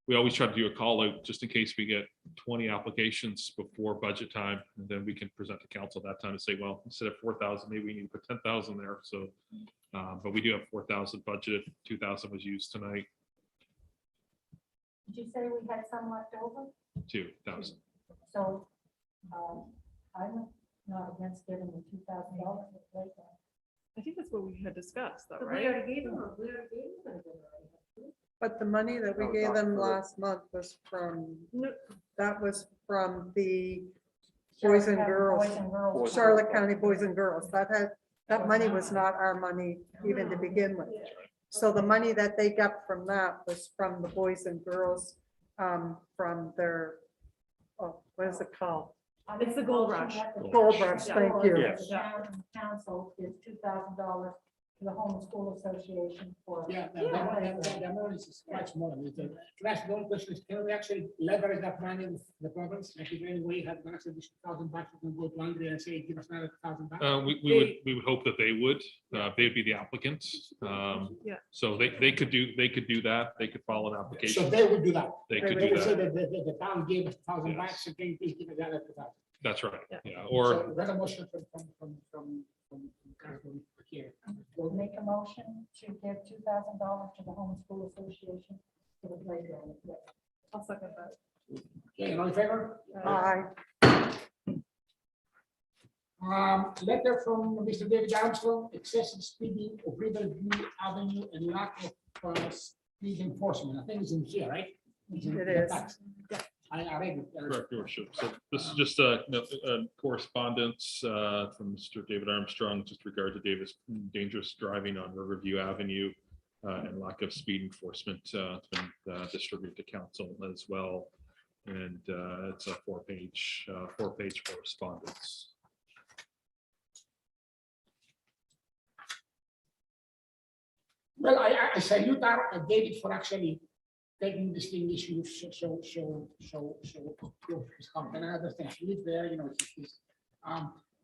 we always try to do a call out just in case we get 20 applications before budget time. And then we can present to council that time and say, well, instead of 4,000, maybe we need to put 10,000 there. So, but we do have 4,000 budgeted, 2,000 was used tonight, Did you say we had some left over? 2,000. So, I'm not against giving the $2,000. I think that's what we had discussed, though, But we right? already gave them, we already gave them. But the money that we No, gave not them for- last month was from, No. that was from the Boys and girls. Boys and girls. Charlotte County Boys and Girls. That money was not our money even to begin with. So the money that they got from that was from the Boys and Girls, from their, oh, what is it called? It's the Gold Rush. Gold Rush, thank you. Yes. The town council is $2,000 to the Home School Association for. Yeah, the amount is quite small. I mean, that's the only question is, can we actually leverage that money with the province? Like if any way you have actually this $1,000, you can go to Andrea and say, give us another $1,000. We would hope that they would, they'd be the applicants. Yeah. So they could do that. They could file an application. So they would do that. They could They do would say that. that the town gave us $1,000, Yes. so can you please give us the other 2,000? That's right. Yeah. Yeah, So or that's a motion from Councilman here. We'll make a motion to give $2,000 to the Home School Association for the playground. I'll second that. Okay, all in favor? Aye. Letter from Mr. David Armstrong, excessive speeding of Riverview Avenue and lack of speed enforcement. I think it's in here, right? It's in It the is. text. I read it. correct, Your Worship. So this is just a correspondence from Mr. David Armstrong, just regard to Davis dangerous driving on Riverview Avenue and lack of speed enforcement. It's been distributed to council as well. And it's a four-page correspondence. Well, I salute David for actually taking this thing issue so his company. I understand he lives there, you know.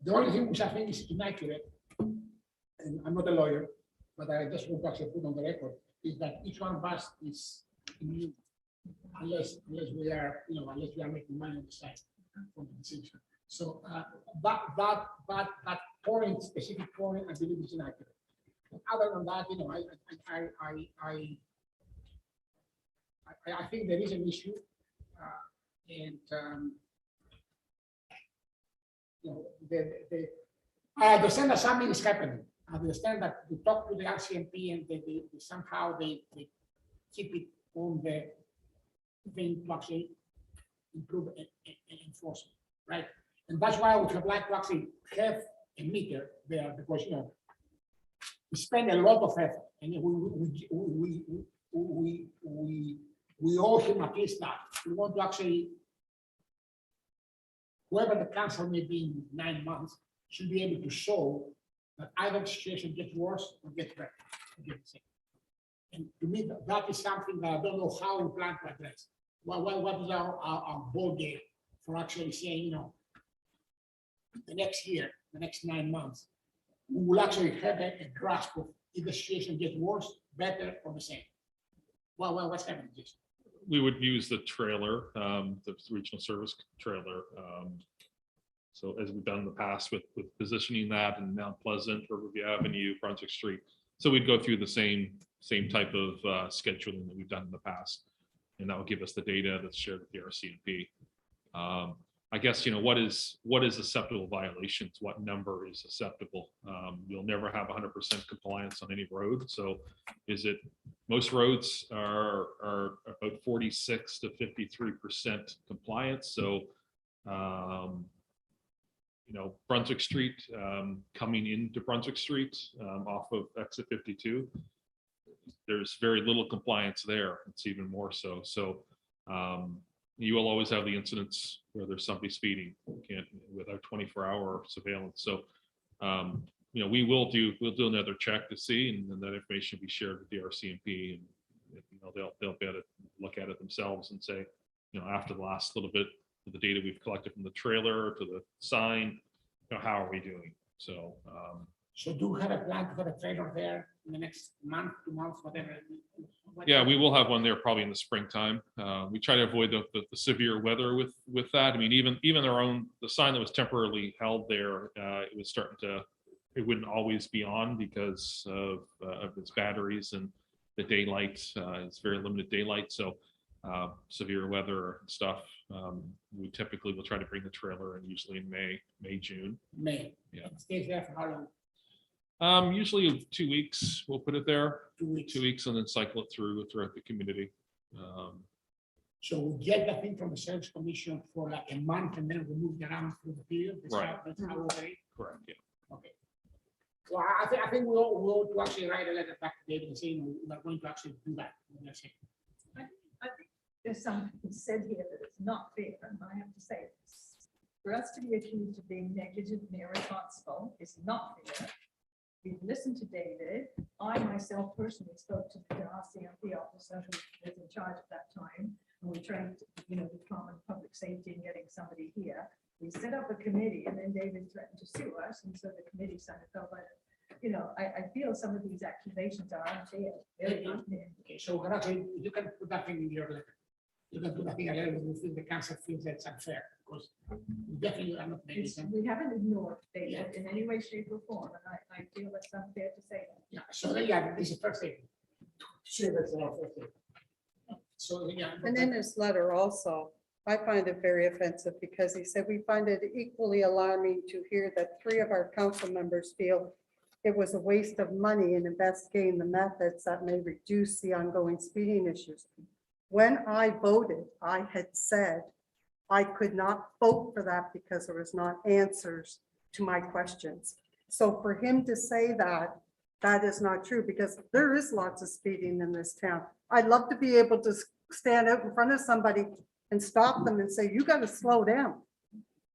The only thing which I think is inaccurate, and I'm not a lawyer, but I just want to actually put on the record, is that each one of us is immune unless we are, you know, unless we are making money on the side from the decision. So that point, specific point, I believe is inaccurate. Other than that, you know, I think there is an issue, and you know, I understand that something is happening. I understand that we talk to the RCMP and they somehow they keep it on the thing to actually improve enforcement, right? And that's why I would have liked to actually have a meter there, because you know we spend a lot of effort, and we owe him at least that. We want to actually, whoever the council may be in 9 months, should be able to show that either the situation gets worse or gets better. And to me, that is something that I don't know how we plan to address. What is our ball game for actually saying, you know, the next year, the next 9 months, we will actually have a grasp of if the situation gets worse, better, or the same. Well, what's happening? We would use the trailer, the regional service trailer. So as we've done in the past with positioning that in Mount Pleasant, Riverview Avenue, Brunswick Street. So we'd go through the same type of scheduling that we've done in the past. And that will give us the data that's shared with the RCMP. I guess, you know, what is acceptable violations? What number is acceptable? You'll never have 100% compliance on any road. So is it, most roads are about 46 to 53% compliance. So, you know, Brunswick Street, coming into Brunswick Street off of exit 52, there's very little compliance there. It's even more so. So, you will always have the incidents where there's somebody speeding without 24-hour surveillance. So, you know, we'll do another check to see, and then that information will be shared with the RCMP, and you know, they'll be able to look at it themselves and say, you know, after the last little bit of the data we've collected from the trailer to the sign, you know, how are we doing? So, so do we have a plan to have a trailer there in the next month, 2 months, whatever? yeah, we will have one there probably in the springtime. We try to avoid the severe weather with that. I mean, even the sign that was temporarily held there, it was starting to, it wouldn't always be on because of its batteries and the daylight. It's very limited daylight. So severe weather and stuff, we typically will try to bring the trailer in usually in May, June. May. Yeah. It stays there for how long? Usually 2 weeks, we'll put it there, 2 weeks. 2 weeks, and then cycle it throughout the community. So we get the thing from the Service Commission for like a month and then we move it around through the period. That's Right. That's how we operate. Correct, yeah. Okay. So I think we'll to actually write a letter back to David and say, you know, we're going to actually do that. That's it. I think there's something said here that it's not fair, and I have to say this. For us to be accused of being negligent and irresponsible is not fair. we've listened to David. I myself personally spoke to the RCMP officer who was in charge at that time. And we trained, the Department of Public Safety in getting somebody here. We set up a committee and then David threatened to sue us. And so the committee kind of felt like, I feel some of these accusations are unfair. Very unfair. Okay, so Horacio, you can put that thing in your letter. You can put that thing in your letter if the council feels that's unfair, because we definitely are not making It's- them. We haven't ignored David in any way, shape or form. And I feel that's unfair to say that. Yeah, so yeah, this is the first thing. Sure, that's our first thing. So, yeah. And in his letter also, I find it very offensive because he said, we find it equally alarming to hear that 3 of our council members feel it was a waste of money in investigating the methods that may reduce the ongoing speeding issues. When I voted, I had said I could not vote for that because there was not answers to my questions. So for him to say that, that is not true because there is lots of speeding in this town. I'd love to be able to stand out in front of somebody and stop them and say, you got to slow down.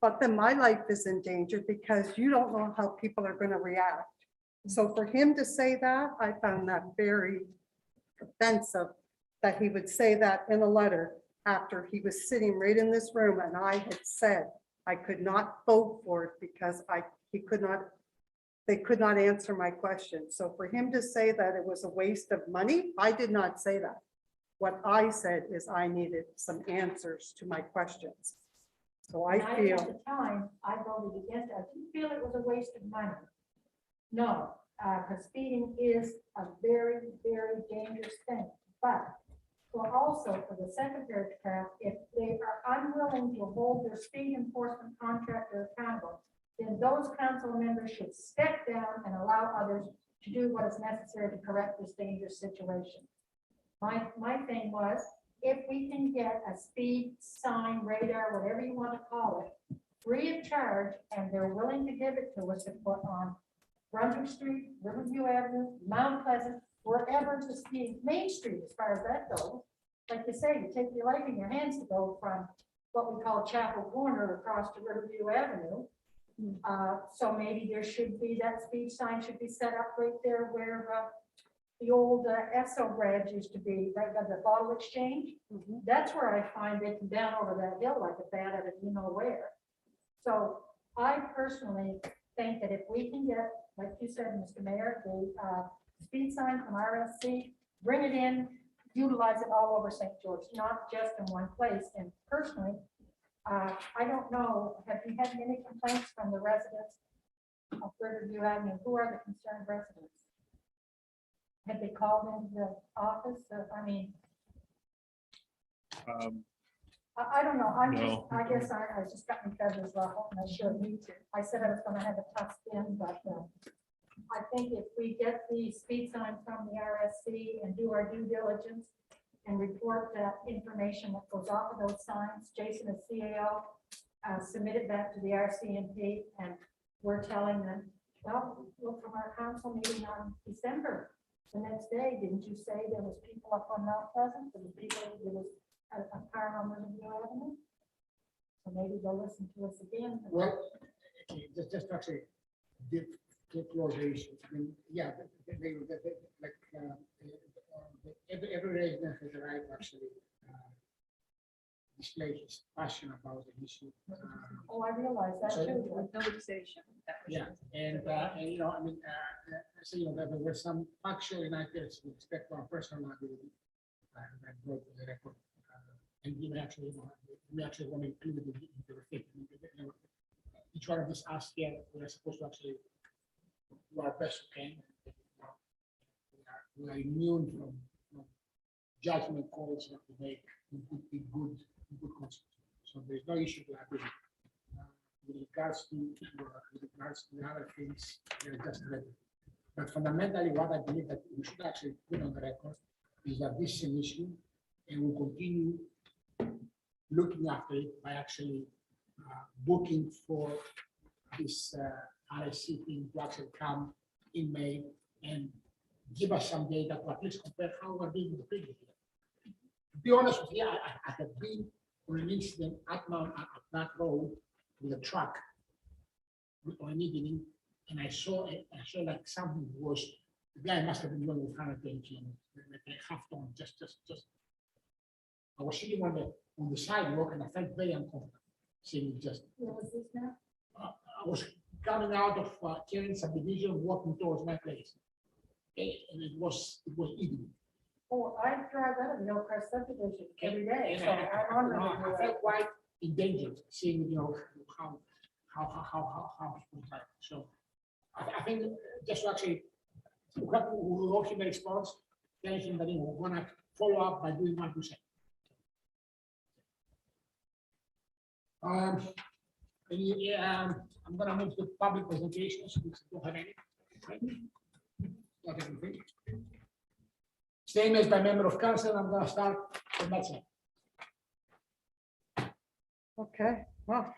But then my life is in danger because you don't know how people are going to react. So for him to say that, I found that very offensive that he would say that in a letter after he was sitting right in this room and I had said I could not vote for it because they could not answer my question. So for him to say that it was a waste of money, I did not say that. What I said is I needed some answers to my questions. So I And feel. At the time, I voted against it. I didn't feel it was a waste of money. No, because speeding is a very, very dangerous thing. But also for the secretary to have, if they are unwilling to hold their speed enforcement contractor accountable, then those council members should step down and allow others to do what is necessary to correct this dangerous situation. My thing was, if we can get a speed sign, radar, whatever you want to call it, free of charge, and they're willing to give it to us to put on Brunswick Street, Riverview Avenue, Mount Pleasant, wherever the speed, Main Street, as far as that goes. Like you say, you take your life in your hands to go from what we call Chapel Corner across to Riverview Avenue. So maybe there should be, that speed sign should be set up right there where the old Esso Bridge used to be, right by the bottle exchange. That's where I find they come down over that hill like a bat out of you know where. So I personally think that if we can get, like you said, Mr. Mayor, the speed sign from RSC, bring it in, utilize it all over St. George, not just in one place. And personally, I don't know, have you had any complaints from the residents of Riverview Avenue? Who are the concerned residents? Have they called into the office? I mean, I don't know. I'm just, No. I guess I just got my feathers ruffled and I sure need to. I said I was gonna have a tough skin, but I think if we get the speed sign from the RSC and do our due diligence and report that information that goes off of those signs, Jason as CAO, submit it back to the RCMP, and we're telling them, well, look from our council meeting on December. The next day, didn't you say there was people up on Mount Pleasant? There was people, there was a car on Riverview Avenue? So maybe they'll listen to us again. Well, okay, just actually to close the issue. I mean, yeah, like every resident has the right to actually display his passion about the issue. Oh, I realize that So- too. Nobody say shouldn't. That was Yeah, and I mean, so, that there were some factual inaccuracies with respect to our personal liability. That brought to the record. And we actually want to include it into the thing. Each one of us asked here, we're supposed to actually do our best we can. We are immune from judgment calls that we make in good consequences. So there's no issue with liability. With regards to the other things, they're just ready. But fundamentally, what I believe that we should actually put on the record is that this is an issue, and we'll continue looking after it by actually booking for this RSC thing to actually come in May and give us some data to at least compare how we're doing the previous year. To be honest with you, I have been on an incident at that road with a truck on an evening, and I saw like something was, the guy must have been doing with 100 kg, like half ton, just. I was sitting on the sidewalk and I felt very uncomfortable, seeing it just. What was this now? I was coming out of Karen subdivision, walking towards my place. And it was evening. Oh, I drive out of Millcrest subdivision every day, And so I remember. I felt quite endangered, seeing, how. So I think just to actually, what we will also make response, tell him that, we're gonna follow up by doing 1%. I'm gonna move to public presentations, which don't have any. Not everything. Same as by member of council, I'm gonna start with that side. Okay, well.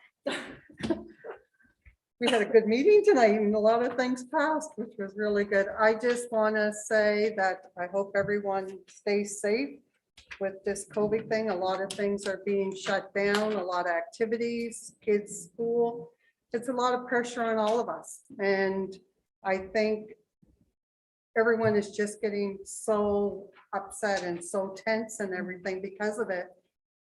We had a good meeting tonight and a lot of things passed, which was really good. I just want to say that I hope everyone stays safe with this COVID thing. A lot of things are being shut down, a lot of activities, kids' school. It's a lot of pressure on all of us. And I think everyone is just getting so upset and so tense and everything because of it,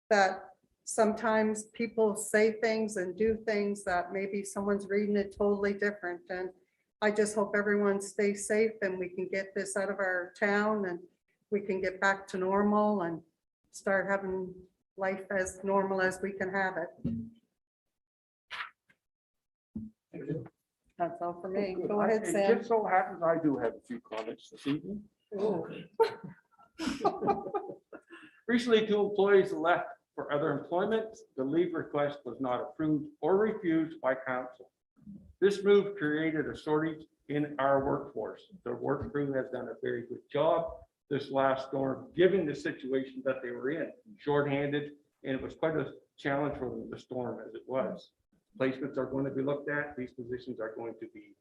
that sometimes people say things and do things that maybe someone's reading it totally different. And I just hope everyone stays safe and we can get this out of our town and we can get back to normal and start having life as normal as we can have it. That's all for me. Go ahead, It Sam. just so happens I do have a few comments this evening. Oh, Recently, 2 employees left for other employment. The leave request was not approved or refused by council. This move created a shortage in our workforce. The work crew has done a very good job this last storm, given the situation that they were in, shorthanded, and it was quite a challenge for them, the storm as it was. Placements are going to be looked at. These positions are going to be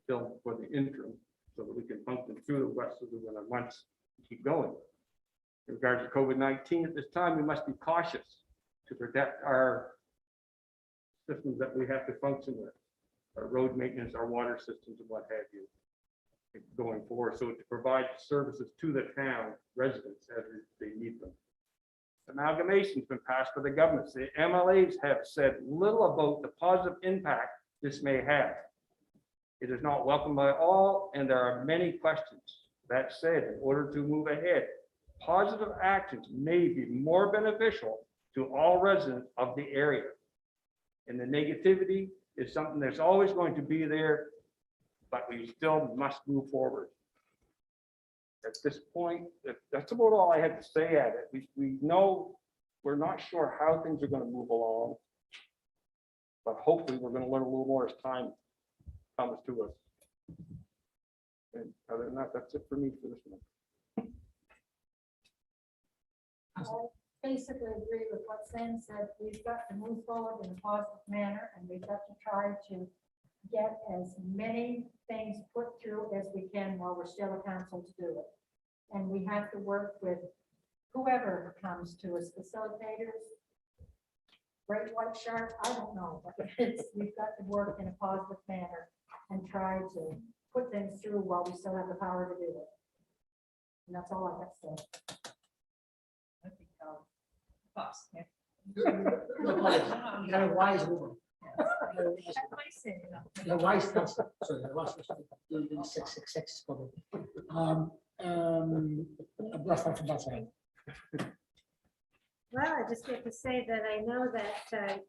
filled for the interim so that we can function through the rest of the winter months and keep going. In regards to COVID-19, at this time, we must be cautious to protect our systems that we have to function with, our road maintenance, our water systems, and what have you, going forward. So to provide services to the town residents as they need them. Amalgamation's been passed by the government. The MLAs have said little about the positive impact this may have. It is not welcomed by all, and there are many questions. That said, in order to move ahead, positive actions may be more beneficial to all residents of the area. And the negativity is something that's always going to be there, but we still must move forward. At this point, that's about all I had to say at it. We know we're not sure how things are going to move along, but hopefully we're going to learn a little more as time comes to us. And other than that, that's it for me for this one. I basically agree with what Sam said. We've got to move forward in a positive manner, and we've got to try to get as many things put through as we can while we're still a council to do it. And we have to work with whoever comes to us, facilitators, great white shark, I don't know, but we've got to work in a positive manner and try to put things through while we still have the power to do it. And that's all I got to say. I think, boss, yeah. You're a wise woman. That's my say, you know. The wise person. Sorry, the wise person. Doing 666 cover. Brush from that side. well, I just get to say that I know that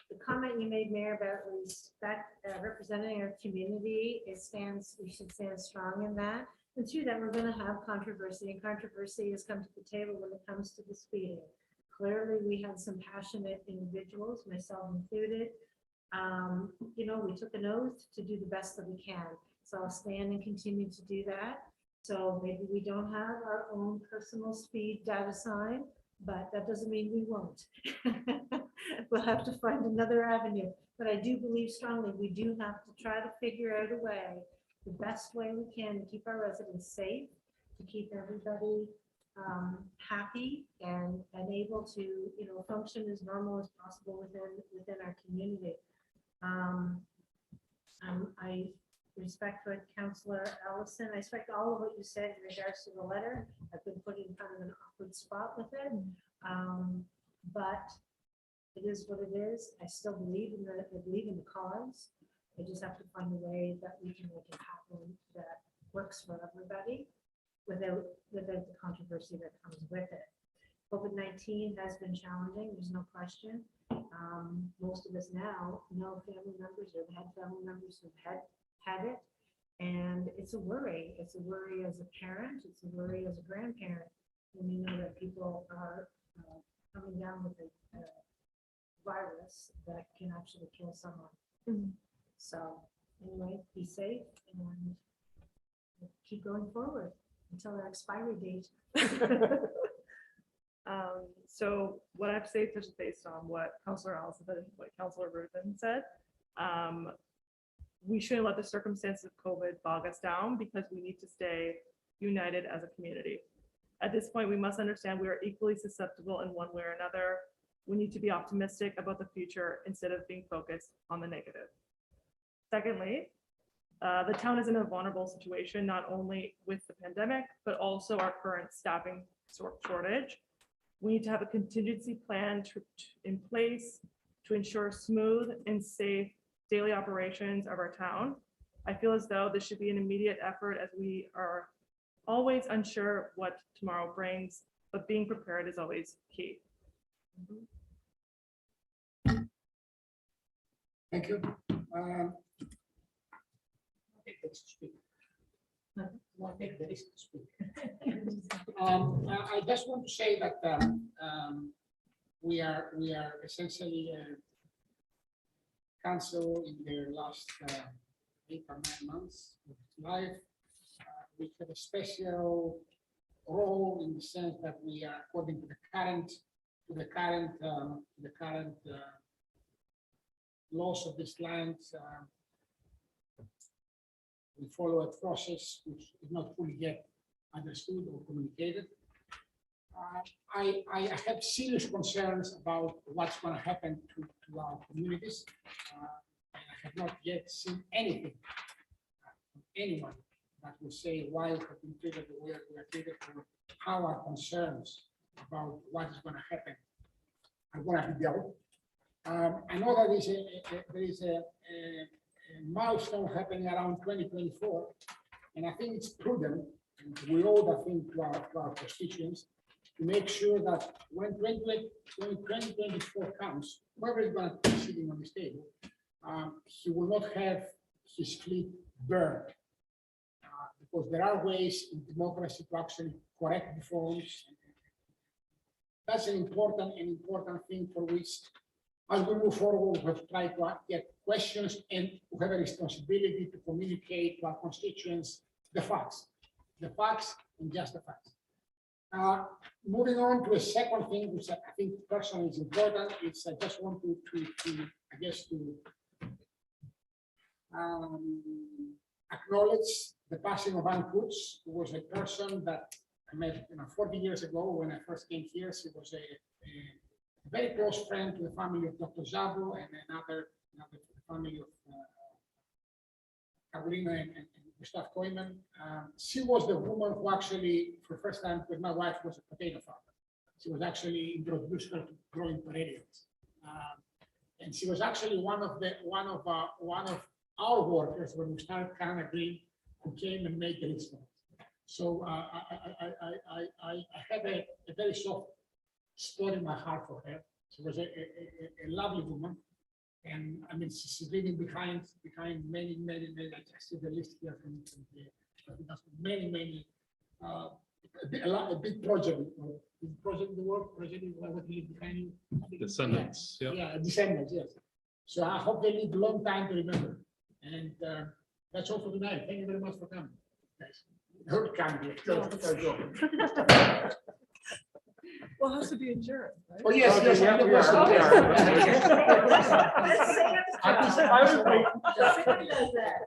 the comment you made, Mayor, about respect, representing our community, it stands, we should stand strong in that. And through that, we're going to have controversy, and controversy has come to the table when it comes to the speeding. Clearly, we had some passionate individuals, myself included. We took an oath to do the best that we can. So I'll stand and continue to do that. So maybe we don't have our own personal speed data sign, but that doesn't mean we won't. We'll have to find another avenue. But I do believe strongly we do have to try to figure out a way, the best way we can, to keep our residents safe, to keep everybody happy and able to function as normal as possible within our community. I respect what Councillor Allison, I respect all of what you said in regards to the letter. I've been put in kind of an awkward spot with it. But it is what it is. I still believe in the cause. I just have to find a way that we can make it happen that works for everybody without the controversy that comes with it. COVID-19 has been challenging, there's no question. Most of us now know family members or have had family members who've had it. And it's a worry. It's a worry as a parent. It's a worry as a grandparent. When you know that people are coming down with a virus that can actually kill someone. So anyway, be safe and keep going forward until our expiry date. So what I have to say is just based on what Councillor Allison said and what Councillor Ruthin said. We shouldn't let the circumstances of COVID bog us down because we need to stay united as a community. At this point, we must understand we are equally susceptible in one way or another. We need to be optimistic about the future instead of being focused on the negative. Secondly, the town is in a vulnerable situation, not only with the pandemic, but also our current staffing shortage. We need to have a contingency plan in place to ensure smooth and safe daily operations of our town. I feel as though this should be an immediate effort as we are always unsure what tomorrow brings, but being prepared is always key. Thank you. I just want to say that we are essentially council in their last 8 or 9 months of life. We have a special role in the sense that we are, according to the current laws of this land, we follow a process which is not fully yet understood or communicated. I have serious concerns about what's going to happen to our communities. I have not yet seen anything from anyone that will say why we have been treated the way we are treated, or how our concerns about what is going to happen are going to be dealt. I know that there is a milestone happening around 2024, and I think it's prudent, and we owe that thing to our constituents, to make sure that when 2024 comes, whoever is going to be sitting on this table, he will not have his fleet burned. Because there are ways in democracy to actually correct the forms. That's an important thing for which, as we move forward, we have to try to get questions and we have a responsibility to communicate to our constituents the facts and just the facts. Moving on to a second thing, which I think personally is important, is I just want to acknowledge the passing of Ann Kutz, who was a person that I met 40 years ago when I first came here. She was a very close friend to the family of Dr. Zabo and another to the family of Carolina and Gustav Koyman. She was the woman who actually, for the first time, with my wife, was a potato farmer. She was actually introduced her to growing potatoes. And she was actually one of our workers when we started Canada Green, who came and made the instrument. So I have a very soft spot in my heart for her. She was a lovely woman. And I mean, she's leaving behind many, I see the list here from many, a big project. Project the work, project what he leave behind. Descendants, yeah, descendants, yes. So I hope they live a long time to remember. And that's all for tonight. Thank you very much for coming, guys. Well, it has to be adjourned, right? Oh, yes, yes. Yeah, we are. Let's say it. I was like- Somebody does that.